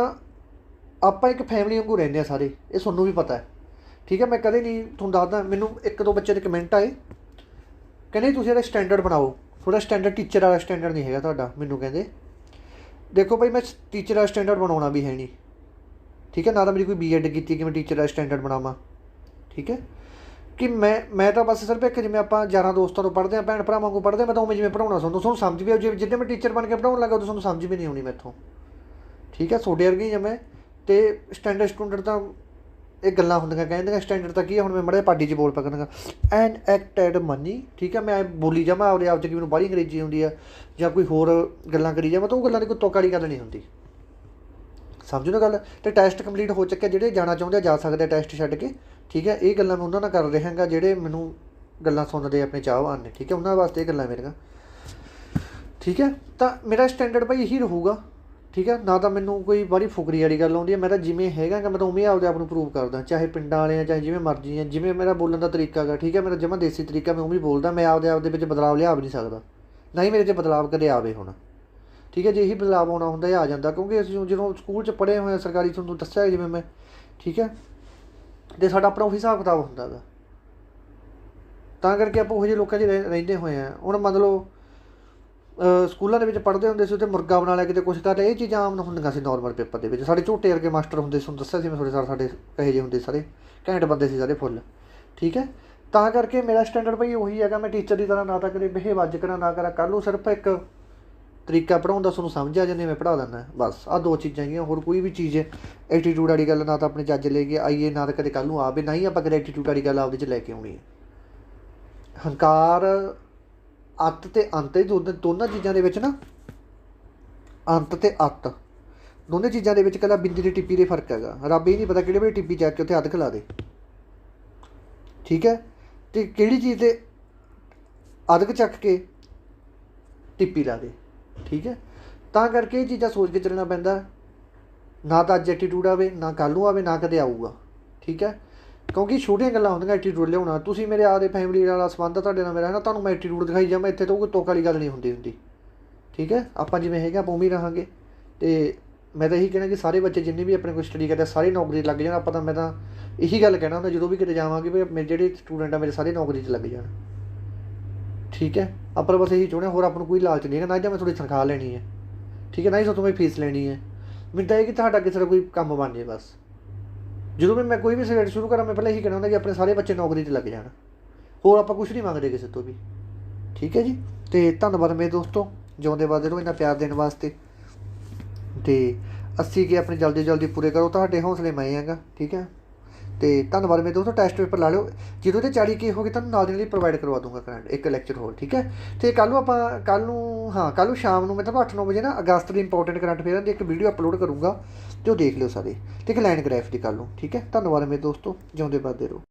ਆਪਾਂ ਇੱਕ ਫੈਮਿਲੀ ਵਾਂਗੂ ਰਹਿੰਦੇ ਹਾਂ ਸਾਰੇ, ਇਹ ਤੁਹਾਨੂੰ ਵੀ ਪਤਾ ਹੈ, ਠੀਕ ਹੈ। ਮੈਂ ਕਦੇ ਨਹੀਂ ਤੁਹਾਨੂੰ ਦੱਸਦਾ, ਮੈਨੂੰ 1-2 ਬੱਚੇ ਦੇ ਕਮੈਂਟ ਆਏ, ਕਹਿੰਦੇ ਤੁਸੀਂ ਇਹਦਾ ਸਟੈਂਡਰਡ ਬਣਾਓ, ਥੋੜ੍ਹਾ ਸਟੈਂਡਰਡ ਟੀਚਰ ਵਾਲਾ ਸਟੈਂਡਰਡ ਨਹੀਂ ਹੈਗਾ ਤੁਹਾਡਾ। ਮੈਨੂੰ ਕਹਿੰਦੇ ਦੇਖੋ ਭਾਈ ਮੈਂ ਟੀਚਰ ਵਾਲਾ ਸਟੈਂਡਰਡ ਬਣਾਉਣਾ ਵੀ ਹੈ ਨਹੀਂ, ਠੀਕ ਹੈ। ਨਾ ਤਾਂ ਮੇਰੀ ਕੋਈ ਬੀਐਡ ਕੀਤੀ ਕਿ ਮੈਂ ਟੀਚਰ ਦਾ ਸਟੈਂਡਰਡ ਬਣਾਵਾਂ, ਠੀਕ ਹੈ। ਕਿ ਮੈਂ ਤਾਂ ਬਸ ਸਿਰਫ ਇੱਕ ਜਿਵੇਂ ਆਪਾਂ ਯਾਰਾਂ ਦੋਸਤਾਂ ਤੋਂ ਪੜ੍ਹਦੇ ਹਾਂ, ਭੈਣ ਭਰਾਵਾਂ ਵਾਂਗੂ ਪੜ੍ਹਦੇ ਹਾਂ, ਮੈਂ ਤਾਂ ਉਵੇਂ ਜਿਵੇਂ ਪੜ੍ਹਾਉਣਾ ਤੁਹਾਨੂੰ ਸਮਝ ਵੀ ਆਉ। ਜਿੱਦਾਂ ਮੈਂ ਟੀਚਰ ਬਣ ਕੇ ਪੜ੍ਹਾਉਣ ਲੱਗਾ ਉਦੋਂ ਤੁਹਾਨੂੰ ਸਮਝ ਵੀ ਨਹੀਂ ਆਉਣੀ ਮੈਥੋਂ, ਠੀਕ ਹੈ। ਤੁਹਾਡੇ ਵਰਗੀ ਜਿਵੇਂ ਅਤੇ ਸਟੈਂਡਰਡ ਸਟੂਡੈਂਟ ਤਾਂ ਇਹ ਗੱਲਾਂ ਹੁੰਦੀਆਂ, ਕਹਿੰਦੀਆਂ ਸਟੈਂਡਰਡ ਤਾਂ ਕੀ ਹੈ। ਹੁਣ ਮੈਂ ਮਾੜਾ ਪਾਡੀ 'ਚ ਬੋਲ ਪਕੜਾਂਗਾ ਐਂਡ ਐਕਟਡ ਮਨੀ, ਠੀਕ ਹੈ। ਮੈਂ ਬੋਲੀ ਜਾਵਾਂ ਆਪਦੇ ਆਪ 'ਚ ਕਿ ਮੈਨੂੰ ਬਾਹਲੀ ਅੰਗਰੇਜ਼ੀ ਆਉਂਦੀ ਆ ਜਾਂ ਕੋਈ ਹੋਰ ਗੱਲਾਂ ਕਰੀ ਜਾਵਾਂ, ਤਾਂ ਉਹ ਗੱਲਾਂ ਦੀ ਕੋਈ ਤੁੱਕ ਵਾਲੀ ਗੱਲ ਨਹੀਂ ਹੁੰਦੀ, ਸਮਝੋ ਨਾ ਗੱਲ। ਅਤੇ ਟੈਸਟ ਕੰਪਲੀਟ ਹੋ ਚੁੱਕਿਆ, ਜਿਹੜੇ ਜਾਣਾ ਚਾਹੁੰਦੇ ਆ ਜਾ ਸਕਦੇ ਟੈਸਟ ਛੱਡ ਕੇ, ਠੀਕ ਹੈ। ਇਹ ਗੱਲਾਂ ਮੈਂ ਉਹਨਾਂ ਨਾਲ ਕਰ ਰਿਹਾ ਗਾ ਜਿਹੜੇ ਮੈਨੂੰ ਗੱਲਾਂ ਸੁਣਦੇ ਆਪਣੇ ਚਾਹਵਾਨ ਨੇ, ਠੀਕ ਹੈ। ਉਹਨਾਂ ਵਾਸਤੇ ਇਹ ਗੱਲਾਂ ਮੇਰੀਆਂ, ਠੀਕ ਹੈ। ਤਾਂ ਮੇਰਾ ਸਟੈਂਡਰਡ ਭਾਈ ਇਹੀ ਰਹੂਗਾ, ਠੀਕ ਹੈ। ਨਾ ਤਾਂ ਮੈਨੂੰ ਕੋਈ ਬੜੀ ਫੁਕਰੀ ਵਾਲੀ ਗੱਲ ਆਉਂਦੀ ਹੈ, ਮੈਂ ਤਾਂ ਜਿਵੇਂ ਹੈਗਾ ਗਾ ਮੈਂ ਤਾਂ ਉਵੇਂ ਆਪਦੇ ਆਪ ਨੂੰ ਪ੍ਰੂਵ ਕਰਦਾ, ਚਾਹੇ ਪਿੰਡਾਂ ਵਾਲੇ ਆ ਚਾਹੇ ਜਿਵੇਂ ਮਰਜ਼ੀ ਆ। ਜਿਵੇਂ ਮੇਰਾ ਬੋਲਣ ਦਾ ਤਰੀਕਾ ਗਾ, ਠੀਕ ਹੈ, ਮੇਰਾ ਜਮਾਂ ਦੇਸੀ ਤਰੀਕਾ, ਮੈਂ ਉਵੇਂ ਬੋਲਦਾ। ਮੈਂ ਆਪਦੇ ਆਪ ਦੇ ਵਿੱਚ ਬਦਲਾਵ ਲਿਆ ਵੀ ਨਹੀਂ ਸਕਦਾ, ਨਾ ਹੀ ਮੇਰੇ 'ਚ ਬਦਲਾਵ ਕਦੇ ਆਵੇ ਹੁਣ, ਠੀਕ ਹੈ। ਜੇ ਇਹੀ ਬਦਲਾਵ ਆਉਣਾ ਹੁੰਦਾ ਇਹ ਆ ਜਾਂਦਾ, ਕਿਉਂਕਿ ਅਸੀਂ ਜਦੋਂ ਸਕੂਲ 'ਚ ਪੜ੍ਹੇ ਹੋਏ ਹਾਂ ਸਰਕਾਰੀ, ਤੁਹਾਨੂੰ ਦੱਸਿਆ ਜਿਵੇਂ ਮੈਂ, ਠੀਕ ਹੈ। ਅਤੇ ਸਾਡਾ ਆਪਣਾ ਉਹੀ ਹਿਸਾਬ ਕਿਤਾਬ ਹੁੰਦਾ ਗਾ, ਤਾਂ ਕਰਕੇ ਆਪਾਂ ਉਹੋ ਜਿਹੇ ਲੋਕਾਂ 'ਚ ਰਹਿੰਦੇ ਹੋਏ ਹਾਂ। ਹੁਣ ਮੰਨ ਲਓ ਸਕੂਲਾਂ ਦੇ ਵਿੱਚ ਪੜ੍ਹਦੇ ਹੁੰਦੇ ਸੀ, ਉੱਥੇ ਮੁਰਗਾ ਬਣਾ ਲਿਆ, ਕਿਤੇ ਕੁਛ ਕਰ ਲਿਆ, ਇਹ ਚੀਜ਼ਾਂ ਆਮ ਹੁੰਦੀਆਂ ਸੀ ਨੋਰਮਲ ਪੇਪਰ ਦੇ ਵਿੱਚ। ਸਾਡੇ ਝੋਟੇ ਵਰਗੇ ਮਾਸਟਰ ਹੁੰਦੇ ਸੀ, ਤੁਹਾਨੂੰ ਦੱਸਿਆ ਸੀ ਮੈਂ ਤੁਹਾਡੇ ਸਾਡੇ ਇਹੋ ਜਿਹੇ ਹੁੰਦੇ ਸਾਰੇ ਘੈਂਟ ਬੰਦੇ ਸੀ ਸਾਰੇ ਫੁੱਲ, ਠੀਕ ਹੈ। ਤਾਂ ਕਰਕੇ ਮੇਰਾ ਸਟੈਂਡਰਡ ਭਾਈ ਉਹੀ ਹੈਗਾ, ਮੈਂ ਟੀਚਰ ਦੀ ਤਰ੍ਹਾਂ ਨਾ ਤਾਂ ਕਦੇ ਬਿਹੇਵ ਅੱਜ ਕਰਾਂ ਨਾ ਕਰਾਂ ਕੱਲ੍ਹ ਨੂੰ, ਸਿਰਫ ਇੱਕ ਤਰੀਕਾ ਪੜ੍ਹਾਉਣ ਦਾ ਤੁਹਾਨੂੰ ਸਮਝ ਆ ਜਾਂਦੀ, ਮੈਂ ਪੜ੍ਹਾ ਦਿੰਦਾ ਬਸ। ਆਹ 2 ਚੀਜ਼ਾਂ ਹੈਗੀਆਂ, ਹੋਰ ਕੋਈ ਵੀ ਚੀਜ਼ ਐਟੀਟਿਊਡ ਵਾਲੀ ਗੱਲ ਨਾ ਤਾਂ ਆਪਣੇ ਚੱਜ ਲੈ ਕੇ ਆਈਏ, ਨਾ ਤਾਂ ਕਦੇ ਕੱਲ੍ਹ ਨੂੰ ਆਵੇ, ਨਾ ਹੀ ਆਪਾਂ ਕਦੇ ਐਟੀਟਿਊਡ ਵਾਲੀ ਗੱਲ ਆਪਦੇ 'ਚ ਲੈ ਕੇ ਆਉਣੀ ਹੈ। ਹੰਕਾਰ ਅੱਤ ਅਤੇ ਅੰਤ, ਇਹ ਦੋਨਾਂ ਚੀਜ਼ਾਂ ਦੇ ਵਿੱਚ ਨਾ, ਅੰਤ ਅਤੇ ਅੱਤ ਦੋਨੇ ਚੀਜ਼ਾਂ ਦੇ ਵਿੱਚ ਇਕੱਲਾ ਬਿੰਦੀ ਦੀ ਟਿੱਪੀ ਦੇ ਫਰਕ ਹੈਗਾ। ਰੱਬ ਇਹ ਨਹੀਂ ਪਤਾ ਕਿਹੜੇ ਵੇਲੇ ਟਿੱਪੀ ਚੱਕ ਕੇ ਉੱਥੇ ਅੱਧ ਖਿਲਾ ਦੇ, ਠੀਕ ਹੈ। ਅਤੇ ਕਿਹੜੀ ਚੀਜ਼ 'ਤੇ ਅੱਧ ਚੱਕ ਕੇ ਟਿੱਪੀ ਲਾ ਦੇ, ਠੀਕ ਹੈ। ਤਾਂ ਕਰਕੇ ਇਹ ਚੀਜ਼ਾਂ ਸੋਚ ਕੇ ਚੱਲਣਾ ਪੈਂਦਾ, ਨਾ ਤਾਂ ਅੱਜ ਐਟੀਟਿਊਡ ਆਵੇ, ਨਾ ਕੱਲ੍ਹ ਨੂੰ ਆਵੇ, ਨਾ ਕਦੇ ਆਊਗਾ, ਠੀਕ ਹੈ। ਕਿਉਂਕਿ ਛੋਟੀਆਂ ਗੱਲਾਂ ਹੁੰਦੀਆਂ ਐਟੀਟਿਊਡ ਲਿਆਉਣਾ। ਤੁਸੀਂ ਮੇਰੇ ਆਪਦੇ ਫੈਮਿਲੀ ਵਾਲਾ ਸੰਬੰਧ ਤੁਹਾਡੇ ਨਾਲ ਮੇਰਾ ਹੈ ਨਾ, ਤੁਹਾਨੂੰ ਮੈਂ ਐਟੀਟਿਊਡ ਦਿਖਾਈ ਜਾਵਾਂ ਇੱਥੇ, ਤਾਂ ਕੋਈ ਤੁੱਕ ਵਾਲੀ ਗੱਲ ਨਹੀਂ ਹੁੰਦੀ, ਠੀਕ ਹੈ। ਆਪਾਂ ਜਿਵੇਂ ਹੈਗੇ ਆਪਾਂ ਉਵੇਂ ਰਹਾਂਗੇ। ਅਤੇ ਮੈਂ ਤਾਂ ਇਹੀ ਕਹਿਣਾ ਕਿ ਸਾਰੇ ਬੱਚੇ ਜਿੰਨੇ ਵੀ ਆਪਣੇ ਕੋਲ ਸਟੱਡੀ ਕਰਦੇ ਸਾਰੇ ਨੌਕਰੀ 'ਚ ਲੱਗ ਜਾਣ। ਆਪਾਂ ਤਾਂ ਮੈਂ ਤਾਂ ਇਹੀ ਗੱਲ ਕਹਿਣਾ ਹੁੰਦਾ ਜਦੋਂ ਵੀ ਕਿਤੇ ਜਾਵਾਂਗੇ ਵੀ ਮੇਰੇ ਜਿਹੜੇ ਸਟੂਡੈਂਟ ਆ ਮੇਰੇ ਸਾਰੇ ਨੌਕਰੀ 'ਚ ਲੱਗ ਜਾਣ, ਠੀਕ ਹੈ। ਆਪਾਂ ਬਸ ਇਹੀ ਚਾਹੁੰਦੇ, ਹੋਰ ਆਪਾਂ ਨੂੰ ਕੋਈ ਲਾਲਚ ਨਹੀਂ ਹੈਗਾ, ਨਾ ਜਾਂ ਮੈਂ ਤੁਹਾਡੀ ਤਨਖਾਹ ਲੈਣੀ ਹੈ, ਠੀਕ ਹੈ, ਨਾ ਹੀ ਤੁਹਾਡੇ ਤੋਂ ਮੈਂ ਫੀਸ ਲੈਣੀ ਹੈ। ਮੈਨੂੰ ਤਾਂ ਇਹ ਕਿ ਤੁਹਾਡਾ ਕਿਸੇ ਦਾ ਕੋਈ ਕੰਮ ਬਣ ਜਾਏ ਬਸ। ਜਦੋਂ ਵੀ ਮੈਂ ਕੋਈ ਵੀ ਸਬਜੈਕਟ ਸ਼ੁਰੂ ਕਰਾਂ, ਮੈਂ ਪਹਿਲਾਂ ਇਹੀ ਕਹਿਣਾ ਹੁੰਦਾ ਕਿ ਆਪਣੇ ਸਾਰੇ ਬੱਚੇ ਨੌਕਰੀ 'ਚ ਲੱਗ ਜਾਣ, ਹੋਰ ਆਪਾਂ ਕੁਛ ਨਹੀਂ ਮੰਗਦੇ ਕਿਸੇ ਤੋਂ ਵੀ, ਠੀਕ ਹੈ ਜੀ। ਅਤੇ ਧੰਨਵਾਦ ਮੇਰੇ ਦੋਸਤੋ, ਜਿਉਂਦੇ ਵੱਧਦੇ ਰਹੋ, ਇੰਨਾ ਪਿਆਰ ਦੇਣ ਵਾਸਤੇ। ਅਤੇ 80 ਕੇ ਆਪਣੇ ਜਲਦੀ ਪੂਰੇ ਕਰੋ, ਤੁਹਾਡੇ ਹੌਸਲੇ ਮੈਂ ਹੈਗਾ, ਠੀਕ ਹੈ। ਅਤੇ ਧੰਨਵਾਦ ਮੇਰੇ ਦੋਸਤੋ। ਟੈਸਟ ਪੇਪਰ ਲਾ ਲਿਓ, ਜਦੋਂ ਤੇ 40 ਕੇ ਹੋ ਗਏ ਤੁਹਾਨੂੰ ਨਾਲ ਦੀ ਨਾਲ ਹੀ ਪ੍ਰੋਵਾਈਡ ਕਰਵਾ ਦੂੰਗਾ ਕਰੰਟ ਇੱਕ ਲੈਕਚਰ ਹੋਰ, ਠੀਕ ਹੈ। ਅਤੇ ਕੱਲ੍ਹ ਨੂੰ ਸ਼ਾਮ ਨੂੰ ਮੈਂ ਤੁਹਾਨੂੰ 8-9 ਵਜੇ ਨਾ ਅਗਸਤ ਦੀ ਇੰਪੋਰਟੈਂਟ ਕਰੰਟ ਅਫੇਅਰਾਂ ਦੀ ਇੱਕ ਵੀਡੀਓ ਅਪਲੋਡ ਕਰੂੰਗਾ, ਅਤੇ ਉਹ ਦੇਖ ਲਿਓ ਸਾਰੇ, ਅਤੇ ਇੱਕ ਲਾਈਨ ਗ੍ਰੈਫ ਦੀ ਕੱਲ੍ਹ ਨੂੰ, ਠੀਕ ਹੈ। ਧੰਨਵਾਦ ਮੇਰੇ ਦੋਸਤੋ, ਜਿਉਂਦੇ ਵੱਧਦੇ ਰਹੋ।